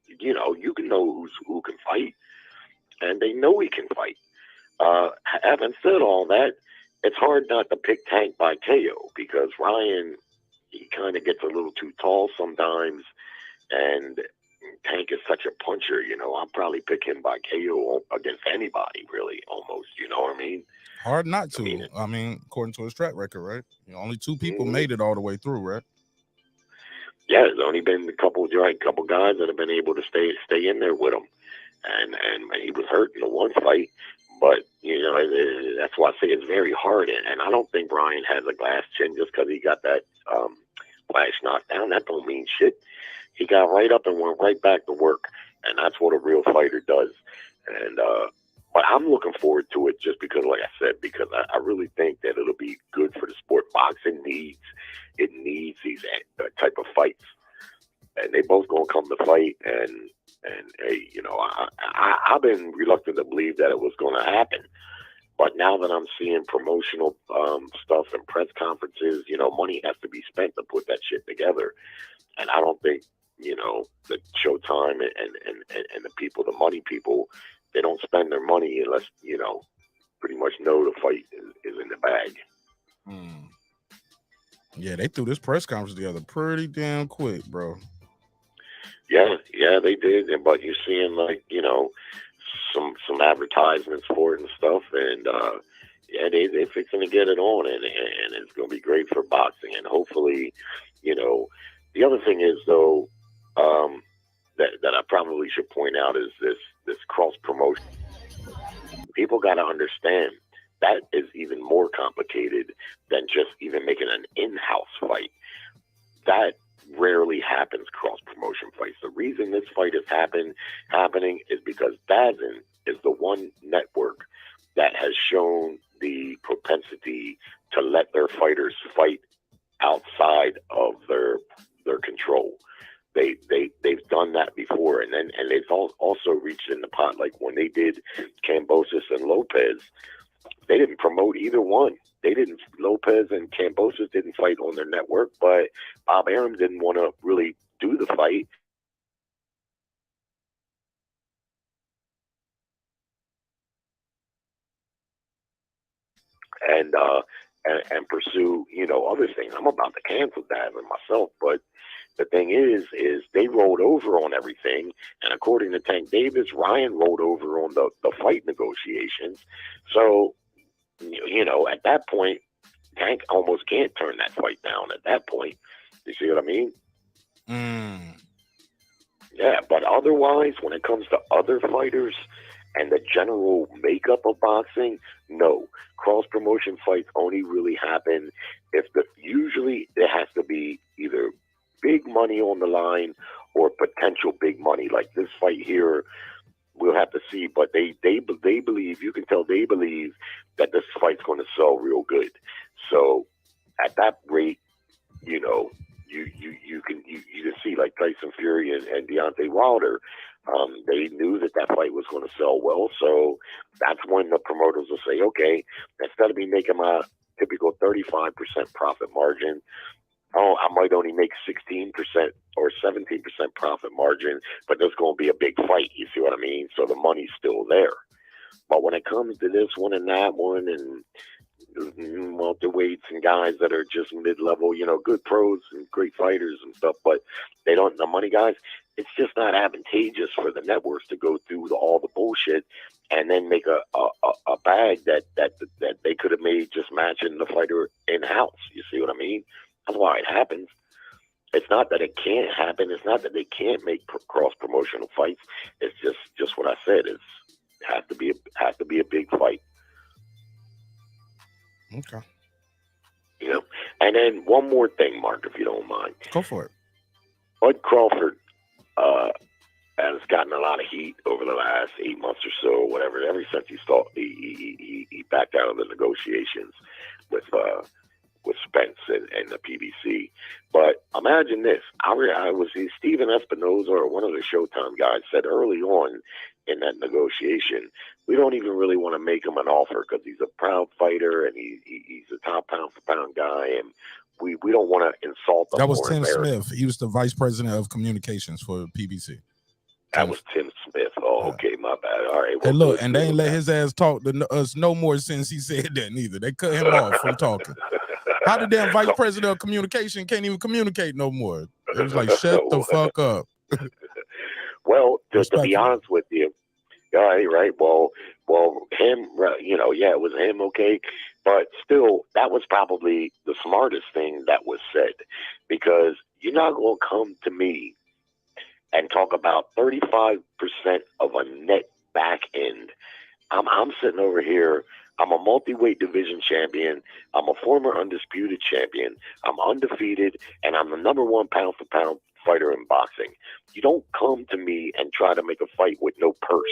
you can know who can fight, and they know he can fight. Having said all that, it's hard not to pick Tank by KO because Ryan, he kind of gets a little too tall sometimes, and Tank is such a puncher. I'll probably pick him by KO against anybody, really, almost. You know what I mean? Hard not to. I mean, according to his track record, right? Only 2 people made it all the way through, right? Yeah, there's only been a couple guys that have been able to stay in there with him, and he was hurt in the one fight. But that's why I say it's very hard, and I don't think Ryan has a glass chin just because he got that flash knockdown. That don't mean shit. He got right up and went right back to work, and that's what a real fighter does. And but I'm looking forward to it just because, like I said, because I really think that it'll be good for the sport. Boxing needs these type of fights, and they both gonna come to fight. And hey, you know, I've been reluctant to believe that it was gonna happen. But now that I'm seeing promotional stuff and press conferences, you know, money has to be spent to put that shit together. And I don't think, you know, the Showtime and the people, the money people, they don't spend their money unless, you know, pretty much know the fight is in the bag. Yeah, they threw this press conference together pretty damn quick, bro. Yeah, they did. But you're seeing, like, you know, some advertisements for it and stuff, and yeah, they fixing to get it on, and it's going to be great for boxing. And hopefully, you know, the other thing is though, that I probably should point out is this cross promotion. People got to understand that is even more complicated than just even making an in-house fight. That rarely happens, cross promotion fights. The reason this fight is happening is because DAZN is the one network that has shown the propensity to let their fighters fight outside of their control. They've done that before, and they've also reached in the pot. Like when they did Kambosos and Lopez, they didn't promote either one. Lopez and Kambosos didn't fight on their network, but Bob Arum didn't want to really do the fight. And pursue, you know, other things. I'm about to cancel that myself, but the thing is they rolled over on everything, and according to Tank Davis, Ryan rolled over on the fight negotiations. So, you know, at that point, Tank almost can't turn that fight down at that point. You see what I mean? Yeah, but otherwise, when it comes to other fighters and the general makeup of boxing, no. Cross-promotion fights only really happen usually it has to be either big money on the line or potential big money. Like this fight here, we'll have to see, but they believe, you can tell they believe that this fight's going to sell real good. So at that rate, you know, you can see like Tyson Fury and Deontay Wilder. They knew that fight was going to sell well, so that's when the promoters will say, okay, instead of me making my typical 35% profit margin, I might only make 16% or 17% profit margin, but there's going to be a big fight. You see what I mean? So the money's still there. But when it comes to this one and that one and welterweights and guys that are just mid-level, you know, good pros and great fighters and stuff, but they don't, the money guys, it's just not advantageous for the networks to go through all the bullshit and then make a bag that they could have made just matching the fighter in-house. You see what I mean? That's why it happens. It's not that it can't happen. It's not that they can't make cross-promotional fights. It's just what I said. It has to be a big fight. Okay. You know, and then one more thing, Mark, if you don't mind. Go for it. Bud Crawford has gotten a lot of heat over the last 8 months or so, or whatever. Ever since he backed out of the negotiations with Spence and the PBC. But imagine this: I was Stephen Espinoza, or one of the Showtime guys, said early on in that negotiation, we don't even really want to make him an offer because he's a proud fighter and he's a top pound for pound guy, and we don't want to insult him. That was Tim Smith. He was the vice president of communications for PBC. That was Tim Smith. Oh, okay, my bad. All right. Well, hey, look, and they ain't let his ass talk to us no more since he said that neither. They cut him off from talking. How the damn vice president of communication can't even communicate no more? It was like, shut the fuck up. Well, to be honest with you, all right. Well, him, you know, yeah, it was him, okay, but still, that was probably the smartest thing that was said, because you're not going to come to me and talk about 35% of a net back end. I'm sitting over here. I'm a multi-weight division champion. I'm a former undisputed champion. I'm undefeated, and I'm the #1 pound-for-pound fighter in boxing. You don't come to me and try to make a fight with no purse.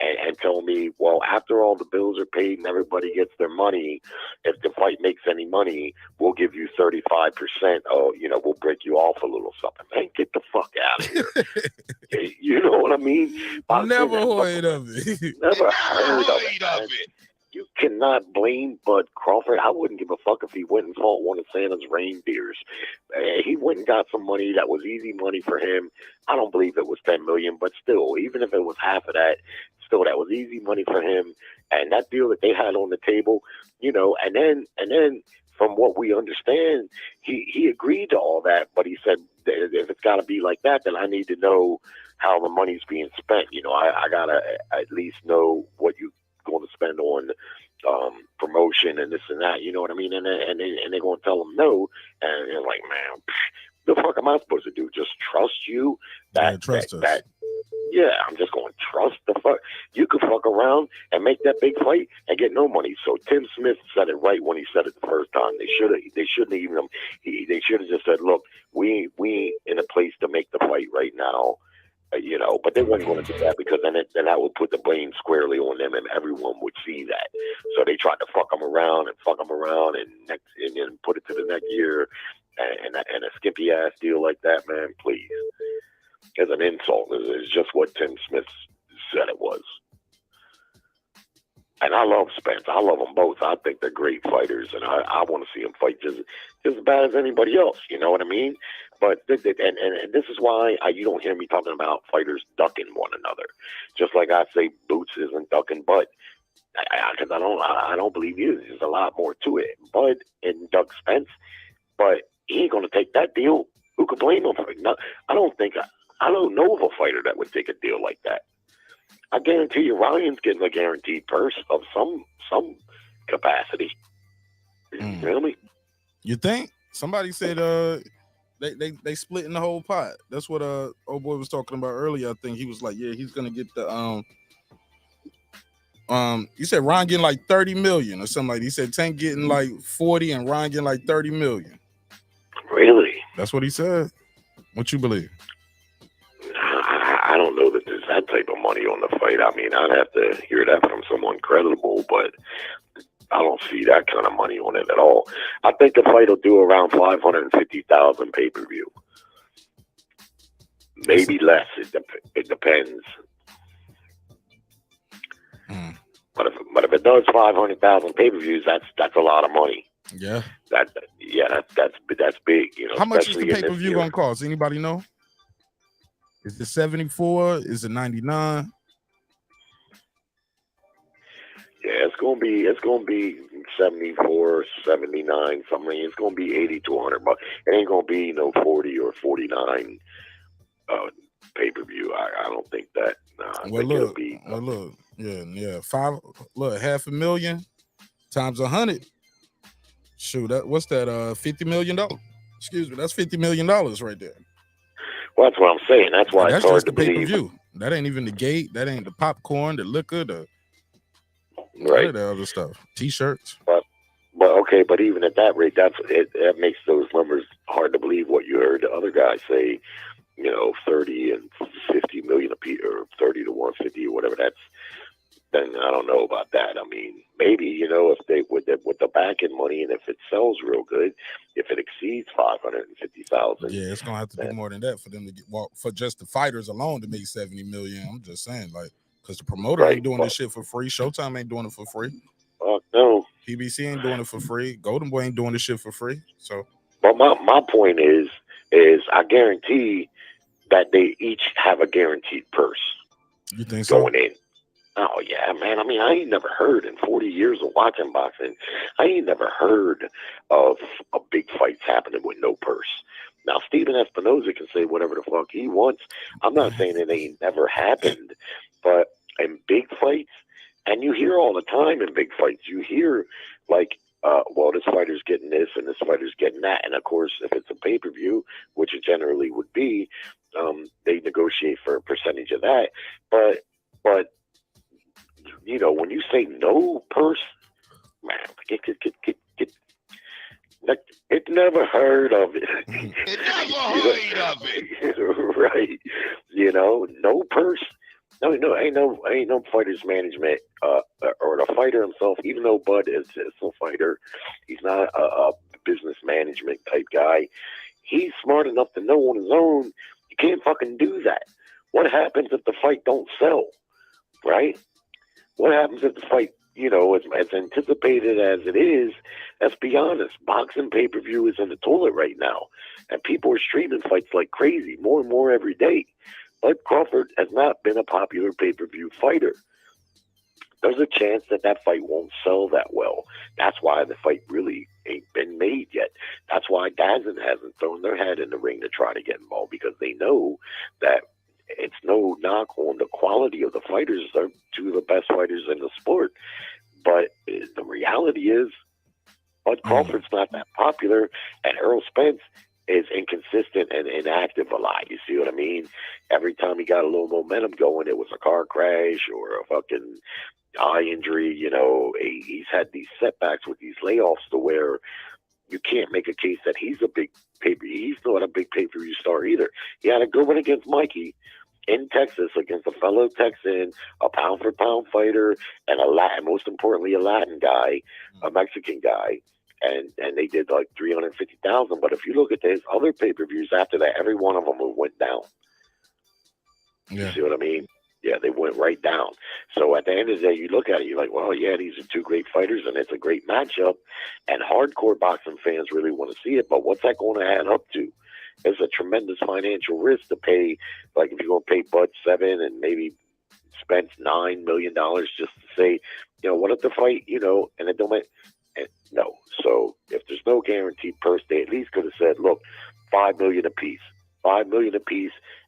and tell me, well, after all the bills are paid and everybody gets their money, if the fight makes any money, we'll give you 35%. Oh, we'll break you off a little something. Man, get the fuck out of here. You know what I mean? Never heard of it. Never heard of it. You cannot blame Bud Crawford. I wouldn't give a fuck if he went and fought one of Santa's reindeers. He went and got some money that was easy money for him. I don't believe it was $10 million, but still, even if it was half of that, still that was easy money for him. And that deal that they had on the table, and then from what we understand, he agreed to all that, but he said, if it's got to be like that, then I need to know how the money's being spent. I gotta at least know what you going to spend on promotion and this and that, you know what I mean? And they're going to tell them no, and they're like, man, the fuck am I supposed to do? Just trust you? Trust us. I'm just going to trust the fuck. You could fuck around and make that big fight and get no money. So Tim Smith said it right when he said it the first time. They shouldn't even. They should have just said, look, we ain't in a place to make the fight right now. But they weren't going to do that because then that would put the blame squarely on them and everyone would see that. So they tried to fuck them around and then put it to the next year and a skimpy ass deal like that, man, please. As an insult, it's just what Tim Smith said it was. And I love Spence. I love them both. I think they're great fighters, and I want to see them fight just as bad as anybody else. You know what I mean? But and this is why you don't hear me talking about fighters ducking one another. Just like I say, Boots isn't ducking Bud, because I don't believe he is. There's a lot more to it. Bud and duck Spence, but he ain't gonna take that deal. Who could blame him for it? No, I don't know of a fighter that would take a deal like that. I guarantee you, Ryan's getting a guaranteed purse of some capacity. You feel me? You think? Somebody said they split in the whole pot. That's what old boy was talking about earlier. I think he was like, yeah, he's gonna get the he said Ryan getting like 30 million or something like that. He said Tank getting like 40 and Ryan getting like 30 million. Really? That's what he said. What you believe? I don't know that there's that type of money on the fight. I mean, I'd have to hear that from someone credible, but I don't see that kind of money on it at all. I think the fight will do around 550,000 pay-per-view. Maybe less. It depends. But if it does 500,000 pay-per-views, that's a lot of money. Yeah. That's big. How much is the pay-per-view gonna cost? Anybody know? Is it 74? Is it 99? Yeah, it's gonna be 74, 79, something. It's gonna be 80 to 100 bucks. It ain't gonna be no 40 or 49 pay-per-view. I don't think that. Look, yeah. $500,000 times 100. Shoot, what's that? $50 million. Excuse me, that's $50 million right there. Well, that's what I'm saying. That's why it's hard to believe. Pay-per-view. That ain't even the gate. That ain't the popcorn, the liquor, the other stuff. T-shirts. But even at that rate, that makes those numbers hard to believe. What you heard the other guy say, 30 and 50 million a piece, or 30 to 150 or whatever. Then I don't know about that. I mean, maybe if they with the back end money, and if it sells real good, if it exceeds 550,000, yeah, it's gonna have to be more than that for them to get for just the fighters alone to make 70 million. I'm just saying, because the promoter ain't doing this shit for free. Showtime ain't doing it for free. No. PBC ain't doing it for free. Golden Boy ain't doing this shit for free. So, but my point is I guarantee that they each have a guaranteed purse. You think so? Going in. Oh, yeah, man. I mean, I ain't never heard in 40 years of watching boxing, I ain't never heard of a big fights happening with no purse. Now, Steven Espinoza can say whatever the fuck he wants. I'm not saying it ain't never happened, but in big fights, and you hear all the time in big fights, you hear like, well, this fighter's getting this and this fighter's getting that. And, of course, if it's a pay-per-view, which it generally would be, they negotiate for a percentage of that. But when you say no purse, man, it never heard of it. It never heard of it. Right. No purse. No, ain't no fighters management or the fighter himself. Even though Bud is a fighter, he's not a business management type guy. He's smart enough to know on his own you can't fucking do that. What happens if the fight don't sell, right? What happens if the fight, as anticipated as it is? Let's be honest, boxing pay-per-view is in the toilet right now, and people are streaming fights like crazy, more and more every day. But Crawford has not been a popular pay-per-view fighter. There's a chance that fight won't sell that well. That's why the fight really ain't been made yet. That's why DAZN hasn't thrown their head in the ring to try to get involved, because they know that it's no knock on the quality of the fighters. They're two of the best fighters in the sport. But the reality is, Bud Crawford's not that popular, and Errol Spence is inconsistent and inactive a lot. You see what I mean? Every time he got a little momentum going, it was a car crash or a fucking eye injury. He's had these setbacks with these layoffs to where you can't make a case that he's a big he's not a big pay-per-view star either. He had a good one against Mikey in Texas against a fellow Texan, a pound-for-pound fighter, and most importantly, a Latin guy, a Mexican guy. And they did like 350,000. But if you look at his other pay-per-views after that, every one of them went down. Yeah. You see what I mean? Yeah, they went right down. So at the end of the day, you look at it, you're like, well, yeah, these are two great fighters, and it's a great matchup. And hardcore boxing fans really want to see it. But what's that going to add up to? It's a tremendous financial risk to pay. Like if you're going to pay Bud $7 and maybe spend $9 million just to say, what if the fight, and it don't make. No. So if there's no guaranteed purse, they at least could have said, look, $5 million apiece,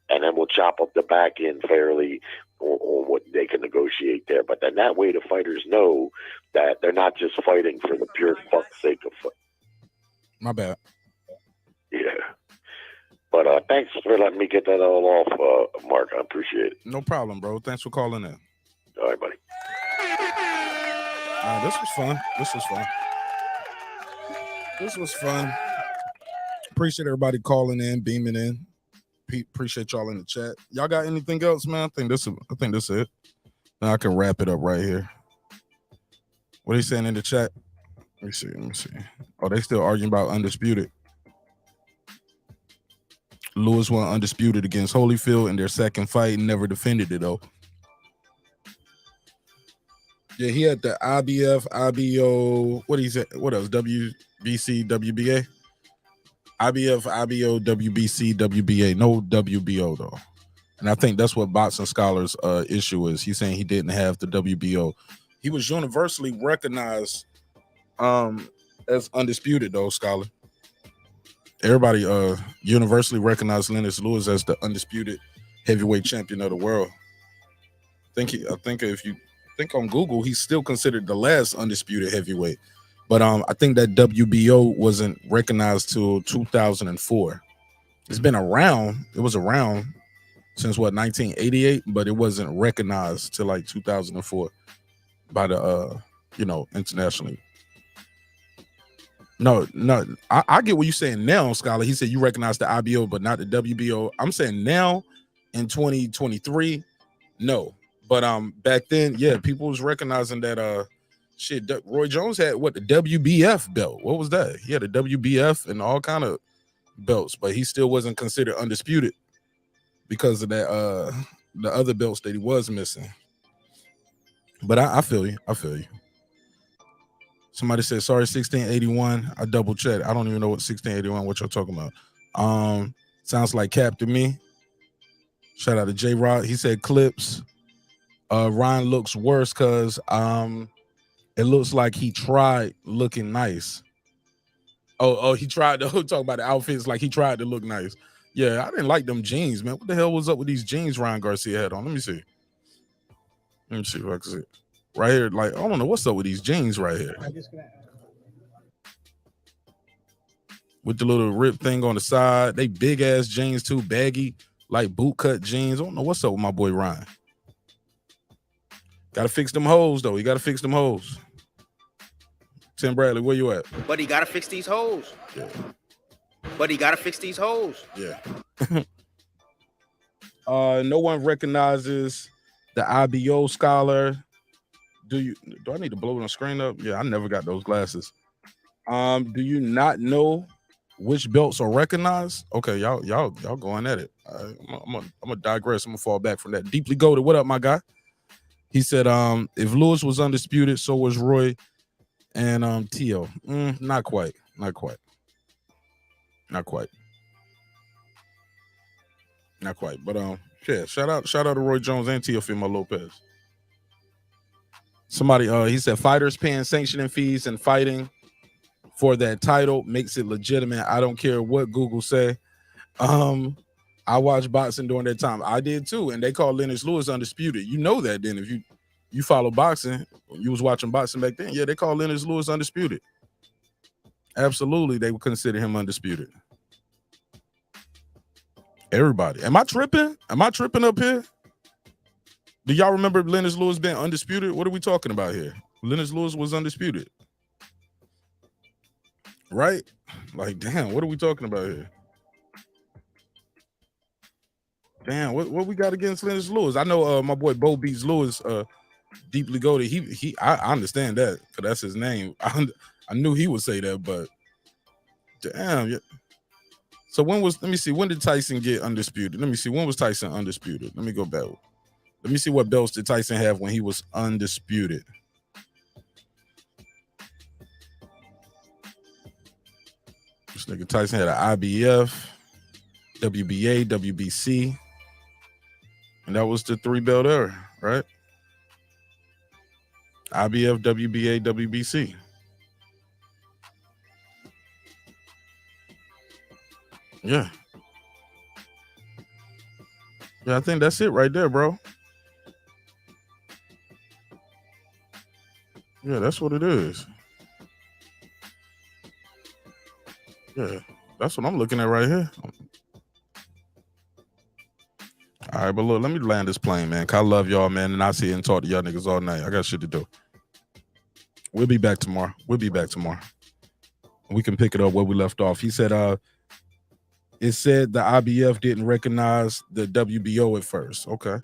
and then we'll chop up the back end fairly on what they can negotiate there. But then that way the fighters know that they're not just fighting for the pure fuck's sake of fight. My bad. Yeah. But thanks for letting me get that all off, Mark. I appreciate it. No problem, bro. Thanks for calling in. All right, buddy. This was fun. Appreciate everybody calling in, beaming in. Appreciate y'all in the chat. Y'all got anything else, man? I think this is it. Now I can wrap it up right here. What are you saying in the chat? Let me see. Oh, they still arguing about Undisputed. Lewis won Undisputed against Holyfield in their second fight and never defended it, though. Yeah, he had the IBF, IBO, what else? WBC, WBA? IBF, IBO, WBC, WBA. No WBO, though. And I think that's what Boxing Scholar's issue is. He's saying he didn't have the WBO. He was universally recognized as undisputed, though, Scholar. Everybody universally recognized Lennox Lewis as the undisputed heavyweight champion of the world. I think if you think on Google, he's still considered the last undisputed heavyweight. But I think that WBO wasn't recognized till 2004. It's been around. It was around since 1988, but it wasn't recognized till like 2004 by the internationally. No, I get what you're saying now, Scholar. He said you recognize the IBO, but not the WBO. I'm saying now in 2023, no. But back then, yeah, people was recognizing that Roy Jones had the WBF belt. What was that? He had a WBF and all kind of belts, but he still wasn't considered undisputed because of that the other belts that he was missing. But I feel you. Somebody said, sorry, 1681. I double checked. I don't even know what 1681, what you're talking about. Sounds like cap to me. Shout out to J Rod. He said clips. Ryan looks worse because it looks like he tried looking nice. Oh, he tried to talk about the outfits like he tried to look nice. Yeah, I didn't like them jeans, man. What the hell was up with these jeans Ryan Garcia had on? Let me see if I can see it. Right here, like, I don't know what's up with these jeans right here. With the little rip thing on the side. They big ass jeans too, baggy, like boot cut jeans. I don't know what's up with my boy Ryan. Gotta fix them hoes, though. You gotta fix them hoes. Tim Bradley, where you at? But he gotta fix these hoes. Yeah. Yeah. No one recognizes the IBO scholar. Do I need to blow the screen up? Yeah, I never got those glasses. Do you not know which belts are recognized? Okay, y'all going at it. I'm gonna digress. I'm gonna fall back from that. Deeply goated. What up, my guy? He said, if Lewis was undisputed, so was Roy and Tio. Not quite. Not quite. But yeah, shout out to Roy Jones and Teofimo Lopez. Somebody he said fighters paying sanctioning fees and fighting for that title makes it legitimate. I don't care what Google say. I watched boxing during that time. I did too, and they called Lennox Lewis undisputed. You know that then if you follow boxing, you was watching boxing back then. Yeah, they called Lennox Lewis undisputed. Absolutely, they would consider him undisputed. Everybody. Am I tripping? Up here? Do y'all remember Lennox Lewis being undisputed? What are we talking about here? Lennox Lewis was undisputed. Right? Like, damn, what are we talking about here? Damn, what we got against Lennox Lewis? I know my boy Bo Beats Lewis deeply goated. I understand that because that's his name. I knew he would say that, but damn. Yeah. So when did Tyson get undisputed? Let me see. When was Tyson undisputed? Let me go back. Let me see what belts did Tyson have when he was undisputed. This nigga Tyson had an IBF, WBA, WBC, and that was the 3-belt era, right? IBF, WBA, WBC. Yeah. Yeah, I think that's it right there, bro. Yeah, that's what it is. Yeah, that's what I'm looking at right here. All right, but look, let me land this plane, man. 'Cause I love y'all, man, and I sit and talk to y'all niggas all night. I got shit to do. We'll be back tomorrow. We can pick it up where we left off. He said, it said the IBF didn't recognize the WBO at first. Okay.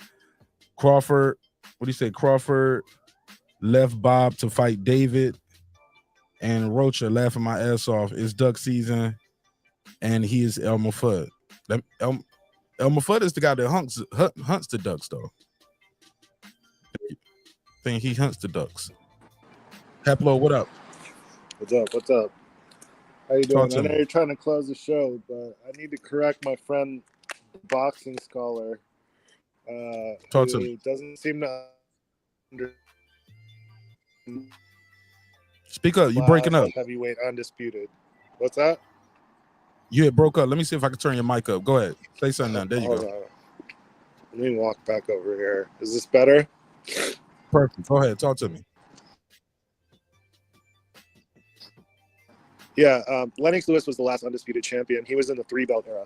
Crawford, what do you say? Crawford left Bob to fight David, and Rocha laughing my ass off. It's duck season, and he is Elmer Fudd. Elmer Fudd is the guy that hunts the ducks, though. I think he hunts the ducks. Haplo, what up? What's up? How you doing? I know you're trying to close the show, but I need to correct my friend, boxing scholar. Talk to me. Doesn't seem to Speak up. You breaking up. Heavyweight undisputed. What's that? You had broke up. Let me see if I can turn your mic up. Go ahead. Say something now. There you Hold go. on. Let me walk back over here. Is this better? Perfect. Go ahead. Talk to me. Yeah, Lennox Lewis was the last undisputed champion. He was in the 3-belt era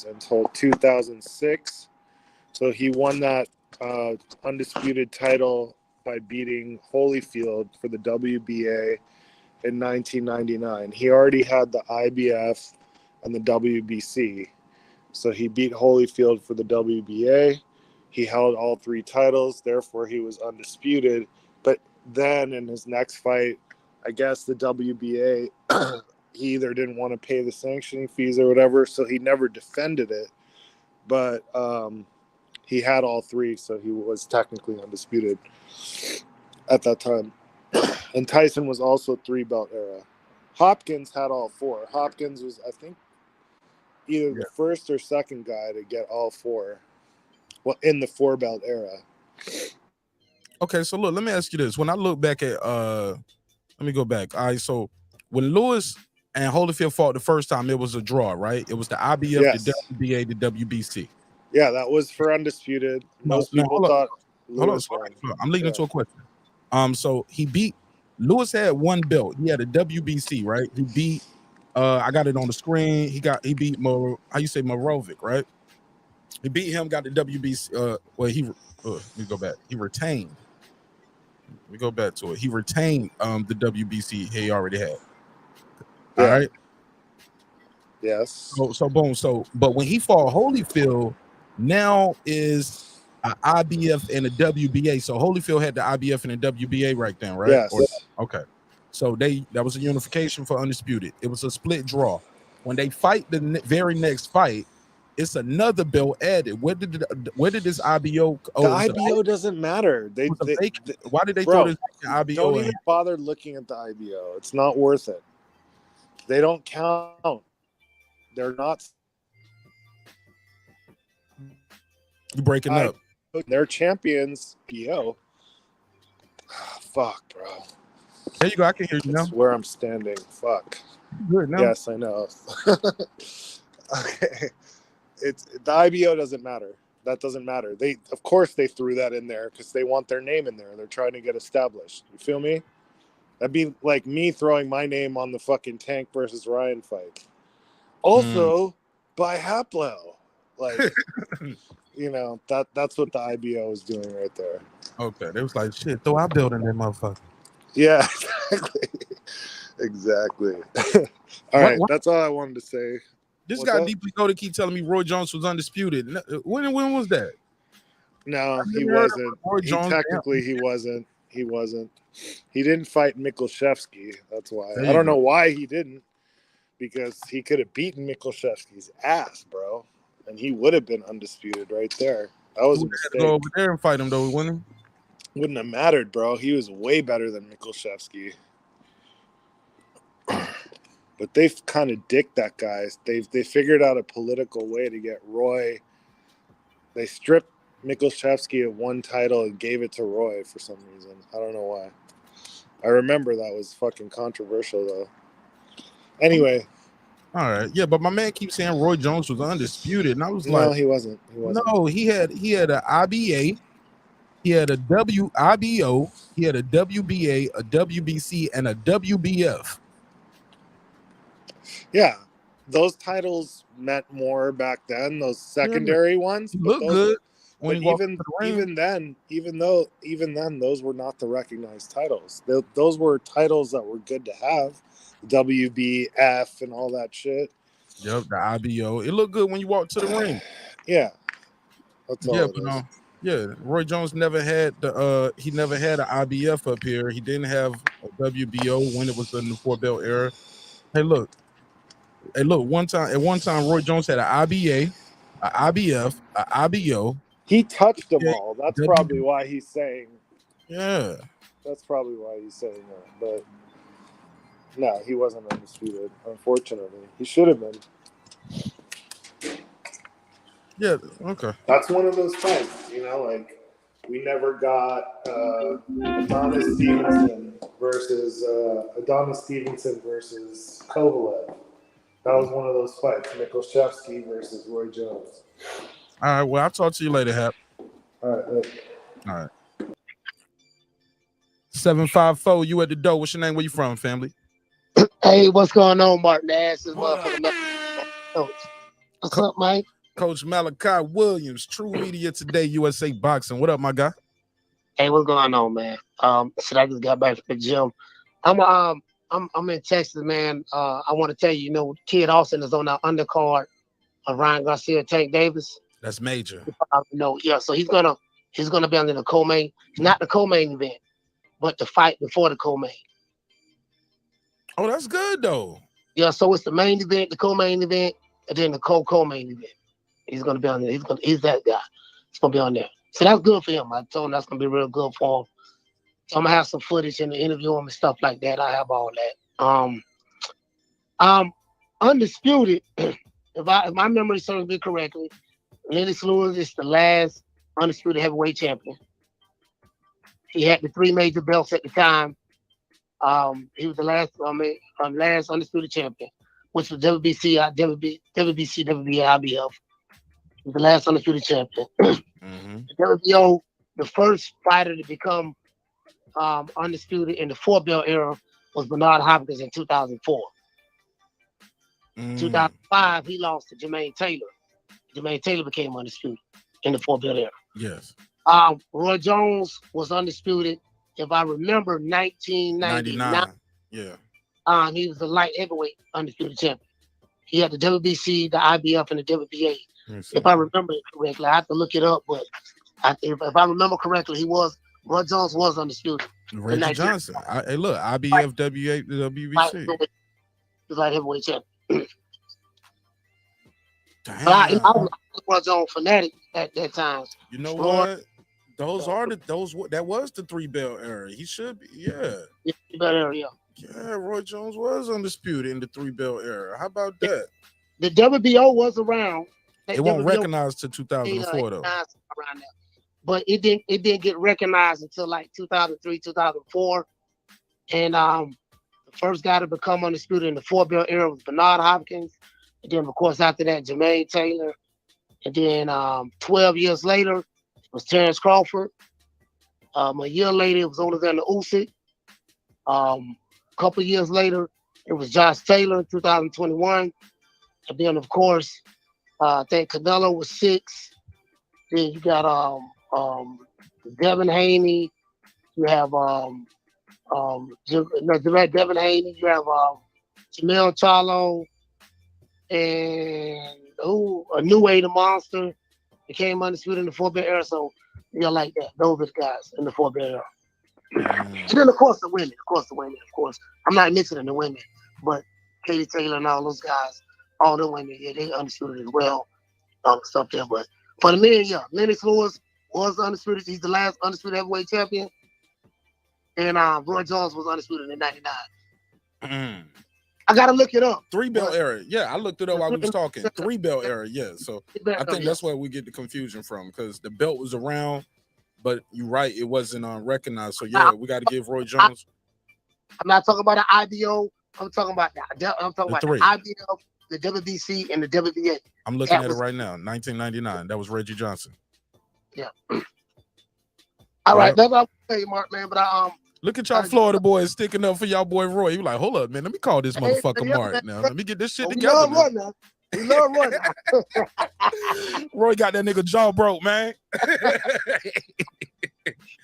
until 2006. So he won that undisputed title by beating Holyfield for the WBA in 1999. He already had the IBF and the WBC. So he beat Holyfield for the WBA. He held all 3 titles, therefore he was undisputed. But then in his next fight, I guess the WBA, he either didn't want to pay the sanctioning fees or whatever, so he never defended it. But he had all 3, so he was technically undisputed at that time. And Tyson was also 3-belt era. Hopkins had all 4. Hopkins was, I think, either the first or second guy to get all 4. Well, in the 4-belt era. Okay, so look, let me ask you this. When I look back at let me go back. All right, so when Lewis and Holyfield fought the first time, it was a draw, right? It was the IBF, Yes. the WBA, the WBC. Yeah, that was for undisputed. Most people thought Lewis won. I'm leading into a question. So Lewis had 1 belt. He had a WBC, right? He beat I got it on the screen. He beat Morovic, right? He beat him, got the WBC. Let me go back. He retained. Let me go back to it. He retained the WBC he already had. All right. Yes. So boom. But when he fought Holyfield, now is a IBF and a WBA. So Holyfield had the IBF and the WBA right then, right? Yes. Okay. So that was a unification for Undisputed. It was a split draw. When they fight the very next fight, it's another belt added. Where did this IBO? The IBO doesn't matter. Why did they bro, throw this IBO don't in? even bother looking at the IBO. It's not worth it. They don't count. They're not. You breaking up? They're champions. IBO. Fuck, bro. There you go. I can hear you now. That's where I'm standing. Fuck. Good now. Yes, I know. Okay. The IBO doesn't matter. That doesn't matter. Of course they threw that in there because they want their name in there. They're trying to get established. You feel me? That'd be like me throwing my name on the fucking Tank versus Ryan fight. Also by Haplo. Like you know, that's what the IBO is doing right there. Okay. They was like, shit, throw our belt in that motherfucker. Yeah, exactly. All right, that's all I wanted to say. This What's guy up? deeply go to keep telling me Roy Jones was undisputed. When was that? No, he never heard of wasn't. Roy Jones. He wasn't. He wasn't. He didn't fight Mikuszewski. That's why. There I you don't go. know why he didn't. Because he could have beaten Mikuszewski's ass, bro. And he would have been undisputed right there. That was a He had to mistake. go over there and fight him though, wouldn't he? Wouldn't have mattered, bro. He was way better than Mikuszewski. But they've kind of dicked that guy. They figured out a political way to get Roy. They stripped Mikuszewski of one title and gave it to Roy for some reason. I don't know why. I remember that was fucking controversial though. Anyway. All right. Yeah, but my man keeps saying Roy Jones was undisputed. And I was No, like, he wasn't. He wasn't. no, he had an IBA, he had a WIBO, he had a WBA, a WBC, and a WBF. Yeah, those titles meant more back then. Those secondary ones He looked good when But he walked even into the ring. even then, those were not the recognized titles. Those were titles that were good to have, WBF and all that shit. Yep, the IBO. It looked good when you walked to the ring. Yeah, that's all. Yeah, it but is. no. Yeah, Roy Jones never had he never had an IBF up here. He didn't have a WBO when it was in the 4-belt era. Hey, look, at one time Roy Jones had an IBA, an IBF, an IBO. He touched them Yeah, all. That's probably why he's saying. Yeah. That's probably why he's saying that. But no, he wasn't undisputed. Unfortunately, he should have been. Yeah. Okay. That's one of those fights, like we never got Adonis Stevenson versus Kovalev. That was one of those fights, Mikuszewski versus Roy Jones. All right. Well, I'll talk to you later, Hap. All right. All right. 754, you at the door. What's your name? Where you from, family? Hey, what's going on, Martin Ass? This motherfucker, Coach. What's up, Mike? Coach Malachi Williams, True Media Today, USA Boxing. What up, my guy? Hey, what's going on, man? So I just got back from the gym. I'm in Texas, man. I want to tell you, Kid Austin is on the undercard of Ryan Garcia, Tank Davis. That's major. Yeah. So he's gonna be under the co-main, not the co-main event, but the fight before the co-main. Oh, that's good though. Yeah. So it's the main event, the co-main event, and then the co-main event. He's gonna be on there. He's that guy. He's gonna be on there. So that's good for him. I told him that's gonna be real good for him. So I'm gonna have some footage in the interview him and stuff like that. I have all that. Undisputed. If my memory serves me correctly, Ennis Lewis is the last undisputed heavyweight champion. He had the 3 major belts at the time. He was the last undisputed champion, which was WBC, IBF. He was the last undisputed champion. Mm-hmm. The WBO, the first fighter to become undisputed in the 4-belt era was Bernard Hopkins in 2004. 2005, he lost to Jermaine Taylor. Jermaine Taylor became undisputed in the 4-belt era. Yes. Roy Jones was undisputed, if I remember, 1999. Yeah. He was the light heavyweight undisputed champion. He had the WBC, the IBF, and the WBA If I remember it correctly, I have to look it up. But if I remember correctly, Roy Jones was undisputed. Reggie Johnson. Hey, look, IBF, WBC. He was like heavyweight champion. Damn. But I was a Roy Jones fanatic at that time. You know what? That was the 3-belt era. He should be, yeah. Yeah, 3-belt era, yeah. Yeah, Roy Jones was undisputed in the 3-belt era. How about that? The WBO was around. It won't recognize to 2004 though. Around there. But it didn't get recognized until like 2003, 2004. And the first guy to become undisputed in the 4-belt era was Bernard Hopkins. And then, of course, after that, Jermaine Taylor. And then 12 years later, it was Terence Crawford. A year later, it was Alexander Usyk. A couple years later, it was Josh Taylor in 2021. And then, of course, I think Canelo was 6. Then you got Devin Haney. You have Devin Haney. You have Jamel Charlo. And a new way the monster became undisputed in the 4-belt era. So like that. Those are the guys in the 4-belt era. And then of course the women. Of course. I'm not mentioning the women, but Katie Taylor and all those guys, all the women, yeah, they undisputed as well. All the stuff there. But for the men, yeah, Lennox Lewis was undisputed. He's the last undisputed heavyweight champion. And Roy Jones was undisputed in '99. I gotta look it up. 3-belt era. Yeah, I looked it up while we was talking. 3-belt era, yeah. So I think that's where we get the confusion from, because the belt was around, but you're right, it wasn't recognized. So yeah, we got to give Roy Jones. I'm not talking about the IBO. I'm talking about the IBO, the WBC, and the WBA. I'm looking at it right now. 1999. That was Reggie Johnson. Yeah. All right, that's what I'll tell you, Mark, man. But look at y'all Florida boys sticking up for y'all boy Roy. You like, hold up, man. Let me call this motherfucker Mark now. Let me get this shit together. We love Roy now. Roy got that nigga jaw broke, man.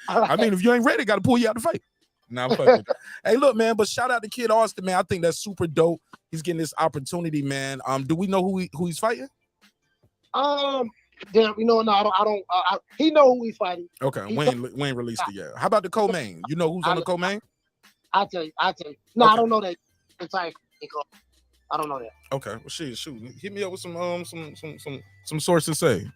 I mean, if you ain't ready, got to pull you out the fight. Nah, I'm fucking. Hey, look, man. But shout out to Kid Austin, man. I think that's super dope. He's getting this opportunity, man. Do we know who he's fighting? Damn, no, I don't. He know who he's fighting. Okay, we ain't released it yet. How about the co-main? You know who's on the co-main? I'll tell you. No, okay. I don't know that entire. I don't know that. Okay, well, shoot. Hit me up with some sources. Say.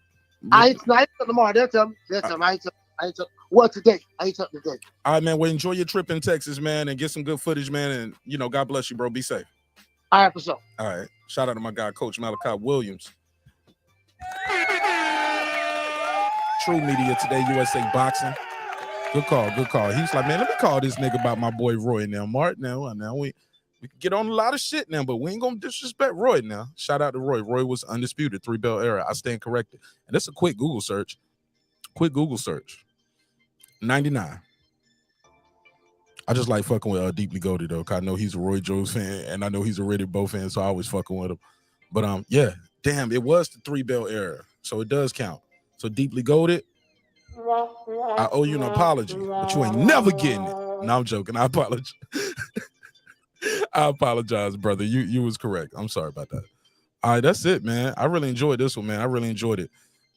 I ain't tomorrow. They'll tell me. I ain't tell. Well, today. I ain't tell today. All right, man. Well, enjoy your trip in Texas, man, and get some good footage, man. And God bless you, bro. Be safe. All right, for sure. All right. Shout out to my guy, Coach Malachi Williams. True Media Today, USA Boxing. Good call. He's like, man, let me call this nigga about my boy Roy now. Mark, now we can get on a lot of shit now, but we ain't gonna disrespect Roy now. Shout out to Roy. Roy was undisputed, 3-belt era. I stand corrected. And that's a quick Google search. 99. I just like fucking with Deeply Goated though, cause I know he's a Roy Jones fan and I know he's a Riddick Bowe fan, so I always fucking with him. But yeah, damn, it was the 3-belt era, so it does count. So Deeply Goated, I owe you an apology, but you ain't never getting it. No, I'm joking. I apologize. I apologize, brother. You was correct. I'm sorry about that. All right, that's it, man. I really enjoyed this one, man. I really enjoyed it.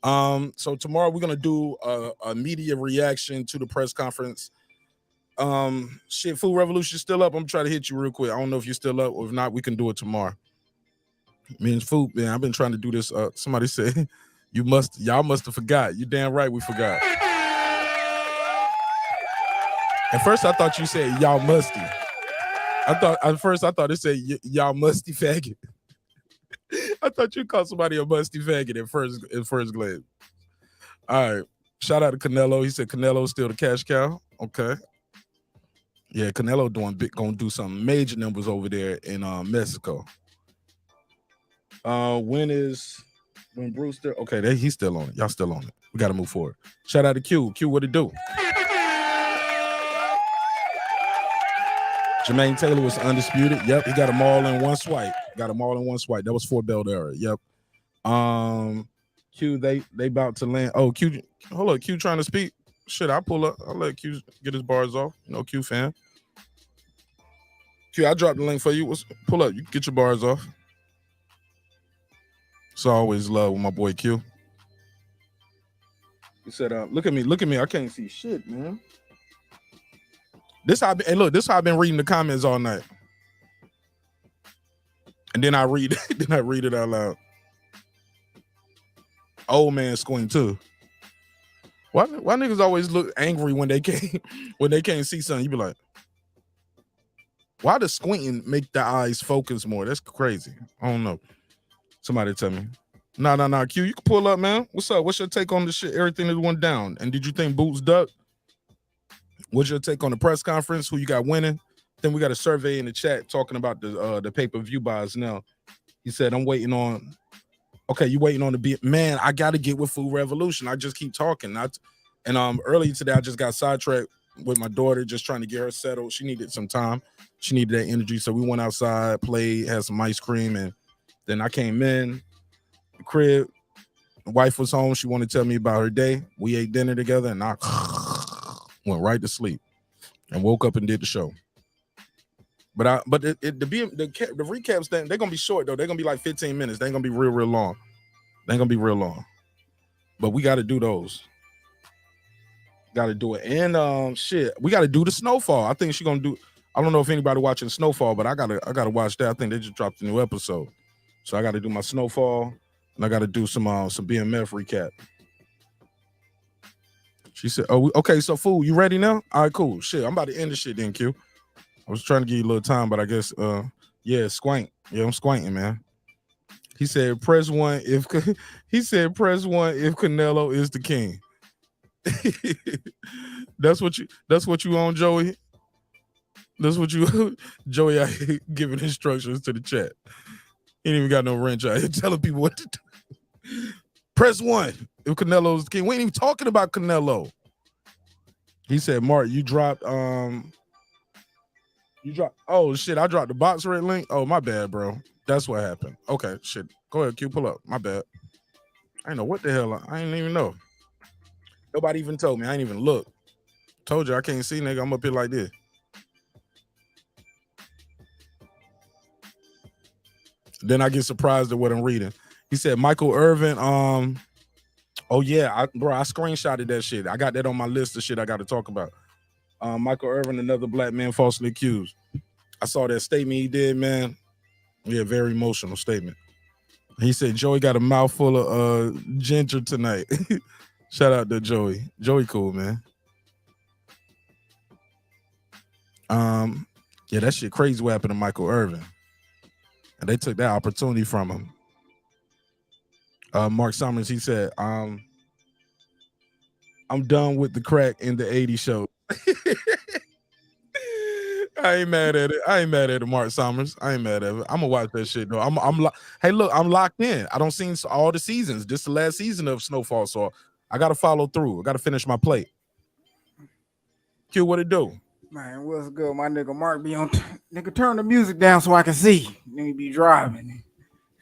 So tomorrow we're gonna do a media reaction to the press conference. Food Revolution still up. I'm trying to hit you real quick. I don't know if you're still up, or if not, we can do it tomorrow. Food, man. I've been trying to do this. Somebody said y'all must have forgot. You damn right we forgot. At first I thought you said y'all musty. I thought it said y'all musty faggot. I thought you called somebody a musty faggot at first glance. All right. Shout out to Canelo. He said Canelo's still the cash cow. Okay. Yeah, Canelo gonna do some major numbers over there in Mexico. When Brewster, okay, he's still on it. Y'all still on it. We got to move forward. Shout out to Q. Q, what it do? Jermaine Taylor was undisputed. Yep, he got them all in one swipe. That was 4-belt era. Yep. Q, they about to land. Oh, Q, hold up. Q trying to speak. Shit, I'll pull up. I'll let Q get his bars off. Q fan. Q, I dropped the link for you. Pull up. You can get your bars off. So always love with my boy Q. He said, look at me. I can't see shit, man. This how I've been reading the comments all night. And then I read it out loud. Old man squint too. Why niggas always look angry when they can't see something? You be like, why does squinting make the eyes focus more? That's crazy. I don't know. Somebody tell me. Nah, Q, you can pull up, man. What's up? What's your take on the shit? Everything that went down. And did you think Boots ducked? What's your take on the press conference? Who you got winning? Then we got a survey in the chat talking about the pay-per-view buys now. He said, I'm waiting on. Okay, you waiting on the beat. Man, I got to get with Food Revolution. I just keep talking. Earlier today, I just got sidetracked with my daughter, just trying to get her settled. She needed some time. She needed that energy. So we went outside, played, had some ice cream, and then I came in the crib. The wife was home. She wanted to tell me about her day. We ate dinner together, and I went right to sleep and woke up and did the show. But the recaps, they're gonna be short though. They're gonna be like 15 minutes. They ain't gonna be real long. They ain't gonna be real long. But we got to do those. Got to do it. And we got to do the Snowfall. I think she's gonna do. I don't know if anybody watching Snowfall, but I gotta watch that. I think they just dropped a new episode, so I got to do my Snowfall, and I got to do some BMF recap. She said, "Oh, okay. So, fool, you ready now? All right, cool. Shit, I'm about to end the shit then, Q. I was trying to give you a little time, but I guess, squint. Yeah, I'm squinting, man." He said, "Press one if Canelo is the king." That's what you on, Joey. That's what you, Joey, out here giving instructions to the chat. He ain't even got no wrench out here telling people what to do. Press one if Canelo is the king. We ain't even talking about Canelo. He said, "Mark, you dropped oh shit, I dropped the box red link. Oh, my bad, bro. That's what happened. Okay, shit. Go ahead, Q, pull up. My bad. I didn't know what the hell. I didn't even know. Nobody even told me. I ain't even look. Told you I can't see, nigga. I'm up here like this. Then I get surprised at what I'm reading. He said Michael Irvin. Oh yeah, I screenshotted that shit. I got that on my list of shit I got to talk about. Michael Irvin, another black man falsely accused. I saw that statement he did, man. Yeah, very emotional statement. He said Joey got a mouthful of ginger tonight. Shout out to Joey. Joey cool, man. Yeah, that shit crazy what happened to Michael Irvin. And they took that opportunity from him. Mark Summers, he said, I'm done with the crack in the 80s show. I ain't mad at it, Mark Summers. I ain't mad at it. I'm gonna watch that shit though. Hey, look, I'm locked in. I don't see all the seasons. This is the last season of Snowfall, so I gotta follow through. I gotta finish my plate. Q, what it do? Man, what's good? My nigga Mark be on. Nigga, turn the music down so I can see. Nigga be driving.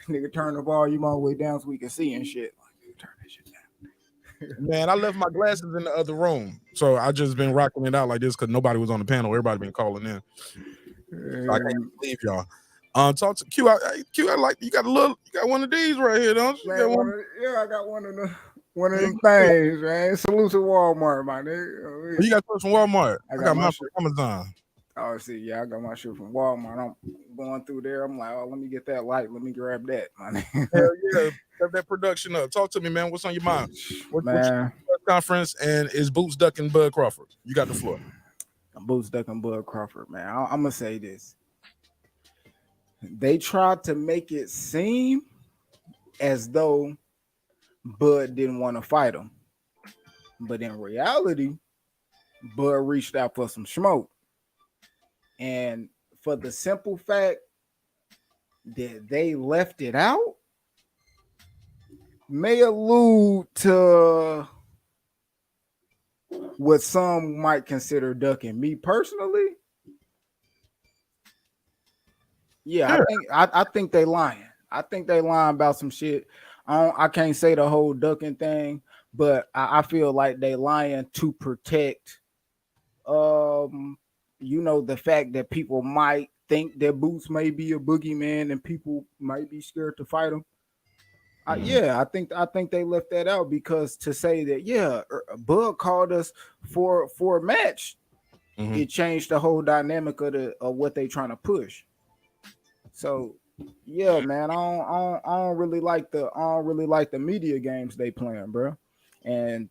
Nigga, turn the volume all the way down so we can see and shit. Nigga, turn that shit down. Man, I left my glasses in the other room, so I just been rocking it out like this because nobody was on the panel. Everybody been calling in. So I can't believe y'all. Talk to Q. Q, I like you got one of these right here, don't you? Man, I got one of them things, man. Salute to Walmart, my nigga. You got stuff from Walmart. I got my from Amazon. Oh, see, yeah, I got my shit from Walmart. I'm going through there. I'm like, oh, let me get that light. Let me grab that, my nigga. Hell yeah, have that production up. Talk to me, man. What's on your mind? What's your conference, and is Boots ducking Bud Crawford? You got the floor. Boots ducking Bud Crawford, man. I'm gonna say this. They tried to make it seem as though Bud didn't want to fight him, but in reality, Bud reached out for some smoke. And for the simple fact that they left it out may allude to what some might consider ducking. Me personally, yeah, I think they lying. I think they lying about some shit. I can't say the whole ducking thing, but I feel like they lying to protect the fact that people might think that Boots may be a boogeyman and people might be scared to fight him. Yeah, I think they left that out because to say that Bud called us for a match, it changed the whole dynamic of what they trying to push. So yeah, man, I don't really like the media games they playing, bro. And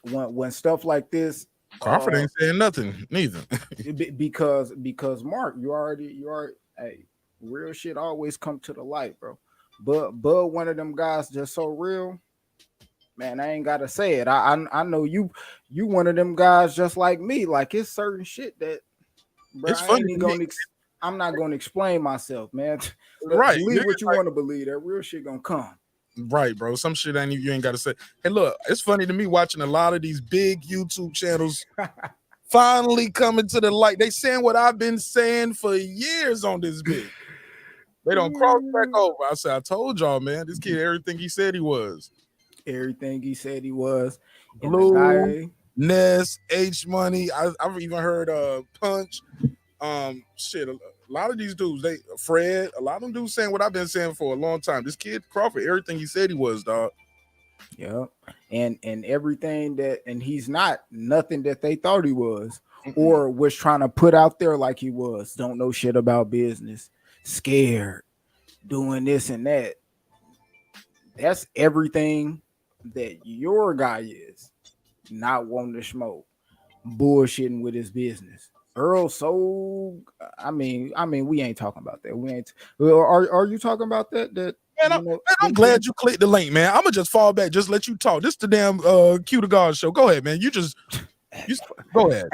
when stuff like this, Crawford ain't saying nothing neither. because Mark, you already hey, real shit always come to the light, bro. But one of them guys just so real, man. I ain't gotta say it. I know you one of them guys just like me. Like it's certain shit that, bro. It's funny. I'm not gonna explain myself, man. Right. Believe what you want to believe. That real shit gonna come. Right, bro. Some shit you ain't got to say. Hey, look, it's funny to me watching a lot of these big YouTube channels finally coming to the light. They saying what I've been saying for years on this big. They don't cross back over. I said, I told y'all, man, this kid, everything he said he was. Everything he said he was. Blue, Ness, H Money. I've even heard Punch. Shit, a lot of these dudes, Fred, a lot of them dudes saying what I've been saying for a long time. This kid Crawford, everything he said he was, dog. Yeah, and everything that, and he's not nothing that they thought he was or was trying to put out there like he was. Don't know shit about business, scared, doing this and that. That's everything that your guy is, not wanting to smoke, bullshitting with his business. Errol, so I mean, we ain't talking about that. We ain't. Are you talking about that? Man, I'm glad you clicked the link, man. I'm gonna just fall back, just let you talk. This the damn Q to God show. Go ahead, man. You go ahead.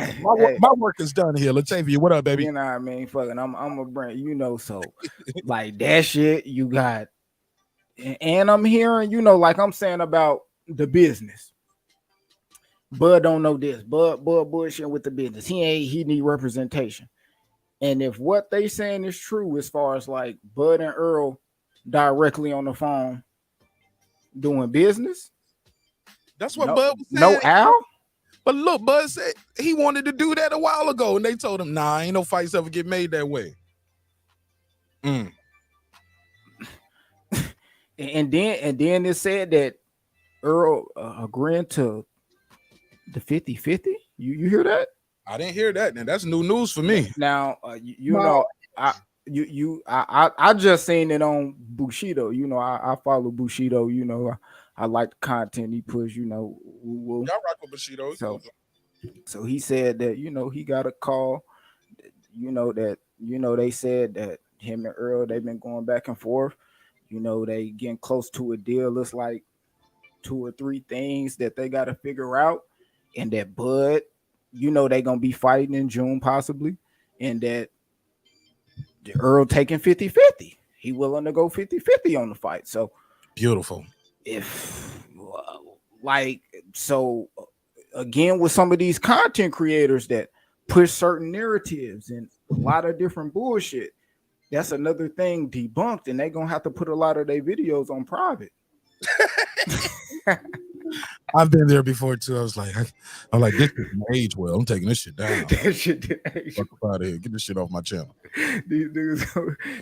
My work is done here. Latavia, what up, baby? You know what I mean? Fucking, I'm a brand. So like that shit you got, and I'm hearing, like I'm saying about the business. Bud don't know this. Bud bullshit with the business. He need representation. And if what they saying is true, as far as like Bud and Earl directly on the phone doing business, that's what Bud was saying. No Al. But look, Bud said he wanted to do that a while ago, and they told him, "Nah, ain't no fights ever get made that way." And then it said that Earl agreeing to the 50-50. You hear that? I didn't hear that. Now that's new news for me. Now I just seen it on Bushido. I follow Bushido. I like the content he puts. Y'all rock with Bushido. So he said that he got a call. They said that him and Earl, they've been going back and forth. They getting close to a deal. It's like 2 or 3 things that they got to figure out, and that Bud, they gonna be fighting in June possibly, and that Earl taking 50-50. He willing to go 50-50 on the fight. So beautiful. Again, with some of these content creators that push certain narratives and a lot of different bullshit, that's another thing debunked, and they gonna have to put a lot of their videos on private. I've been there before too. I was like, this didn't age well. I'm taking this shit down. That shit didn't age. Fuck out of here. Get this shit off my channel. These niggas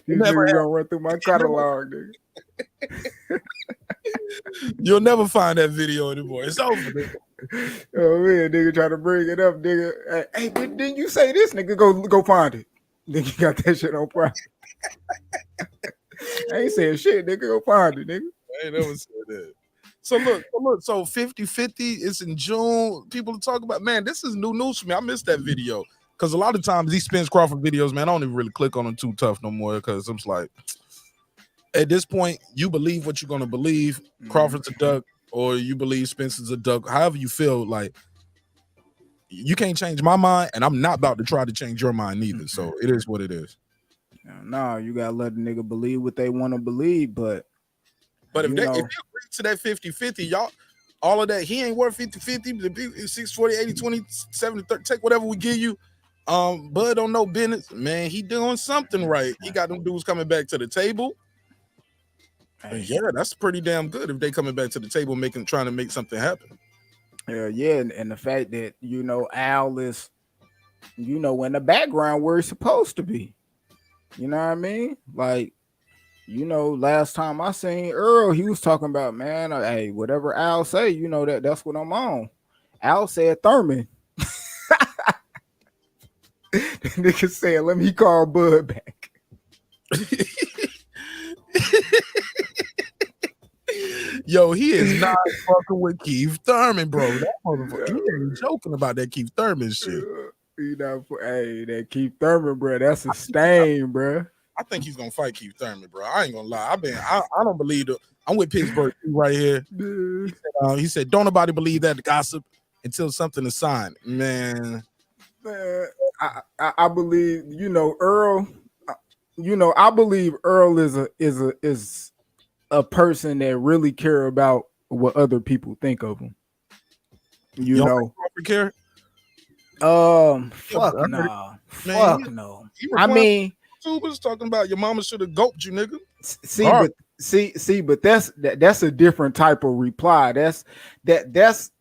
gonna run through my catalog, nigga. You'll never find that video anymore. It's over, nigga. Oh man, nigga try to bring it up, nigga. Hey, didn't you say this, nigga? Go find it. Nigga got that shit on private. I ain't saying shit, nigga. Go find it, nigga. I ain't never said that. So look, so 50-50 is in June. People talk about, man, this is new news for me. I missed that video. Because a lot of times these Spence Crawford videos, man, I don't even really click on them too tough no more. Because I'm just like, at this point, you believe what you're gonna believe. Crawford's a duck, or you believe Spence is a duck. However you feel, like you can't change my mind, and I'm not about to try to change your mind neither. So it is what it is. No, you gotta let the nigga believe what they want to believe, but if they agree to that 50-50, y'all, all of that, he ain't worth 50-50, 60, 80, 20, 70, 30, take whatever we give you. Bud don't know business, man. He doing something right. He got them dudes coming back to the table. And yeah, that's pretty damn good if they coming back to the table, trying to make something happen. Yeah, and the fact that Al is, in the background where he's supposed to be. You know what I mean? Like, you know, last time I seen Earl, he was talking about, man, hey, whatever Al say, you know, that's what I'm on. Al said Thurman. Nigga said, let me call Bud back. Yo, he is not fucking with Keith Thurman, bro. That motherfucker, he ain't joking about that Keith Thurman shit. You know, hey, that Keith Thurman, bro, that's a stain, bro. I think he's gonna fight Keith Thurman, bro. I ain't gonna lie. I don't believe it. I'm with Pittsburgh right here. He said, don't nobody believe that gossip until something is signed. Man, I believe, you know, Earl. You know, I believe Earl is a person that really care about what other people think of him. You know, care. Fuck no, fuck no. I mean, was talking about your mama should have gulped you, nigga. But that's a different type of reply. That's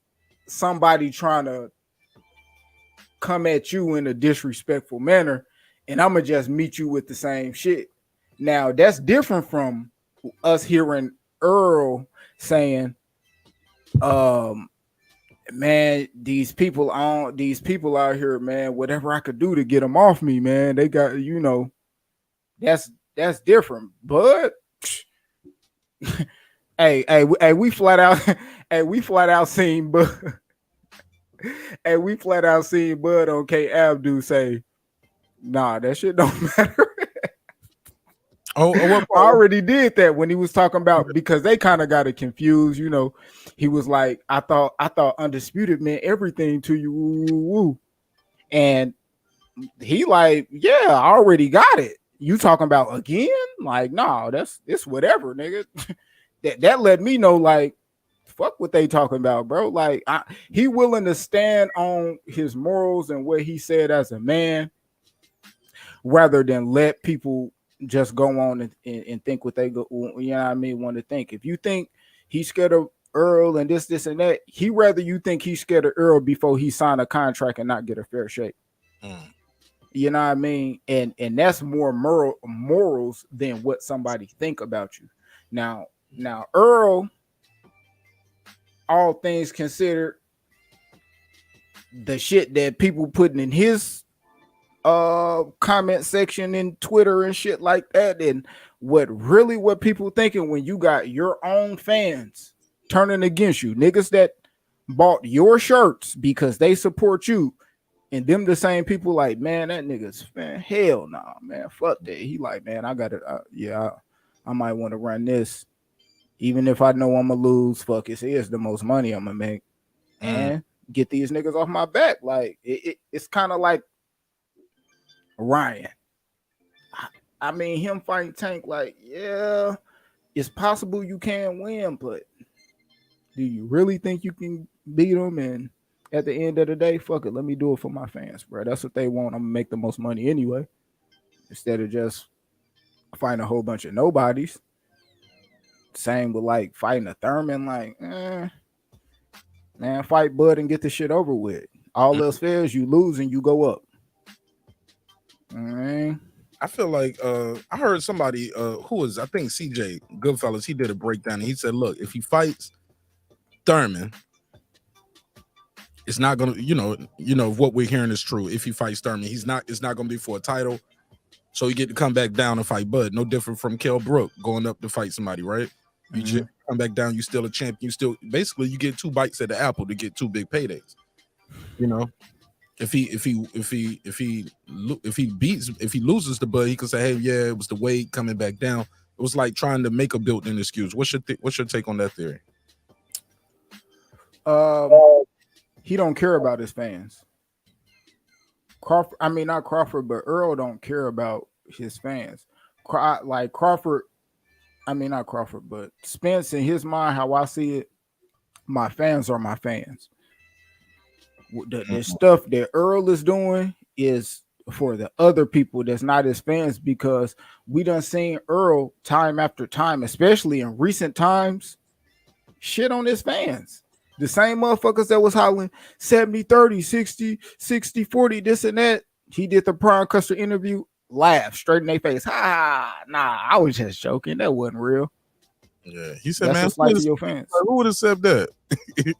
somebody trying to come at you in a disrespectful manner, and I'm gonna just meet you with the same shit. Now that's different from us hearing Earl saying, man, these people out here, man, whatever I could do to get them off me, man, they got, you know, that's different. But hey, we flat out seen Bud. Hey, we flat out seen Bud on K Abdu say, nah, that shit don't matter. I already did that when he was talking about, because they kind of got it confused, you know. He was like, I thought undisputed meant everything to you, woo. And he like, yeah, I already got it. You talking about again? Like, no, it's whatever, nigga. that let me know, like, fuck what they talking about, bro. Like, he willing to stand on his morals and what he said as a man, rather than let people just go on and think what they go, you know what I mean, want to think. If you think he's scared of Earl and this and that, he rather you think he's scared of Earl before he sign a contract and not get a fair shake. You know what I mean? And that's more morals than what somebody think about you. Now Earl, all things considered, the shit that people putting in his comment section in Twitter and shit like that, and what people thinking when you got your own fans turning against you, niggas that bought your shirts because they support you, and them the same people like, man, that nigga's, man, hell nah, man, fuck that. He like, man, I gotta, I might want to run this, even if I know I'm gonna lose. Fuck it, here's the most money I'm gonna make, and get these niggas off my back. Like it's kind of like Ryan. I mean, him fighting Tank, like, yeah, it's possible you can win, but do you really think you can beat him? And at the end of the day, fuck it, let me do it for my fans, bro. That's what they want. I'm gonna make the most money anyway, instead of just fighting a whole bunch of nobodies. Same with like fighting a Thurman, like, man, fight Bud and get the shit over with. All else fails, you lose and you go up. I feel like I heard somebody who was, I think CJ Goodfellas, he did a breakdown and he said, look, if he fights Thurman, it's not gonna, you know what we're hearing is true. If he fights Thurman, it's not gonna be for a title, so you get to come back down and fight Bud. No different from Kell Brook going up to fight somebody, right? You just come back down, you still a champion. You still, basically, you get 2 bites at the apple to get 2 big paydays. You know, if he loses the Bud, he could say, hey, yeah, it was the weight coming back down. It was like trying to make a built-in excuse. What's your take on that theory? He don't care about his fans. Crawford, I mean, not Crawford, but Earl don't care about his fans. Like Crawford, I mean, not Crawford, but Spence, in his mind, how I see it, my fans are my fans. The stuff that Earl is doing is for the other people that's not his fans, because we done seen Earl time after time, especially in recent times, shit on his fans. The same motherfuckers that was hollering 70-30, 60-40, this and that. He did the Brian Custer interview. laugh straight in their face. Ha! Nah, I was just joking. That wasn't real. Yeah, he said, That's man, what's like to your fans. who would have said that? You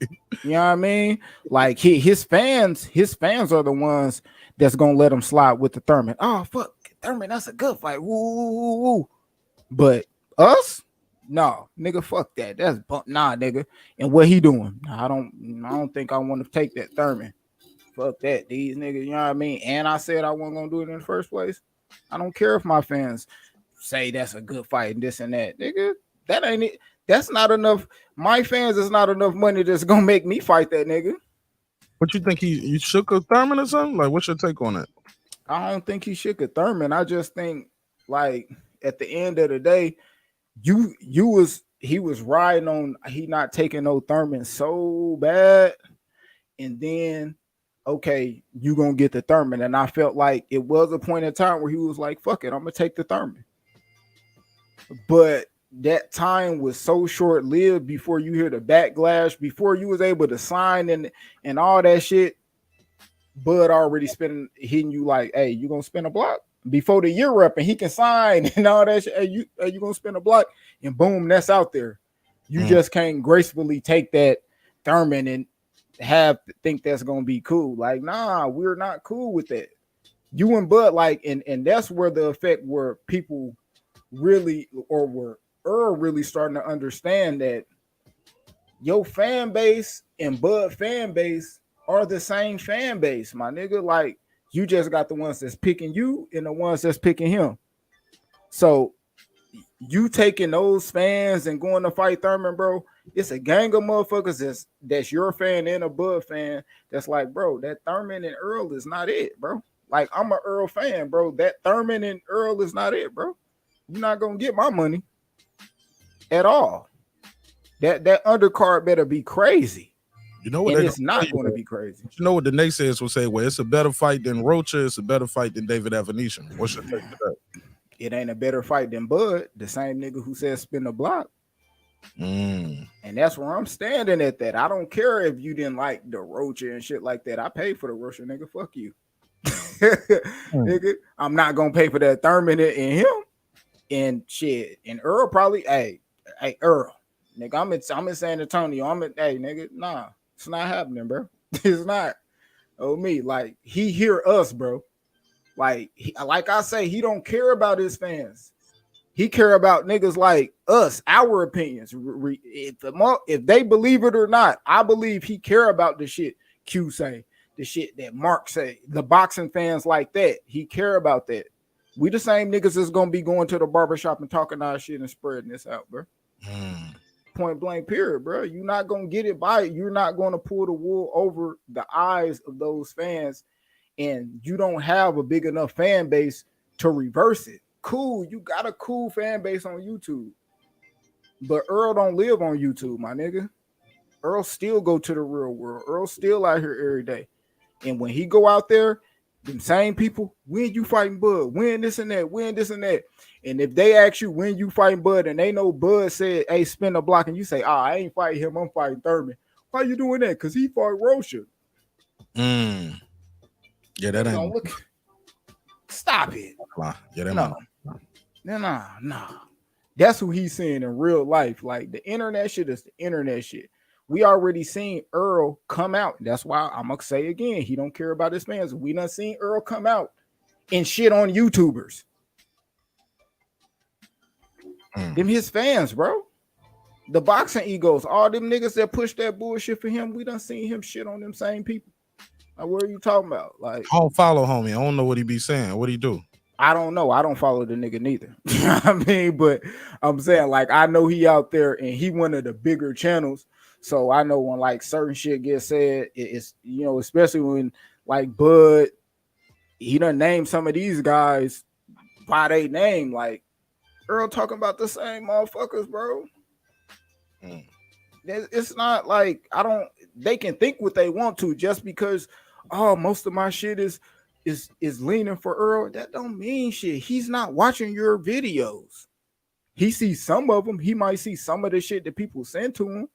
know what I mean? Like his fans are the ones that's gonna let him slide with the Thurman. Oh fuck, Thurman, that's a good fight. Woo, woo, woo, woo. But us, no, nigga, fuck that. That's nah, nigga. And what he doing? I don't think I want to take that Thurman. Fuck that, these niggas. You know what I mean? And I said I wasn't gonna do it in the first place. I don't care if my fans say that's a good fight and this and that, nigga. That ain't it. That's not enough. My fans is not enough money that's gonna make me fight that nigga. What you think you shook a Thurman or something? Like, what's your take on it? I don't think he shook a Thurman. I just think, like, at the end of the day, he was riding on he not taking no Thurman so bad, and then okay, you gonna get the Thurman. And I felt like it was a point in time where he was like, fuck it, I'm gonna take the Thurman. But that time was so short-lived before you hear the backlash, before you was able to sign and all that shit. Bud already hitting you like, hey, you gonna spin a block before the year up and he can sign and all that shit. Hey, you gonna spin a block, and boom, that's out there. You just can't gracefully take that Thurman and think that's gonna be cool. Like, nah, we're not cool with that. You and Bud, like, and that's where the effect where people really, or were Earl really starting to understand that your fan base and Bud fan base are the same fan base, my nigga. Like, you just got the ones that's picking you and the ones that's picking him. So you taking those fans and going to fight Thurman, bro, it's a gang of motherfuckers that's your fan and a Bud fan that's like, bro, that Thurman and Earl is not it, bro. Like, I'm an Earl fan, bro. That Thurman and Earl is not it, bro. You're not gonna get my money at all. That undercard better be crazy. You know what? And it's not going to be crazy. You know what the naysayers will say? Well, it's a better fight than Rocha. It's a better fight than David Avenesian. What's your take to that? It ain't a better fight than Bud, the same nigga who said spin the block. And that's where I'm standing at that. I don't care if you didn't like the Rocha and shit like that. I paid for the Rocha, nigga. Fuck you. Nigga, I'm not going to pay for that Thurman and him. And shit. And Earl probably, hey, Earl. Nigga, I'm in San Antonio. Hey, nigga, nah, it's not happening, bro. It's not. Oh, me. Like, he hear us, bro. Like I say, he don't care about his fans. He care about niggas like us, our opinions. If they believe it or not, I believe he care about the shit Q say, the shit that Mark say, the boxing fans like that. He care about that. We the same niggas that's gonna be going to the barbershop and talking our shit and spreading this out, bro. Point blank, period, bro. You're not gonna get it by it. You're not gonna pull the wool over the eyes of those fans, and you don't have a big enough fan base to reverse it. Cool, you got a cool fan base on YouTube, but Earl don't live on YouTube, my nigga. Earl still go to the real world. Earl still out here every day, and when he go out there, them same people, when you fighting Bud, when this and that, when this and that. And if they ask you when you fighting Bud and they know Bud said, hey, spin the block, and you say, I ain't fighting him, I'm fighting Thurman. Why you doing that? Because he fought Rocha. Yeah, that ain't. Stop it. Yeah, that Nah. That's who he's seeing in real life. Like, the internet shit is the internet shit. We already seen Earl come out. That's why I'm gonna say again, he don't care about his fans. We done seen Earl come out and shit on YouTubers. Them his fans, bro. The boxing egos, all them niggas that push that bullshit for him, we done seen him shit on them same people. Like, what are you talking about? Like, I don't follow homie. I don't know what he be saying. What he do? I don't know. I don't follow the nigga neither. I mean, but I'm saying, like, I know he out there and he one of the bigger channels. So I know when like certain shit gets said, it's, you know, especially when like Bud, he done named some of these guys by they name, like Earl talking about the same motherfuckers, bro. It's not like they can think what they want to just because, oh, most of my shit is leaning for Earl. That don't mean shit. He's not watching your videos. He sees some of them. He might see some of the shit that people send to him.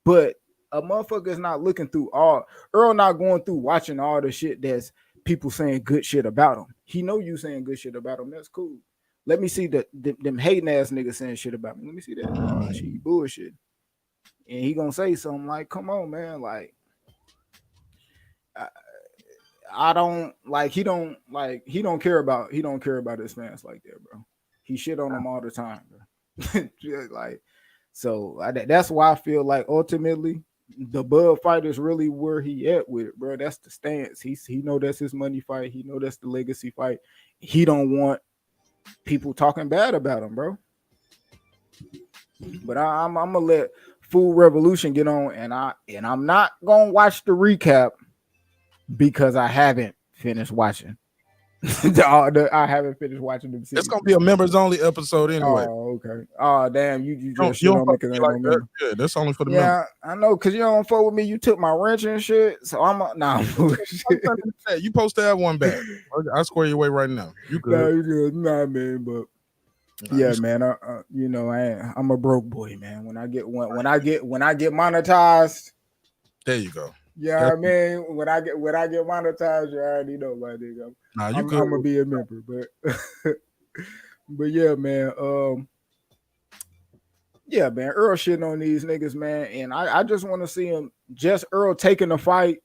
But a motherfucker is not looking through all. Earl not going through watching all the shit that's people saying good shit about him. He know you saying good shit about him. That's cool. Let me see them hating ass niggas saying shit about me. Let me see that. Oh, she bullshit. And he gonna say something like, "Come on, man, like." I don't like he don't care about his fans like that, bro. He shit on them all the time, bro. Like, so that's why I feel like ultimately the Bud fight is really where he at with it, bro. That's the stance. He know that's his money fight. He know that's the legacy fight. He don't want people talking bad about him, bro. But I'm gonna let Food Revolution get on, and I'm not gonna watch the recap because I haven't finished watching. I haven't finished watching them. It's gonna be a members only episode anyway. Oh, okay. Oh, damn, you just you shit don't on me fuck because with I me ain't like no that. member. Yeah, that's only for the Yeah, members. I know, because you don't fuck with me. You took my wrench and shit, so I'm nah. You supposed to have one back. I square your way right now. You good? Nah, you good. Nah, man, but yeah, man. You know, I'm a broke boy, man. When I get monetized, there you go. Yeah, I mean, when I get monetized, you already know, my nigga. Nah, you I'm good. gonna be a member, but but yeah, man. Yeah, man. Earl shitting on these niggas, man, and I just want to see him. Just Earl taking the fight,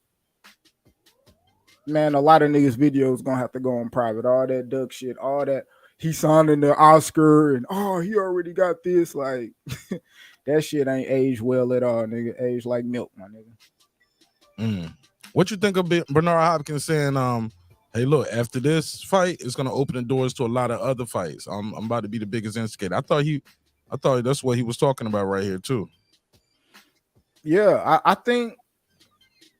man. A lot of niggas' videos gonna have to go on private. All that duck shit, all that he signing the Oscar, and he already got this. Like that shit ain't aged well at all, nigga. Aged like milk, my nigga. What you think of Bernard Hopkins saying, hey, look, after this fight, it's gonna open the doors to a lot of other fights. I'm about to be the biggest instigator. I thought that's what he was talking about right here too. Yeah, I think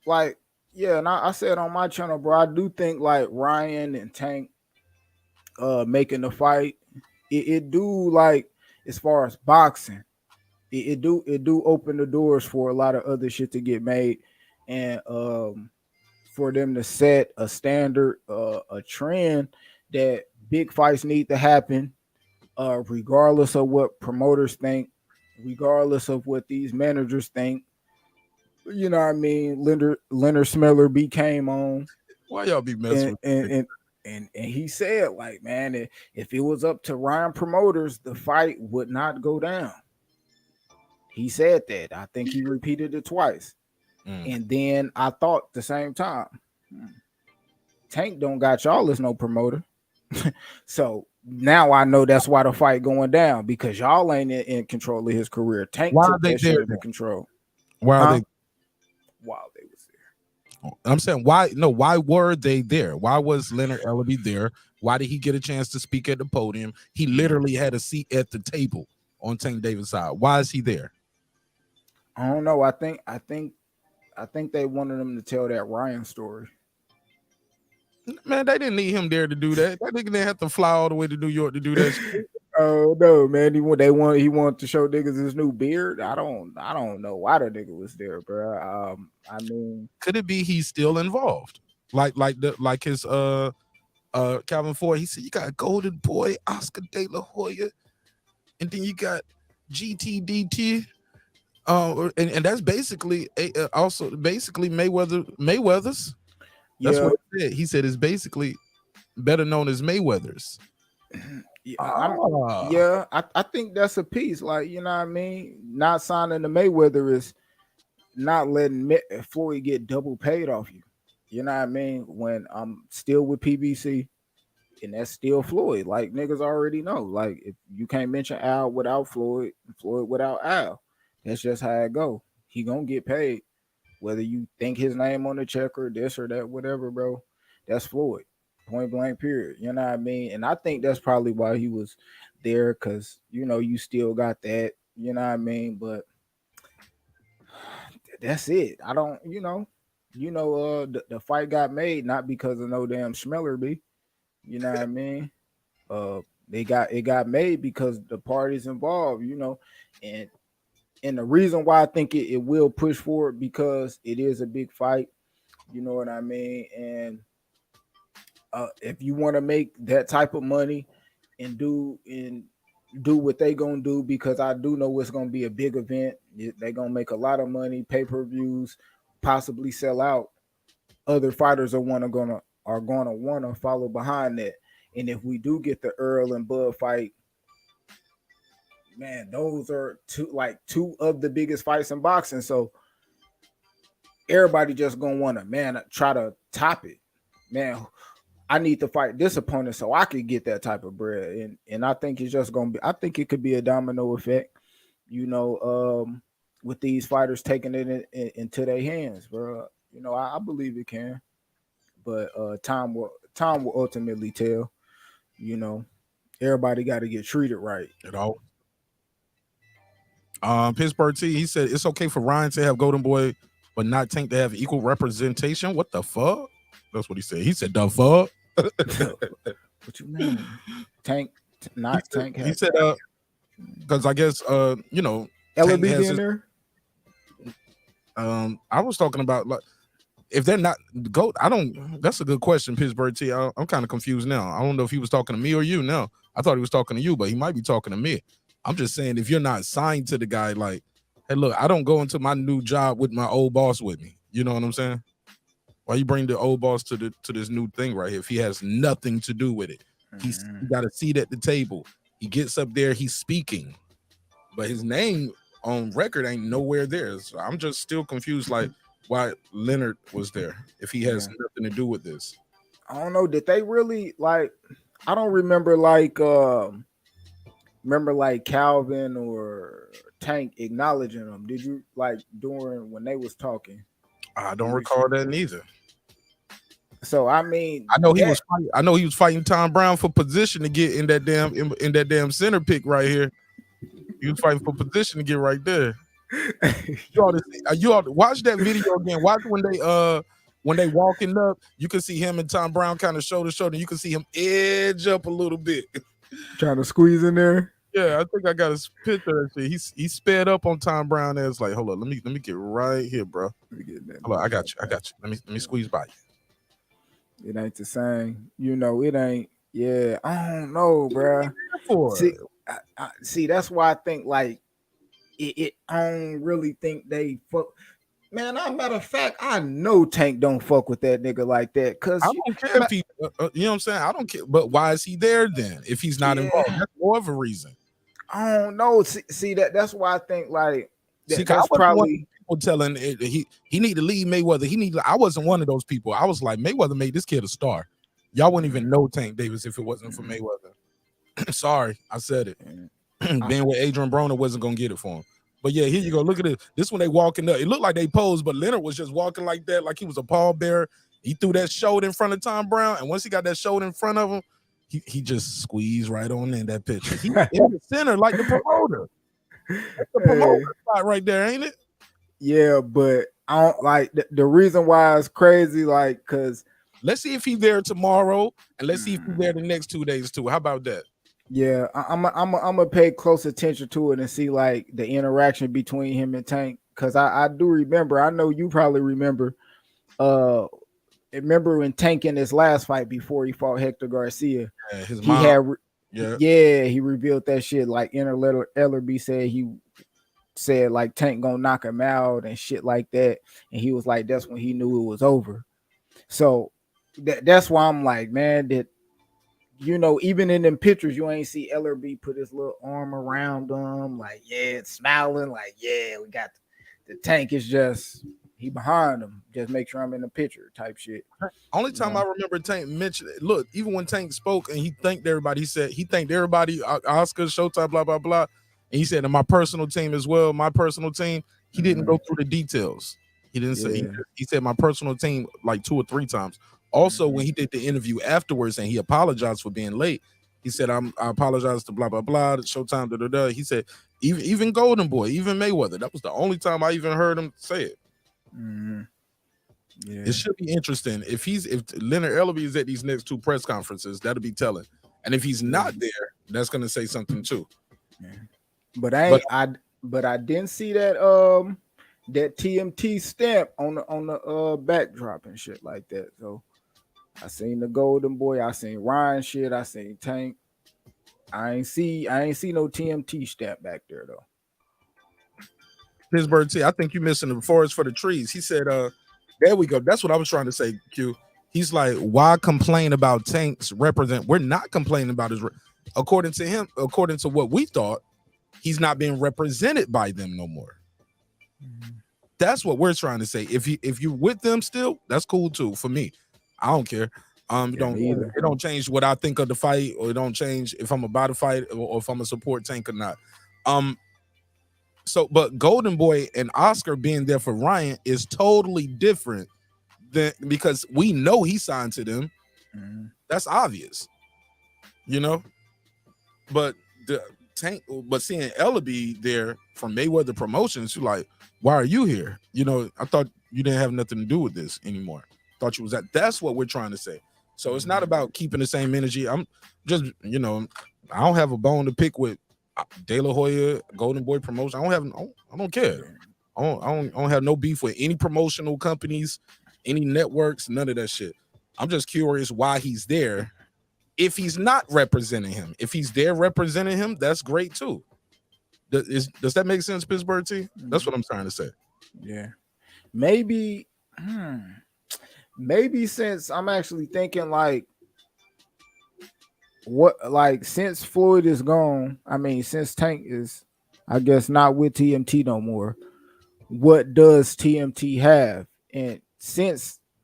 like, yeah, and I said on my channel, bro, I do think like Ryan and Tank making the fight, it do, like, as far as boxing, it do open the doors for a lot of other shit to get made, and for them to set a standard, a trend that big fights need to happen, regardless of what promoters think, regardless of what these managers think. You know what I mean? Leonard Smeller came on. Why y'all be messing and he said, like, man, if it was up to Ryan promoters, the fight would not go down. He said that. I think he repeated it twice. And then I thought the same time, Tank don't got y'all as no promoter. So now I know that's why the fight going down, because y'all ain't in control of his career. Tank Why took are they that shit there into then? control. Why are they? While they was there. I'm saying why were they there? Why was Leonard Ellaby there? Why did he get a chance to speak at the podium? He literally had a seat at the table on Tank Davis' side. Why is he there? I don't know. I think they wanted him to tell that Ryan story. Man, they didn't need him there to do that. That nigga didn't have to fly all the way to New York to do that shit. Oh no, man! He wanted to show niggas his new beard. I don't know why the nigga was there, bro. I mean, could it be he's still involved? Like his Calvin Ford. He said you got Golden Boy, Oscar De La Hoya, and then you got GTDT. And that's basically also basically Mayweather's. That's what he said. He said it's basically better known as Mayweather's. I think that's a piece. Like, you know what I mean? Not signing the Mayweather is not letting Floyd get double paid off you. You know what I mean? When I'm still with PBC, and that's still Floyd. Like, niggas already know. Like, if you can't mention Al without Floyd, Floyd without Al, that's just how it go. He gonna get paid, whether you think his name on the check or this or that, whatever, bro. That's Floyd. Point blank, period. You know what I mean? And I think that's probably why he was there, because, you know, you still got that, you know what I mean? But that's it. I don't, the fight got made not because of no damn Schmeller, B. You know what I mean? It got made because the parties involved, you know, and the reason why I think it will push forward, because it is a big fight, you know what I mean? And if you want to make that type of money and do what they gonna do, because I do know it's gonna be a big event. They gonna make a lot of money, pay-per-views, possibly sell out. Other fighters are gonna are going to want to follow behind that. And if we do get the Earl and Bud fight, man, those are two of the biggest fights in boxing. So everybody just gonna want to try to top it. Man, I need to fight this opponent so I could get that type of bread. And I think it's just gonna be. I think it could be a domino effect. With these fighters taking it into their hands, bro. I believe it can, but time will ultimately tell. Everybody got to get treated right. Pittsburgh T, he said it's okay for Ryan to have Golden Boy, but not Tank to have equal representation. What the fuck? That's what he said. He said the fuck. What you mean? Tank, not Tank. He said because I guess LB in there. I was talking about like if they're not GOAT. That's a good question, Pittsburgh T. I'm kind of confused now. I don't know if he was talking to me or you. No, I thought he was talking to you, but he might be talking to me. I'm just saying if you're not signed to the guy, like, hey, look, I don't go into my new job with my old boss with me. You know what I'm saying? Why you bring the old boss to this new thing right here if he has nothing to do with it? He got a seat at the table. He gets up there, he's speaking, but his name on record ain't nowhere there. So I'm just still confused, like why Leonard was there if he has nothing to do with this. I don't know. Did they really I don't remember Calvin or Tank acknowledging them. Did you during when they was talking? I don't recall that neither. So I mean, I know he was fighting Tom Brown for position to get in that damn center pick right here. He was fighting for position to get right there. You ought to watch that video again. Watch when they walking up. You can see him and Tom Brown kind of shoulder to shoulder. You can see him edge up a little bit, trying to squeeze in there. Yeah, I think I got his picture. He sped up on Tom Brown. And it's like, hold on, let me get right here, bro. Hold on, I got you. Let me squeeze by you. It ain't the same. It ain't. Yeah, I don't know, bro. See, that's why I think I don't really think they fuck. Man, as a matter of fact, I know Tank don't fuck with that nigga like that. Cause I don't care if he, you know what I'm saying? I don't care. But why is he there then? If he's not involved, that's more of a reason. I don't know. See that's why I think that's probably people telling he need to leave Mayweather. I wasn't one of those people. I was like, Mayweather made this kid a star. Y'all wouldn't even know Tank Davis if it wasn't for Mayweather. Sorry, I said it. Being with Adrian Broner wasn't gonna get it for him. But yeah, here you go. Look at this. This one they walking up. It looked like they posed, but Leonard was just walking like that, like he was a pallbearer. He threw that shoulder in front of Tom Brown, and once he got that shoulder in front of him, he just squeezed right on in that picture. He in the center like the promoter. That's the promoter spot right there, ain't it? Yeah, but I don't the reason why it's crazy, because let's see if he's there tomorrow, and let's see if he's there the next 2 days too. How about that? Yeah, I'm gonna pay close attention to it and see the interaction between him and Tank, because I do remember. I know you probably remember. Remember when Tank in his last fight before he fought Hector Garcia? Yeah, his mom. He revealed that shit. Ellerby said Tank gonna knock him out and shit like that, and he was like, that's when he knew it was over. So that's why I'm like, man, that. Even in them pictures, you ain't see Ellerby put his little arm around him, smiling, we got the Tank is just he behind him. Just make sure I'm in the picture type shit. Only time I remember Tank mentioned it. Look, even when Tank spoke and he thanked everybody, he said he thanked everybody, Oscar, Showtime, blah, blah, blah. And he said, and my personal team as well, my personal team, he didn't go through the details. He didn't say, he said my personal team like 2 or 3 times. Also, when he did the interview afterwards and he apologized for being late, he said, I apologize to blah, blah, blah, Showtime, da, da, da. He said, even Golden Boy, even Mayweather, that was the only time I even heard him say it. Yeah. It should be interesting. If Leonard Ellerby is at these next 2 press conferences, that'll be telling. And if he's not there, that's going to say something too. But I didn't see that that TMT stamp on the backdrop and shit like that. So I seen the Golden Boy, I seen Ryan shit, I seen Tank. I ain't see no TMT stamp back there though. Pittsburgh T, I think you missing the forest for the trees. He said, there we go. That's what I was trying to say, Q. He's like, why complain about Tank's represent? We're not complaining about his. According to him, according to what we thought, he's not being represented by them no more. That's what we're trying to say. If you're with them still, that's cool too. For me, I don't care. It don't change what I think of the fight, or it don't change if I'm about to fight or if I'm a support Tank or not. So, but Golden Boy and Oscar being there for Ryan is totally different than, because we know he signed to them. That's obvious, you know. But seeing Ellaby there from Mayweather Promotions, you're like, why are you here? You know, I thought you didn't have nothing to do with this anymore. Thought you was at. That's what we're trying to say. So it's not about keeping the same energy. I'm just, you know, I don't have a bone to pick with De La Hoya, Golden Boy Promotion. I don't care. I don't have no beef with any promotional companies, any networks, none of that shit. I'm just curious why he's there. If he's not representing him, if he's there representing him, that's great too. Does that make sense, Pittsburgh T? That's what I'm trying to say. Yeah, maybe since I'm actually thinking like, since Floyd is gone, I mean, since Tank is, I guess, not with TMT no more, what does TMT have? And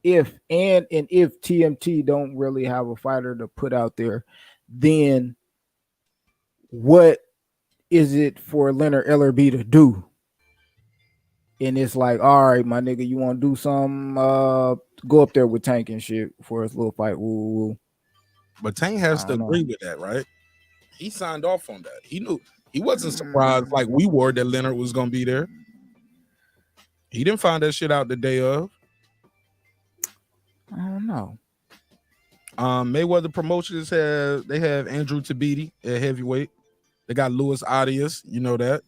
if TMT don't really have a fighter to put out there, then what is it for Leonard Ellerby to do? And it's like, all right, my nigga, you want to do some, go up there with Tank and shit for his little fight. Woo. But Tank has to agree with that, right? He signed off on that. He knew. He wasn't surprised like we were that Leonard was going to be there. He didn't find that shit out the day of. I don't know. Mayweather Promotions have Andrew Tabiti at heavyweight. They got Luis Arias, you know that.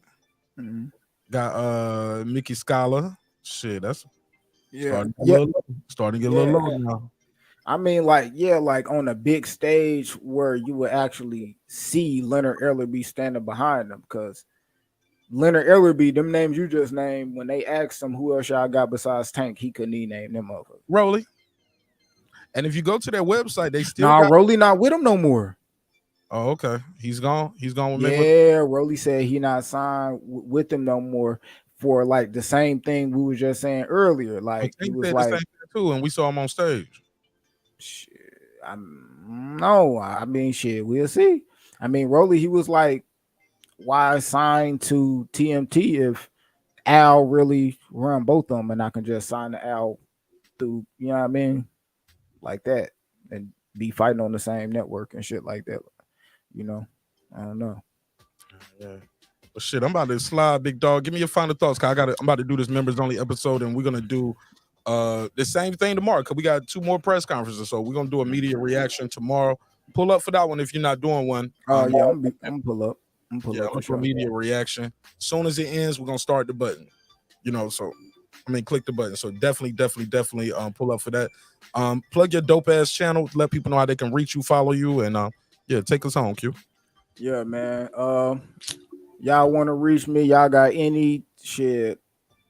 Mm-hmm. Got Mickey Scala. Shit, that's starting to get a little low now. I mean, like on a big stage where you would actually see Leonard Ellerby standing behind them, because Leonard Ellerby, them names you just named, when they asked him who else y'all got besides Tank, he couldn't even name them over. Rolly. And if you go to their website, they still Rolly not with him no more. Oh, okay. He's gone. He's gone with Mayweather. Rolly said he not signed with them no more for like the same thing we were just saying earlier. Like he was like, the same thing too, and we saw him on stage. Shit, I mean, shit, we'll see. I mean, Rolly, he was like, why sign to TMT if Al really run both of them, and I can just sign to Al through, you know what I mean, like that, and be fighting on the same network and shit like that. You know, I don't know. Yeah. But shit, I'm about to slide, big dog. Give me your final thoughts, cause I'm about to do this members only episode, and we're gonna do the same thing tomorrow, because we got 2 more press conferences, so we're gonna do a media reaction tomorrow. Pull up for that one if you're not doing one. I'm gonna pull up. I'm gonna do a media reaction. As soon as it ends, we're gonna start the button. You know, so click the button. So definitely pull up for that. Plug your dope ass channel. Let people know how they can reach you, follow you, and take us home, Q. Yeah, man. Y'all want to reach me? Y'all got any shit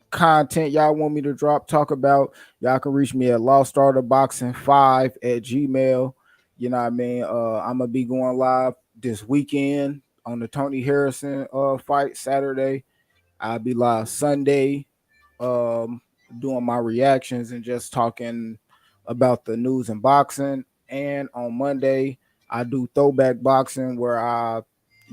content y'all want me to talk about? Y'all can reach me at loststarterboxing5@gmail. You know what I mean? I'm gonna be going live this weekend on the Tony Harrison fight Saturday. I'll be live Sunday, doing my reactions and just talking about the news in boxing. And on Monday, I do throwback boxing, where I,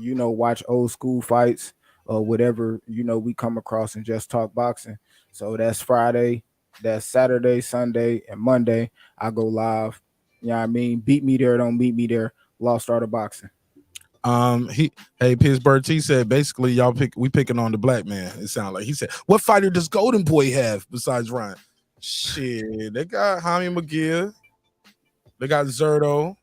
watch old school fights or whatever, we come across, and just talk boxing. So that's Friday, that's Saturday, Sunday, and Monday. I go live. You know what I mean? Beat me there, don't beat me there. Lost Starter Boxing. Pittsburgh T said basically we picking on the black man. It sounds like he said, what fighter does Golden Boy have besides Ryan? Shit, they got Jaime McGill, they got Zerto.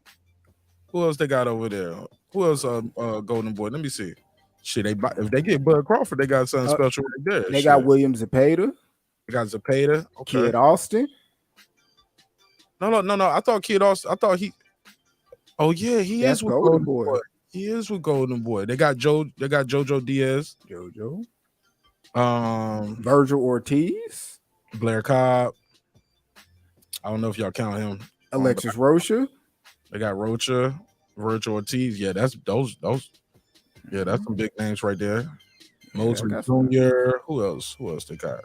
Who else they got over there? Who else? Golden Boy. Let me see. Shit, if they get Bud Crawford, they got something special right there. They got William Zepeda. They got Zepeda. Okay. Kid Austin. No. I thought Kid Austin. I thought he. Oh yeah, That's is with Golden Boy. He is with Golden Boy. They got JoJo Diaz. Virgil Ortiz. Blair Cobb. I don't know if y'all count him. Alexis Rocha. They got Rocha, Virgil Ortiz. Yeah, that's those. Yeah, that's some big names right there. Mosley Jr. Who else? Who else they got?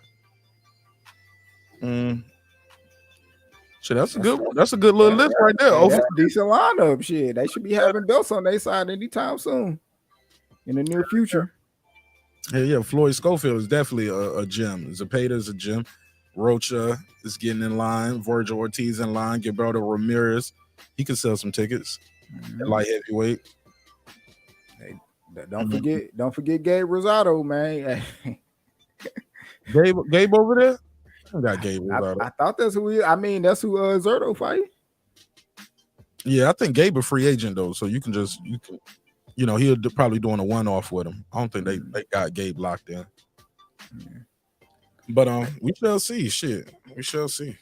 Shit, that's a good one. That's a good little list right there. Hey, that's a decent lineup. Shit, they should be having belts on their side anytime soon, in the near future. Yeah. Floyd Schofield is definitely a gem. Zepeda is a gem. Rocha is getting in line. Virgil Ortiz in line. Gilberto Ramirez, he can sell some tickets. Light heavyweight. Hey, don't forget Gabe Rosado, man. Gabe over there. I got Gabe Rosado. I thought that's who. That's who Zerto fight. Yeah, I think Gabe a free agent though, so you can he'll probably doing a one-off with him. I don't think they got Gabe locked in. But we shall see. Shit, we shall see.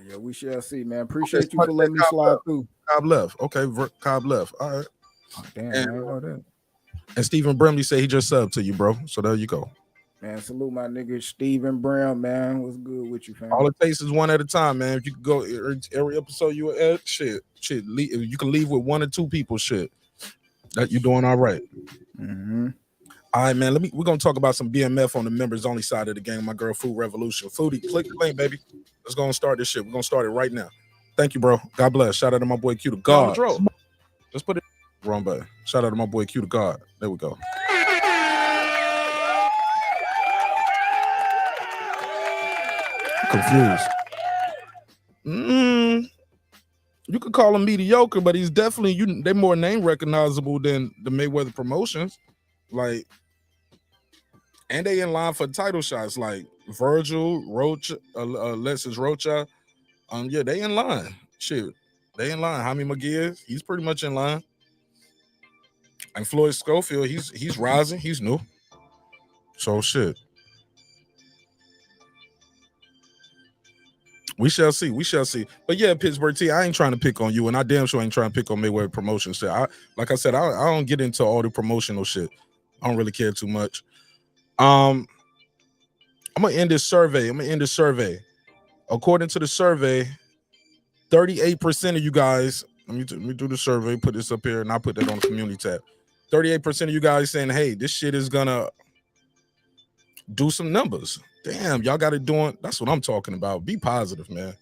Yeah, we shall see, man. Appreciate you for letting me slide through. Cobb left. Okay, Cobb left. All right. Oh, damn, I didn't know that. And Stephen Brimley say he just subbed to you, bro. So there you go. Man, salute my nigga Stephen Brown, man. What's good with you, fam? All it takes is one at a time, man. If you could go every episode you at, shit. You can leave with one or two people, shit. That you're doing all right. All right, man. We're gonna talk about some BMF on the members only side of the game. My girl, Food Revolution. Foodie, click the link, baby. Let's go and start this shit. We're gonna start it right now. Thank you, bro. God bless. Shout out to my boy Q to God. Let's put it wrong button. Shout out to my boy Q to God. There we go. Confused. You could call him mediocre, but he's definitely they're more name recognizable than the Mayweather promotions. Like, and they in line for title shots like Virgil, Rocha, Alexis Rocha. Yeah, they in line. Shit, they in line. Jaime McGee, he's pretty much in line. And Floyd Schofield, he's rising. He's new. So shit. We shall see. We shall see. But yeah, Pittsburgh T, I ain't trying to pick on you, and I damn sure ain't trying to pick on Mayweather promotion shit. Like I said, I don't get into all the promotional shit. I don't really care too much. I'm gonna end this survey. According to the survey, 38% of you guys. Let me do the survey. Put this up here, and I'll put that on the community tab. 38% of you guys saying, "Hey, this shit is gonna do some numbers." Damn, y'all got it doing. That's what I'm talking about. Be positive, man.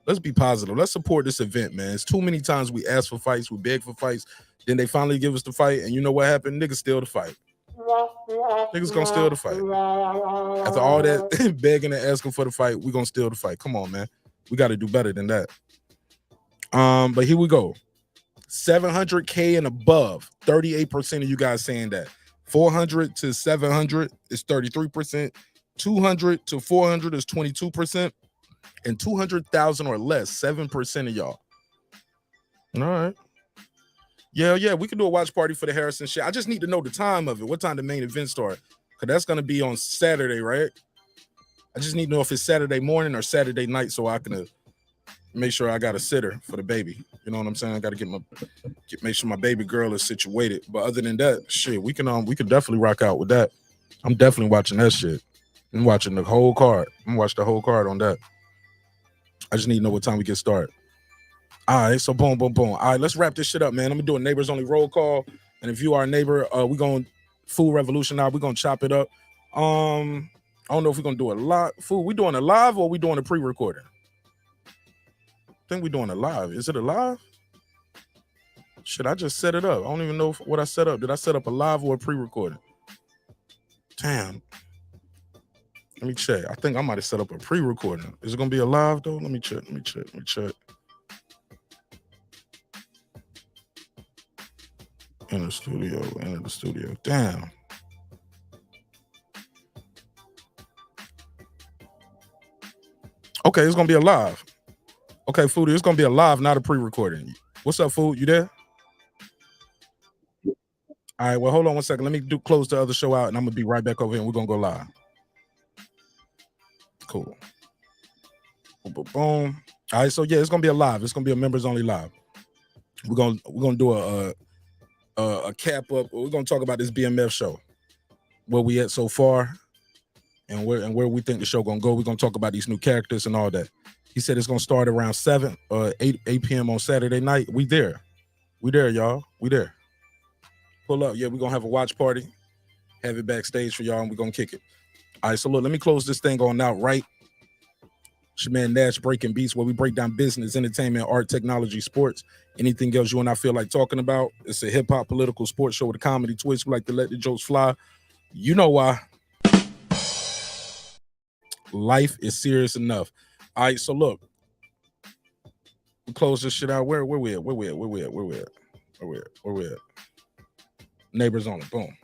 Let's be positive. Let's support this event, man. It's too many times we ask for fights, we beg for fights, then they finally give us the fight, and you know what happened? Niggas steal the fight. Niggas gonna steal the fight. After all that begging and asking for the fight, we gonna steal the fight. Come on, man. We got to do better than that. But here we go. 700K and above. 38% of you guys saying that. 400 to 700 is 33%. 200 to 400 is 22%, and 200,000 or less, 7% of y'all. All right. Yeah, we can do a watch party for the Harrison shit. I just need to know the time of it. What time the main event start? Because that's going to be on Saturday, right? I just need to know if it's Saturday morning or Saturday night so I can make sure I got a sitter for the baby. You know what I'm saying? I got to make sure my baby girl is situated. But other than that, shit, we can definitely rock out with that. I'm definitely watching that shit. I'm watching the whole card. I'm gonna watch the whole card on that. I just need to know what time we get started. All right, so boom. All right, let's wrap this shit up, man. I'm gonna do a neighbors only roll call. And if you are a neighbor, we're gonna Food Revolution now. We're gonna chop it up. I don't know if we're gonna do a live. Food, we doing a live or we doing a pre-recording? I think we're doing a live. Is it a live? Shit, I just set it up. I don't even know what I set up. Did I set up a live or a pre-recording? Damn. Let me check. I think I might have set up a pre-recording. Is it gonna be a live though? Let me check. In the studio. Damn. Okay, it's gonna be a live. Okay, Foodie, it's gonna be a live, not a pre-recording. What's up, Food? You there? All right, well, hold on one second. Let me close the other show out, and I'm gonna be right back over here, and we're gonna go live. Cool. Boom. All right, so yeah, it's gonna be a live. It's gonna be a members only live. We're gonna do a cap up. We're gonna talk about this BMF show, where we at so far, and where we think the show gonna go. We're gonna talk about these new characters and all that. He said it's gonna start around 8 p.m. on Saturday night. We there, y'all. We there. Pull up. Yeah, we're gonna have a watch party. Have it backstage for y'all, and we're gonna kick it. All right, so look, let me close this thing on out right. It's your man Nash Breaking Beats, where we break down business, entertainment, art, technology, sports, anything else you and I feel like talking about. It's a hip-hop political sports show with a comedy twist. We like to let the jokes fly. You know why. Life is serious enough. All right, so look. We close this shit out. Where we at? Neighbors on it. Boom.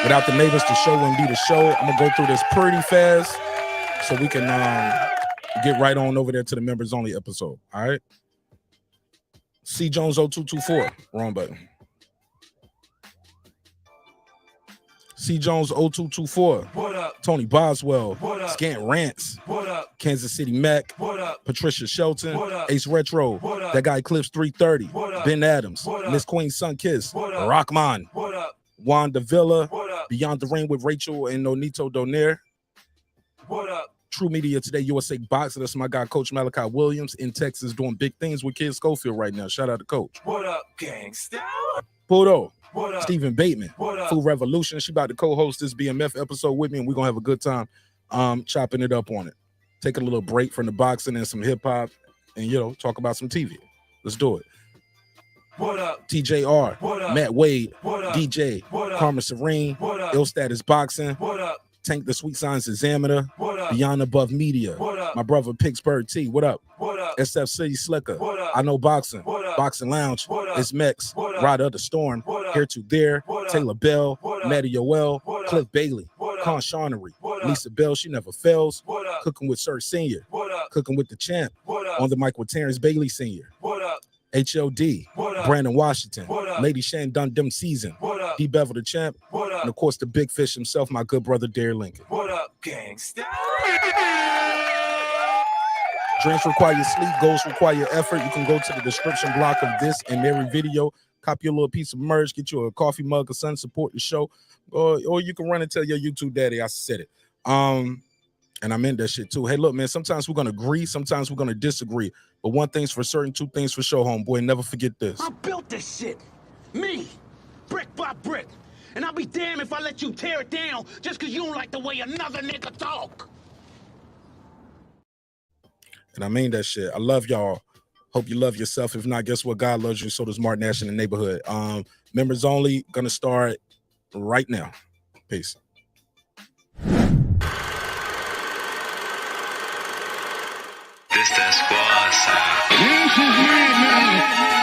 Without the neighbors, the show wouldn't be the show. I'm gonna go through this pretty fast so we can get right on over there to the members only episode. All right. C Jones 0224. Wrong button. C Jones 0224. What up? Tony Boswell. What up? Scant Rants. What up? Kansas City Mac. What up? Patricia Shelton. What up? Ace Retro. What up? That guy Clips 330. What up? Ben Adams. What up? Miss Queen Sunkiss. What up? Rockman. What up? Wanda Villa. What up? Beyond the Rain with Rachel and Nonito Donaire. What up? True Media Today, USA Boxer. That's my guy, Coach Malachi Williams in Texas, doing big things with Kid Schofield right now. Shout out to Coach. What up, gangsta? Pudo. What up? Stephen Bateman. What up? Food Revolution. She about to co-host this BMF episode with me, and we're gonna have a good time chopping it up on it. Taking a little break from the boxing and some hip-hop, and talk about some TV. Let's do it. What up? TJR, What up? Matt Wade, What up? DJ, What up? Karma Serene, What up? Ill Status Boxing, What up? Tank the Sweet Science Examiner, What up? Beyond Above Media, What up? my brother Pittsburgh T, what up? What up? SF City Slicker, What up? I Know Boxing, What up? Boxing Lounge, What up? It's Mex, What up? Ride of the Storm, What up? Here to There, What up? Taylor Bell, What up? Matty Yoel, What up? Cliff Bailey, What up? Con Shawnery, What up? Lisa Bell, She Never Fails, What up? Cooking with Sir Senior, What up? Cooking with the Champ, What up? on the mic with Terrence Bailey Senior, What up? HLD, What up? Brandon Washington, What up? Lady Shan Dundum Season, What up? D Bevel the Champ, What up? and of course the big fish himself, my good brother Dare Lincoln. What up, gangsta? Dreams require sleep, goals require effort. You can go to the description block of this and every video, copy a little piece of merch, get you a coffee mug or something, support the show, or you can run and tell your YouTube daddy I said it. And I meant that shit too. Hey, look, man, sometimes we're gonna agree, sometimes we're gonna disagree. But one thing's for certain, two things for sure, homeboy. Never forget this. I built this shit. Me. Brick by brick. And I'll be damned if I let you tear it down just because you don't like the way another nigga talk. And I mean that shit. I love y'all. Hope you love yourself. If not, guess what? God loves you. So does Martin Nash in the neighborhood. Members only gonna start right now. Peace. This that squad sound. This is madness.